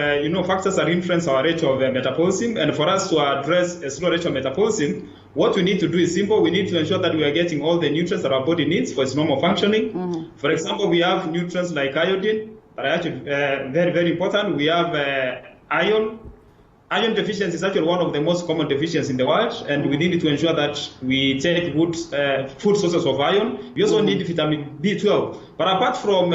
factors that influence our rate of metabolism, and for us to address a slow rate of metabolism, what we need to do is simple. We need to ensure that we are getting all the nutrients that our body needs for its normal functioning. For example, we have nutrients like iodine that are actually very, very important. We have iron. Iron deficiency is actually one of the most common deficiencies in the world, and we need to ensure that we take good food sources of iron. We also need vitamin B12. But apart from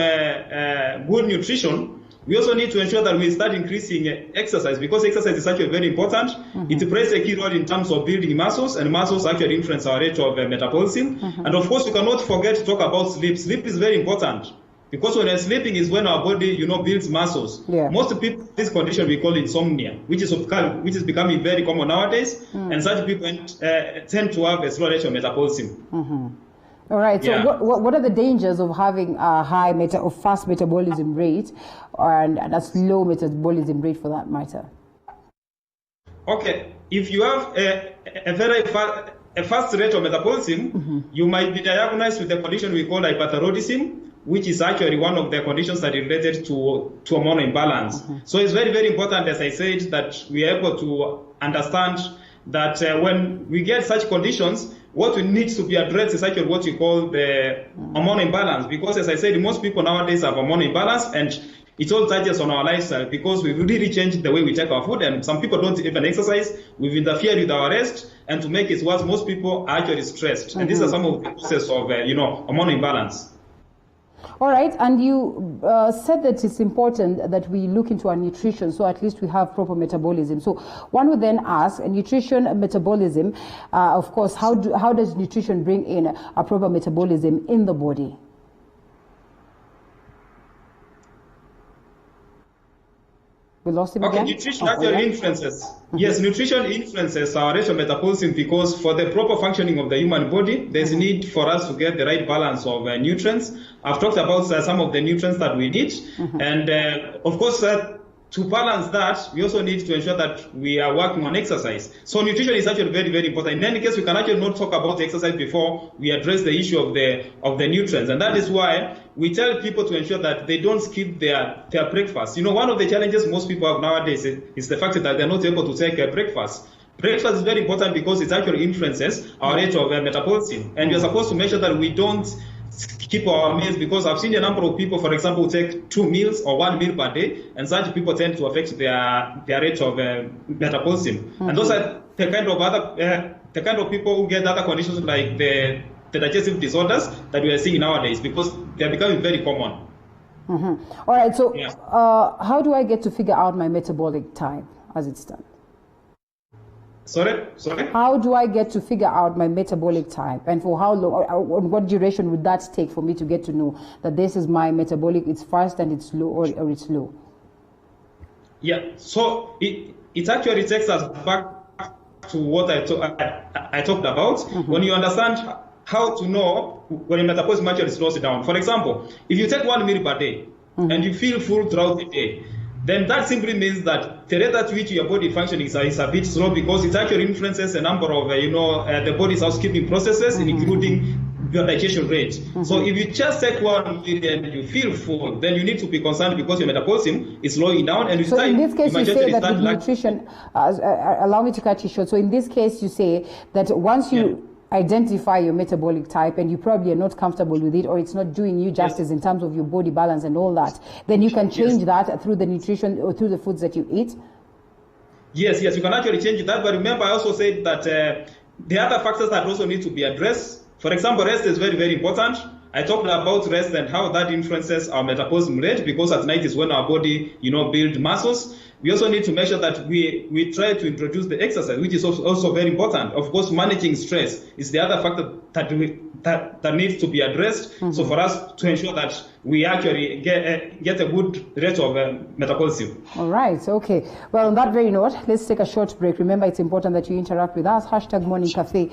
good nutrition, we also need to ensure that we start increasing exercise, because exercise is actually very important. It plays a key role in terms of building muscles, and muscles actually influence our rate of metabolism. And of course, we cannot forget to talk about sleep. Sleep is very important, because when we're sleeping is when our body, builds muscles. Yeah. Most people, this condition we call insomnia, which is becoming very common nowadays, and such people tend to have a slow rate of metabolism. All right. So, what are the dangers of having a high fast metabolism rate, and a slow metabolism rate, for that matter? Okay. If you have a very fast rate of metabolism, you might be diagnosed with a condition we call hyperthyroidism, which is actually one of the conditions that is related to hormonal imbalance. So it's very, very important, as I said, that we are able to understand that when we get such conditions, what we need to be addressed is actually what you call the hormonal imbalance. Because, as I said, most people nowadays have hormonal imbalance, and it all touches on our lifestyle, because we've really changed the way we take our food, and some people don't even exercise. We've interfered with our rest, and to make it worse, most people are actually stressed. And these are some of the causes of hormonal imbalance. All right, and you said that it's important that we look into our nutrition, so at least we have proper metabolism. So one would then ask, nutrition, metabolism, of course, how does nutrition bring in a proper metabolism in the body? We lost him again? Nutrition actually influences. Yes, nutrition influences our rate of metabolism, because for the proper functioning of the human body, there's a need for us to get the right balance of nutrients. I've talked about some of the nutrients that we need. And of course, to balance that, we also need to ensure that we are working on exercise. So nutrition is actually very, very important. In any case, we can actually not talk about exercise before we address the issue of the nutrients. And that is why we tell people to ensure that they don't skip their breakfast. One of the challenges most people have nowadays is the fact that they're not able to take a breakfast. Breakfast is very important because it actually influences our rate of metabolism. And we're supposed to make sure that we don't keep our meals, because I've seen a number of people, for example, who take 2 meals or 1 meal per day, and such people tend to affect their rate of metabolism. And those are the kind of people who get other conditions like the digestive disorders that we are seeing nowadays, because they are becoming very common. All right, so how do I get to figure out my metabolic time as it stands? Sorry? How do I get to figure out my metabolic type, and for how long, or what duration would that take for me to get to know that this is my metabolic, it's fast and it's low, or it's low? Yeah, so it actually takes us back to what I talked about. When you understand how to know when your metabolism actually slows it down. For example, if you take 1 meal per day and you feel full throughout the day, then that simply means that the rate at which your body functioning is a bit slow, because it actually influences a number of, the body's housekeeping processes, including your digestion rate. So if you just take 1 meal and you feel full, then you need to be concerned because your metabolism is slowing down. And so in this case, you say that with nutrition, allow me to cut you short. So in this case, you say that once you identify your metabolic type and you probably are not comfortable with it, or it's not doing you justice in terms of your body balance and all that, then you can change that through the nutrition or through the foods that you eat? Yes, you can actually change that. But remember, I also said that the other factors that also need to be addressed. For example, rest is very, very important. I talked about rest and how that influences our metabolism rate, because at night is when our body, build muscles. We also need to make sure that we try to introduce the exercise, which is also very important. Of course, managing stress is the other factor that needs to be addressed. Mm-hmm. So for us to ensure that we actually get a good rate of metabolism. All right. Okay. Well, on that very note, let's take a short break. Remember, it's important that you interact with us. #Morning Cafe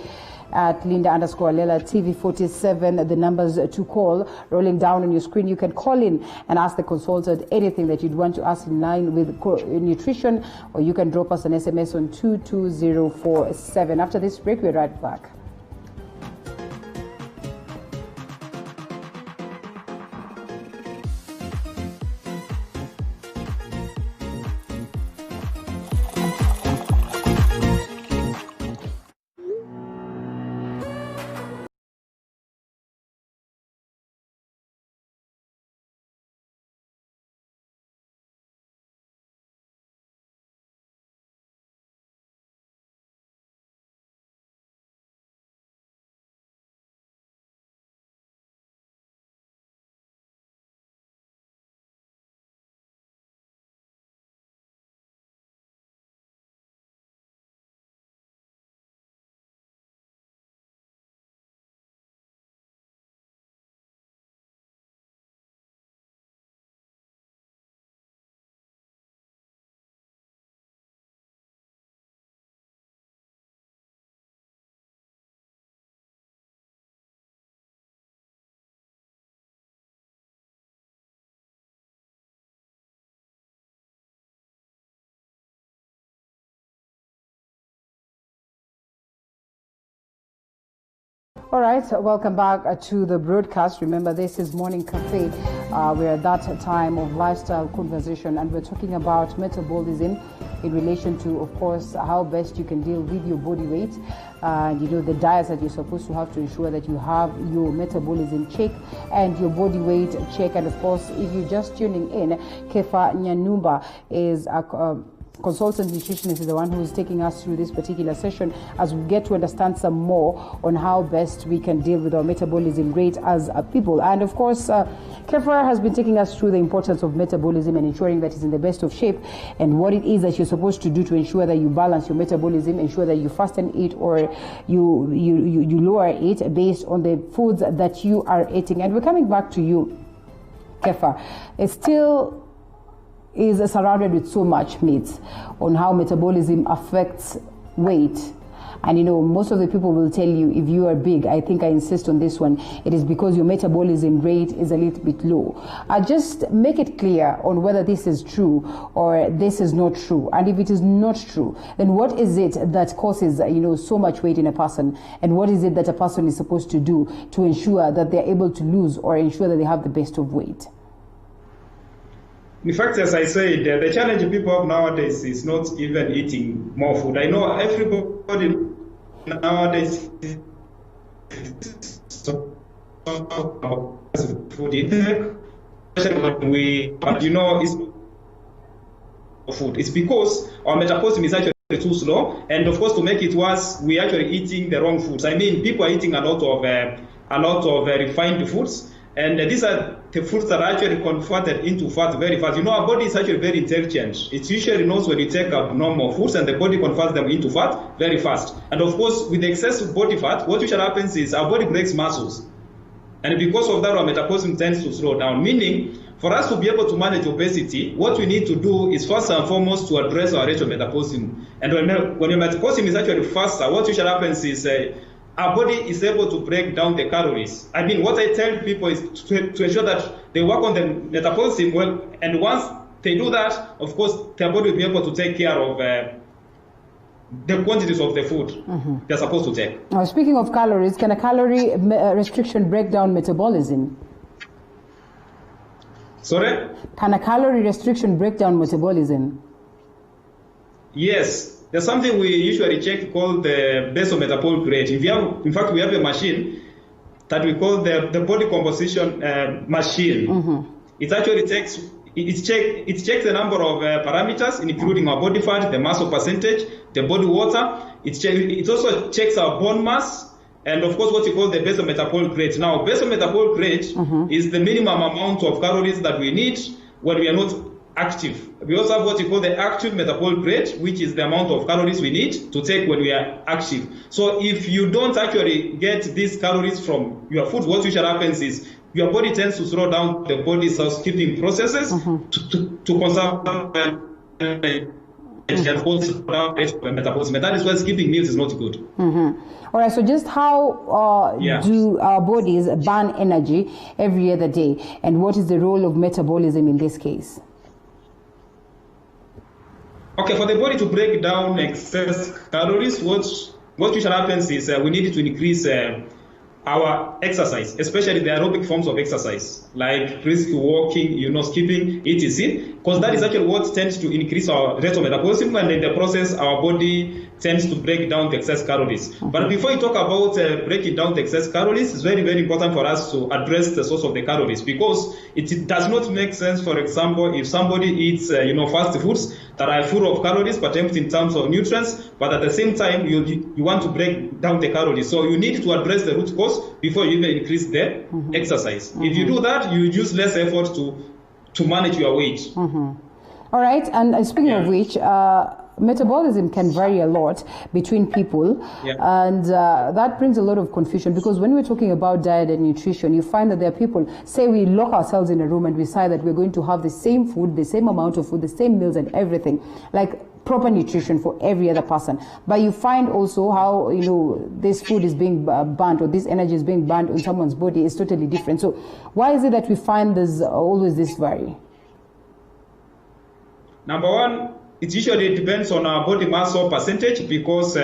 at Linda_Alela TV47. The numbers to call rolling down on your screen. You can call in and ask the consultant anything that you'd want to ask in line with nutrition, or you can drop us an SMS on 22047. After this break, we're right back. All right, welcome back to the broadcast. Remember, this is Morning Cafe. We're at that time of lifestyle conversation, and we're talking about metabolism in relation to, of course, how best you can deal with your body weight. The diets that you're supposed to have to ensure that you have your metabolism check and your body weight check. And of course, if you're just tuning in, Kefa Nyanumba is a consultant nutritionist, is the one who is taking us through this particular session as we get to understand some more on how best we can deal with our metabolism rate as a people. And of course, Kefa has been taking us through the importance of metabolism and ensuring that it's in the best of shape, and what it is that you're supposed to do to ensure that you balance your metabolism, ensure that you fasten it or you lower it based on the foods that you are eating. And we're coming back to you, Kefa. It's still is surrounded with so much myths on how metabolism affects weight. And most of the people will tell you, if you are big, I think I insist on this one, it is because your metabolism rate is a little bit low. Just make it clear on whether this is true or this is not true. And if it is not true, then what is it that causes so much weight in a person, and what is it that a person is supposed to do to ensure that they're able to lose or ensure that they have the best of weight? In fact, as I said, the challenge people have nowadays is not even eating more food. I know everybody nowadays is food intake. It's food. It's because our metabolism is actually too slow, and of course, to make it worse, we're actually eating the wrong foods. I mean, people are eating a lot of refined foods. And these are the foods that are actually converted into fat very fast. Our body is actually very intelligent. It usually knows when you take abnormal foods, and the body converts them into fat very fast. And of course, with the excessive body fat, what usually happens is our body breaks muscles. And because of that, our metabolism tends to slow down. Meaning, for us to be able to manage obesity, what we need to do is first and foremost to address our rate of metabolism. And when your metabolism is actually faster, what usually happens is our body is able to break down the calories. I mean, what I tell people is to ensure that they work on the metabolism well, and once they do that, of course, their body will be able to take care of the quantities of the food they're supposed to take. Now, speaking of calories, can a calorie restriction break down metabolism? Sorry? Can a calorie restriction break down metabolism? Yes. There's something we usually check called the basal metabolic rate. In fact, we have a machine that we call the body composition machine. It actually takes it checks a number of parameters, including our body fat, the muscle percentage, the body water. It also checks our bone mass, and of course what you call the basal metabolic rate. Now, basal metabolic rate is the minimum amount of calories that we need when we are not active. We also have what you call the active metabolic rate, which is the amount of calories we need to take when we are active. So if you don't actually get these calories from your food, what usually happens is your body tends to slow down the body's housekeeping processes to conserve metabolism. That is why skipping meals is not good. All right, so just how do our bodies burn energy every other day, and what is the role of metabolism in this case? Okay, for the body to break down excess calories, what usually happens is we need to increase our exercise, especially the aerobic forms of exercise, like brisk walking, skipping, etc. Because that is actually what tends to increase our rate of metabolism, and in the process, our body tends to break down the excess calories. But before you talk about breaking down the excess calories, it's very, very important for us to address the source of the calories, because it does not make sense, for example, if somebody eats, fast foods that are full of calories but empty in terms of nutrients, but at the same time, you want to break down the calories. So you need to address the root cause before you even increase the exercise. If you do that, you use less effort to manage your weight. All right, and speaking of which, metabolism can vary a lot between people, and that brings a lot of confusion, because when we're talking about diet and nutrition, you find that there are people, say we lock ourselves in a room and we decide that we're going to have the same food, the same amount of food, the same meals and everything, like proper nutrition for every other person. But you find also how, this food is being burnt, or this energy is being burnt in someone's body is totally different. So why is it that we find there's always this vary? Number one, it usually depends on our body muscle percentage, because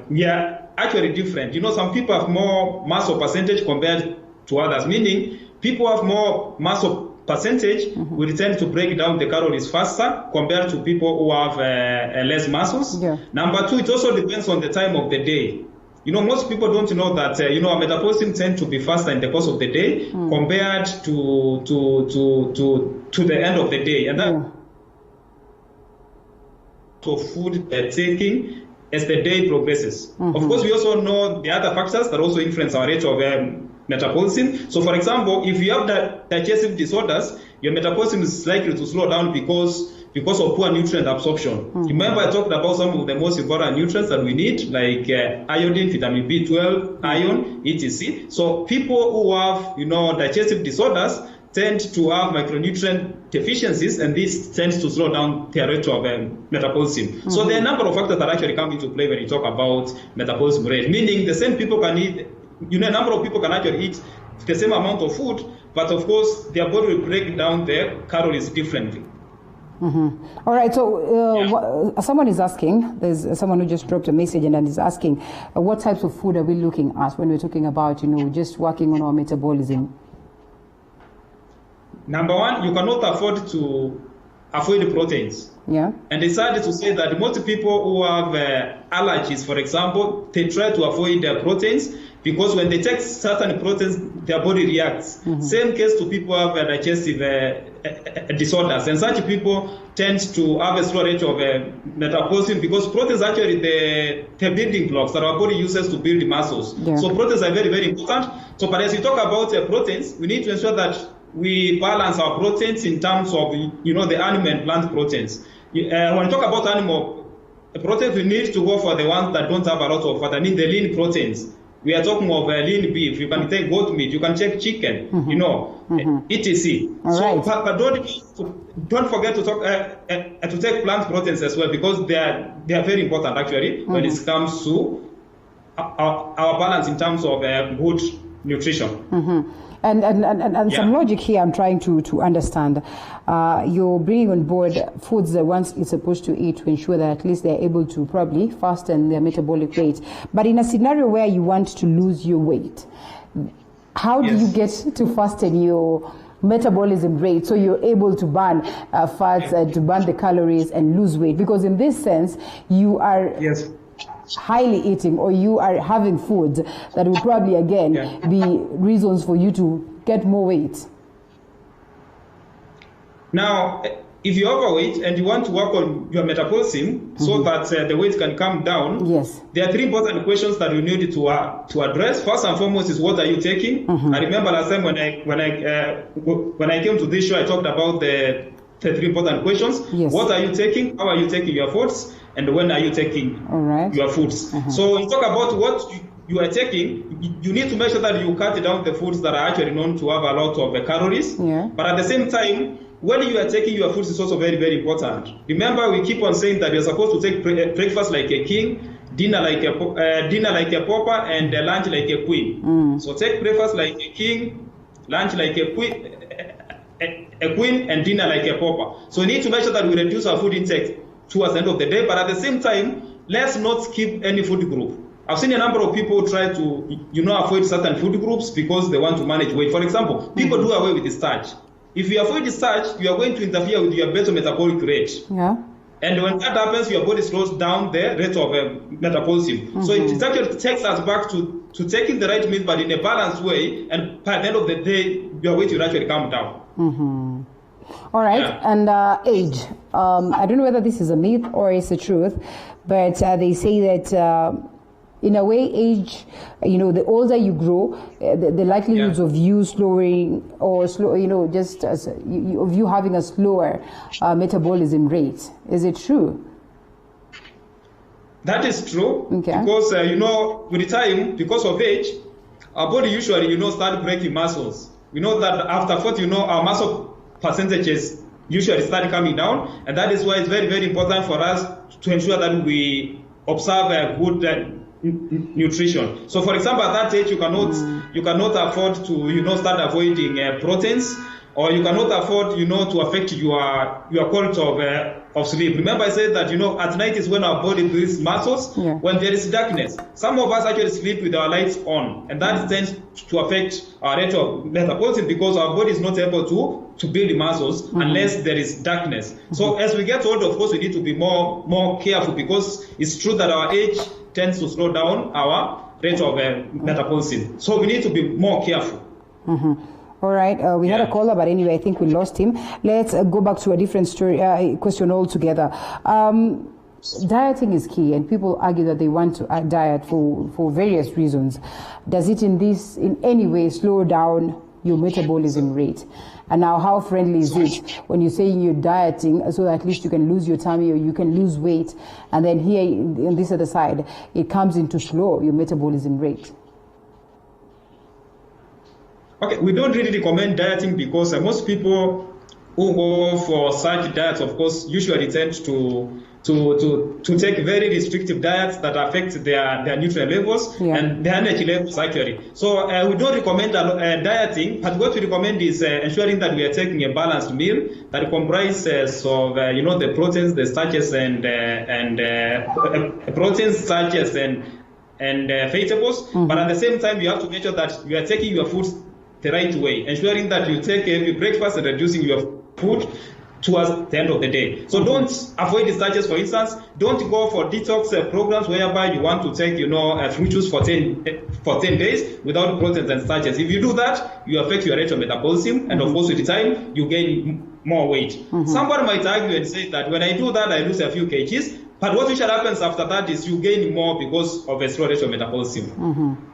we are actually different. Some people have more muscle percentage compared to others, meaning people who have more muscle percentage will tend to break down the calories faster compared to people who have less muscles. Number two, it also depends on the time of the day. Most people don't know that our metabolism tends to be faster in the course of the day compared to the end of the day, and that of food they're taking as the day progresses. Of course, we also know the other factors that also influence our rate of metabolism. So, for example, if you have digestive disorders, your metabolism is likely to slow down because of poor nutrient absorption. Remember, I talked about some of the most important nutrients that we need, like iodine, vitamin B12, iron, etc. So, people who have, digestive disorders tend to have micronutrient deficiencies, and this tends to slow down their rate of metabolism. So there are a number of factors that actually come into play when you talk about metabolism rate, meaning the same people can eat, a number of people can actually eat the same amount of food, but of course their body will break down their calories differently. All right, so someone is asking, there's someone who just dropped a message and is asking, what types of food are we looking at when we're talking about, just working on our metabolism? Number one, you cannot afford to avoid proteins. And it's hard to say that most people who have allergies, for example, they try to avoid their proteins, because when they take certain proteins, their body reacts. Same case to people who have digestive disorders, and such people tend to have a slow rate of metabolism, because proteins are actually the building blocks that our body uses to build muscles. So proteins are very, very important. So, but as we talk about proteins, we need to ensure that we balance our proteins in terms of, the animal and plant proteins. When we talk about animal proteins, we need to go for the ones that don't have a lot of fat. The lean proteins. We are talking of lean beef. You can take goat meat. You can take chicken. etc. So, but don't forget to talk to take plant proteins as well, because they are very important actually when it comes to our balance in terms of good nutrition. And some logic here I'm trying to understand. You're bringing on board foods that one is supposed to eat to ensure that at least they're able to probably fasten their metabolic rate. But in a scenario where you want to lose your weight, how do you get to fasten your metabolism rate so you're able to burn fats, to burn the calories and lose weight? Because in this sense, you are highly eating, or you are having food that will probably again be reasons for you to get more weight. Now, if you're overweight and you want to work on your metabolism so that the weight can come down, there are 3 important questions that you need to address. First and foremost is, what are you taking? I remember last time when I came to this show, I talked about the 3 important questions. What are you taking? How are you taking your foods? And when are you taking your foods? So when you talk about what you are taking, you need to make sure that you cut down the foods that are actually known to have a lot of calories. But at the same time, when you are taking your foods, is also very, very important. Remember, we keep on saying that you're supposed to take breakfast like a king, dinner like a pauper, and lunch like a queen. So take breakfast like a king, lunch like a queen, and dinner like a pauper. So we need to make sure that we reduce our food intake towards the end of the day. But at the same time, let's not skip any food group. I've seen a number of people try to, avoid certain food groups because they want to manage weight. For example, people do away with the starch. If you avoid the starch, you are going to interfere with your basal metabolic rate. And when that happens, your body slows down the rate of metabolism. So it actually takes us back to taking the right meal, but in a balanced way. And by the end of the day, your weight will actually come down. All right. And age. I don't know whether this is a myth or it's the truth, but they say that in a way, age, the older you grow, the likelihoods of you slowing or just of you having a slower metabolism rate. Is it true? That is true. Because, with the time, because of age, our body usually, start breaking muscles. We know that after 40, our muscle percentages usually start coming down. And that is why it's very, very important for us to ensure that we observe a good nutrition. So, for example, at that age, you cannot afford to start avoiding proteins, or you cannot afford to affect your quality of sleep. Remember, I said that at night is when our body builds muscles. When there is darkness, some of us actually sleep with our lights on, and that tends to affect our rate of metabolism because our body is not able to build muscles unless there is darkness. So as we get older, of course, we need to be more careful, because it's true that our age tends to slow down our rate of metabolism. So we need to be more careful. All right. We had a caller, but anyway, I think we lost him. Let's go back to a different story, question altogether. Dieting is key, and people argue that they want to diet for various reasons. Does it in any way slow down your metabolism rate? And now, how friendly is it when you're saying you're dieting so that at least you can lose your tummy or you can lose weight, and then here on this other side, it comes in to slow your metabolism rate? Okay, we don't really recommend dieting because most people who go for such diets, of course, usually tend to take very restrictive diets that affect their nutrient levels and their energy levels actually. So we don't recommend dieting, but what we recommend is ensuring that we are taking a balanced meal that comprises of the proteins, the starches, and proteins, starches, and vegetables. But at the same time, you have to make sure that you are taking your foods the right way, ensuring that you take every breakfast and reducing your food towards the end of the day. So don't avoid the starches, for instance. Don't go for detox programs whereby you want to take, fruit juice for 10 days without proteins and starches. If you do that, you affect your rate of metabolism, and of course, with the time, you gain more weight. Somebody might argue and say that when I do that, I lose a few kgs. But what usually happens after that is you gain more because of a slow rate of metabolism.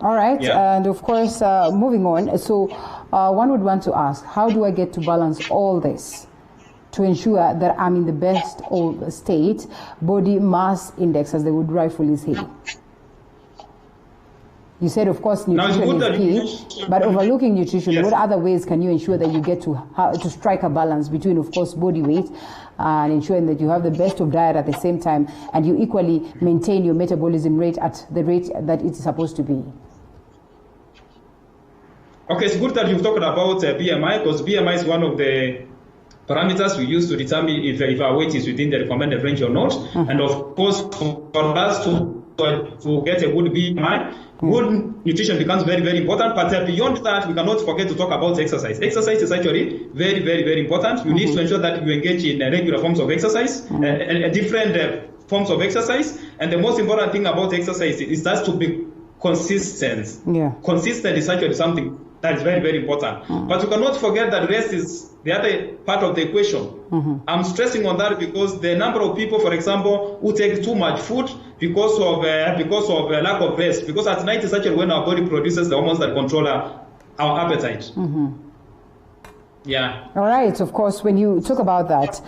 All right, and of course, moving on. So one would want to ask, how do I get to balance all this to ensure that I'm in the best of state, body mass index, as they would rightfully say? You said, of course, nutrition is key, but overlooking nutrition, what other ways can you ensure that you get to strike a balance between, of course, body weight and ensuring that you have the best of diet at the same time, and you equally maintain your metabolism rate at the rate that it's supposed to be? Okay, it's good that you've talked about BMI, because BMI is one of the parameters we use to determine if our weight is within the recommended range or not. And of course, for us to get a good BMI, good nutrition becomes very, very important. But beyond that, we cannot forget to talk about exercise. Exercise is actually very, very, very important. You need to ensure that you engage in regular forms of exercise, different forms of exercise. And the most important thing about exercise is that to be consistent. Consistent is actually something That is very, very important. But you cannot forget that rest is the other part of the equation. I'm stressing on that because the number of people, for example, who take too much food because of lack of rest, because at night is actually when our body produces the hormones that control our appetite. Yeah. All right. Of course, when you talk about that,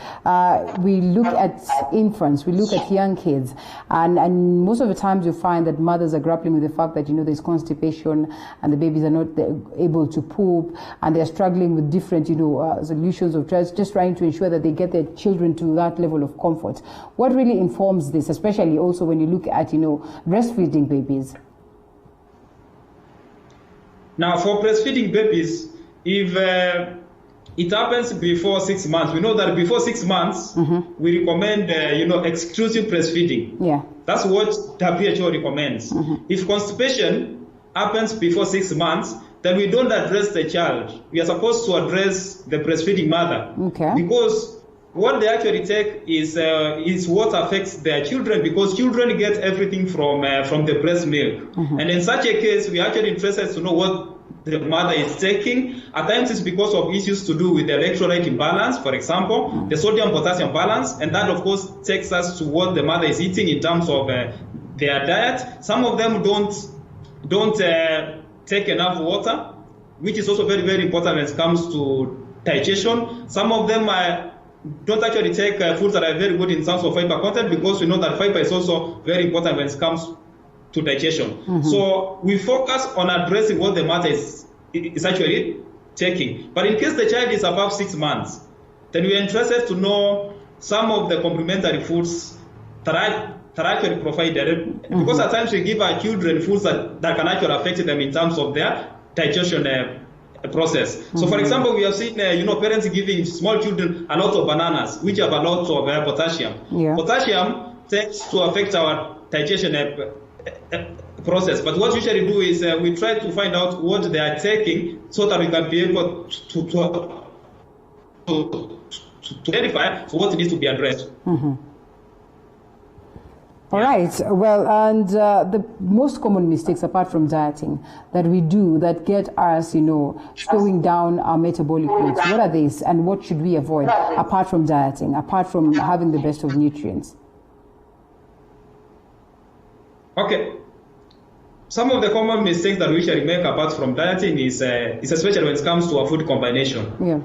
we look at infants, we look at young kids, and most of the times you find that mothers are grappling with the fact that, there's constipation and the babies are not able to poop, and they're struggling with different, solutions of just trying to ensure that they get their children to that level of comfort. What really informs this, especially also when you look at, breastfeeding babies? Now, for breastfeeding babies, if it happens before 6 months, we know that before 6 months, we recommend, exclusive breastfeeding. Yeah. That's what WHO recommends. If constipation happens before 6 months, then we don't address the child. We are supposed to address the breastfeeding mother. Okay. Because what they actually take is what affects their children, because children get everything from the breast milk. And in such a case, we are actually interested to know what the mother is taking. At times it's because of issues to do with the electrolyte imbalance, for example, the sodium-potassium balance, and that of course takes us to what the mother is eating in terms of their diet. Some of them don't take enough water, which is also very, very important when it comes to digestion. Some of them don't actually take foods that are very good in terms of fiber content, because we know that fiber is also very important when it comes to digestion. So we focus on addressing what the mother is actually taking. But in case the child is above 6 months, then we are interested to know some of the complementary foods that are actually provided, because at times we give our children foods that can actually affect them in terms of their digestion process. So for example, we have seen parents giving small children a lot of bananas, which have a lot of potassium. Potassium tends to affect our digestion process, but what we usually do is we try to find out what they are taking so that we can be able to identify what needs to be addressed. All right. Well, and the most common mistakes, apart from dieting, that we do that get us, slowing down our metabolic rates, what are these, and what should we avoid apart from dieting, apart from having the best of nutrients? Okay. Some of the common mistakes that we usually make apart from dieting is especially when it comes to a food combination. Yeah.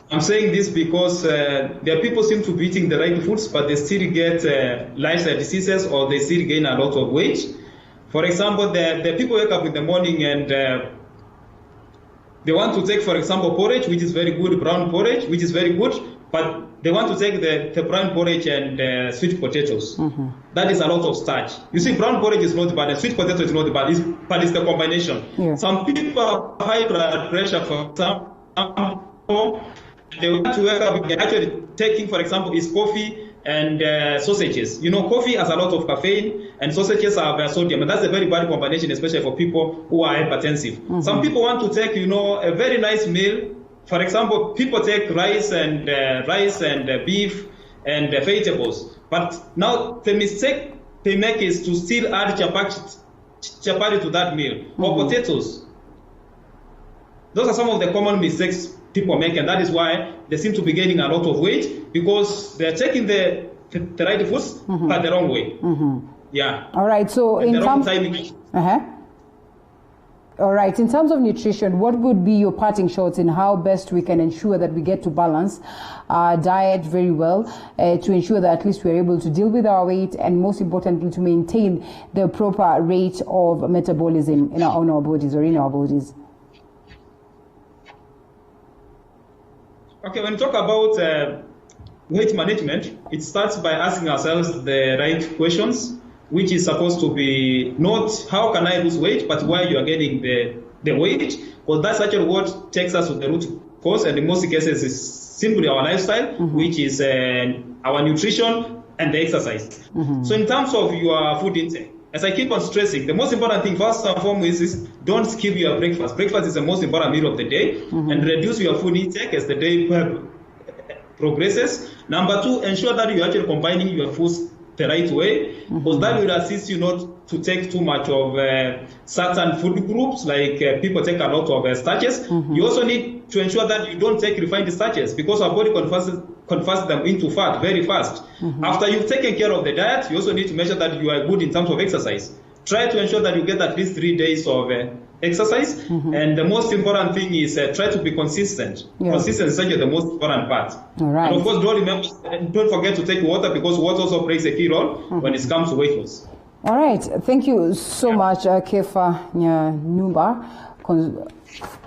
I'm saying this because there are people seem to be eating the right foods, but they still get lifestyle diseases, or they still gain a lot of weight. For example, the people wake up in the morning and they want to take, for example, porridge, which is very good, brown porridge, which is very good, but they want to take the brown porridge and sweet potatoes. That is a lot of starch. You see, brown porridge is not bad, and sweet potato is not bad, but it's the combination. Yeah. Some people have high blood pressure, for example, they want to wake up and actually taking, for example, is coffee and sausages. Coffee has a lot of caffeine, and sausages have sodium, and that's a very bad combination, especially for people who are hypertensive. Some people want to take, a very nice meal. For example, people take rice and beef and vegetables. But now the mistake they make is to still add chapati to that meal, or potatoes. Those are some of the common mistakes people make, and that is why they seem to be gaining a lot of weight, because they're taking the right foods, but the wrong way. Yeah. All right. So in terms, all right. In terms of nutrition, what would be your parting shots in how best we can ensure that we get to balance our diet very well, to ensure that at least we're able to deal with our weight, and most importantly, to maintain the proper rate of metabolism in our bodies, or in our bodies? Okay, when we talk about weight management, it starts by asking ourselves the right questions, which is supposed to be not how can I lose weight, but why you are getting the weight, because that's actually what takes us to the root cause, and in most cases is simply our lifestyle, which is our nutrition and the exercise. So in terms of your food intake, as I keep on stressing, the most important thing first and foremost is don't skip your breakfast. Breakfast is the most important meal of the day, and reduce your food intake as the day progresses. Number two, ensure that you're actually combining your foods the right way, because that will assist you not to take too much of certain food groups, like people take a lot of starches. You also need to ensure that you don't take refined starches, because our body converts them into fat very fast. After you've taken care of the diet, you also need to measure that you are good in terms of exercise. Try to ensure that you get at least 3 days of exercise, and the most important thing is try to be consistent. Consistency is actually the most important part. All right. And of course, don't forget to take water, because water also plays a key role when it comes to weight loss. All right. Thank you so much, Kefa Nyanumba,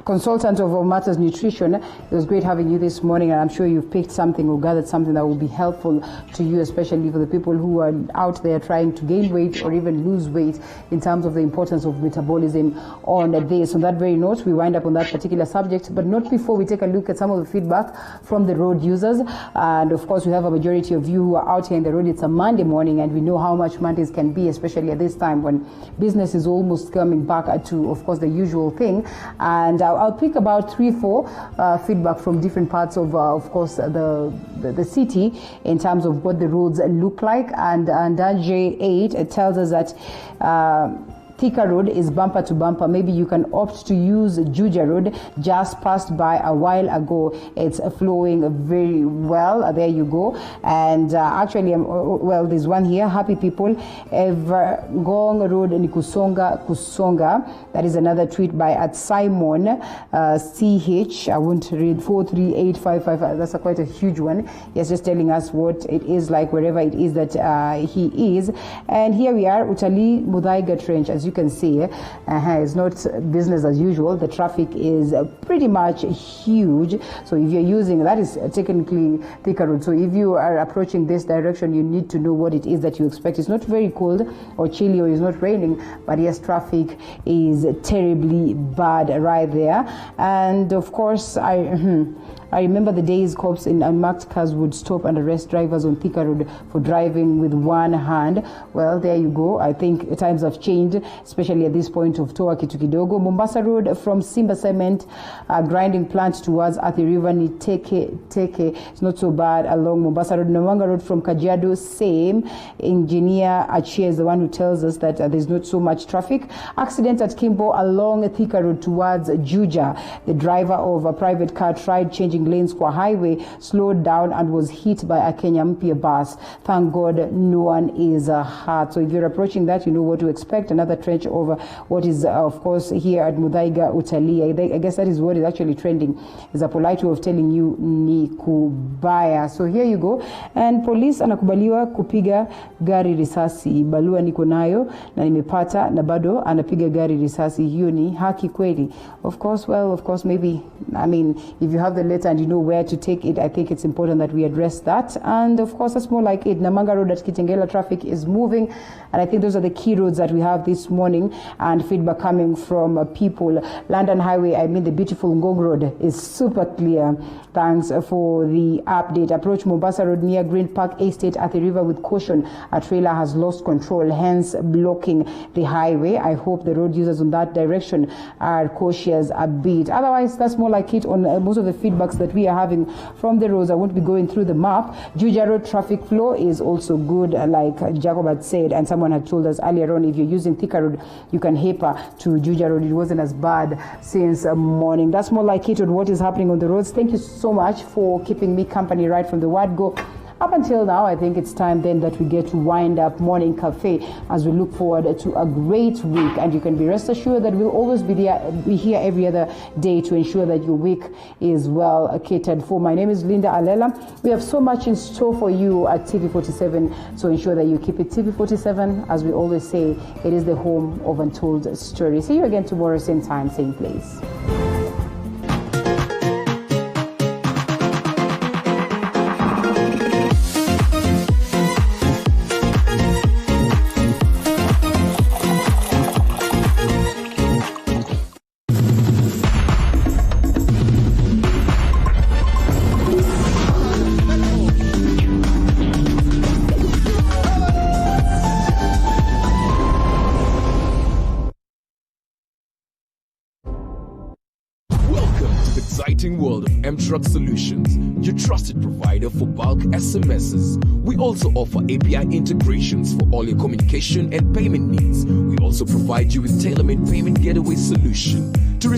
consultant of Matters Nutrition. It was great having you this morning, and I'm sure you've picked something or gathered something that will be helpful to you, especially for the people who are out there trying to gain weight or even lose weight, in terms of the importance of metabolism on this. On that very note, we wind up on that particular subject, but not before we take a look at some of the feedback from the road users. And of course, we have a majority of you who are out here in the road. It's a Monday morning, and we know how much Mondays can be, especially at this time when business is almost coming back to, of course, the usual thing. And I'll pick about 3-4 feedback from different parts of course, the city, in terms of what the roads look like. And J8 tells us that Thika Road is bumper to bumper. Maybe you can opt to use Juja Road, just passed by a while ago. It's flowing very well. There you go. And actually, well, there's one here. Happy people. Evergong Road in Kusonga. That is another tweet by @Simon CH. I won't read 43855. That's quite a huge one. Yes, just telling us what it is like wherever it is that he is. And here we are, Utali Muthaiga Trench. As you can see, it's not business as usual. The traffic is pretty much huge. So if you're using, that is technically Thika Road. So if you are approaching this direction, you need to know what it is that you expect. It's not very cold or chilly, or it's not raining, but yes, traffic is terribly bad right there. And of course, I remember the days cops in unmarked cars would stop and arrest drivers on Thika Road for driving with one hand. Well, there you go. I think times have changed, especially at this point of Toa Kitu Kidogo. Mombasa Road from Simba Cement grinding plant towards Athi River, Niteke. It's not so bad along Mombasa Road. Namanga Road from Kajiado, same. Engineer Achie is the one who tells us that there's not so much traffic. Accident at Kimbo along Thika Road towards Juja. The driver of a private car tried changing lanes for highway, slowed down and was hit by a Kenya Mpya bus. Thank God no one is hurt. So if you're approaching that, you know what to expect. Another trench over what is of course here at Muthaiga Utali. I guess that is what is actually trending, is a polite way of telling you ni kubaya. So here you go. And police anakubaliwa kupiga gari risasi. Balua niko nayo na nimepata, na bado anapiga gari risasi. Hiyo ni haki kweli? Of course, well, of course, maybe, I mean, if you have the letter and you know where to take it, I think it's important that we address that. And of course, that's more like it. Namanga Road at Kitengela, traffic is moving, and I think those are the key roads that we have this morning. And feedback coming from people. London Highway, I mean the beautiful Ngong Road, is super clear. Thanks for the update. Approach Mombasa Road near Green Park Estate at the river with caution. A trailer has lost control, hence blocking the highway. I hope the road users on that direction are cautious a bit. Otherwise, that's more like it on most of the feedbacks that we are having from the roads. I won't be going through the map. Juja Road traffic flow is also good, like Jacob had said, and someone had told us earlier on, if you're using Thika Road, you can hepa to Juja Road. It wasn't as bad since morning. That's more like it on what is happening on the roads. Thank you so much for keeping me company right from the word go. Up until now, I think it's time then that we get to wind up Morning Cafe as we look forward to a great week. And you can be rest assured that we'll always be here every other day to ensure that your week is well catered for. My name is Linda Alela. We have so much in store for you at TV47, so ensure that you keep it TV47. As we always say, it is the home of untold stories. See you again tomorrow, same time, same place. exciting world of M-Truck Solutions, your trusted provider for bulk SMSs. We also offer API integrations for all your communication and payment needs. We also provide you with tailor-made payment gateway solution. To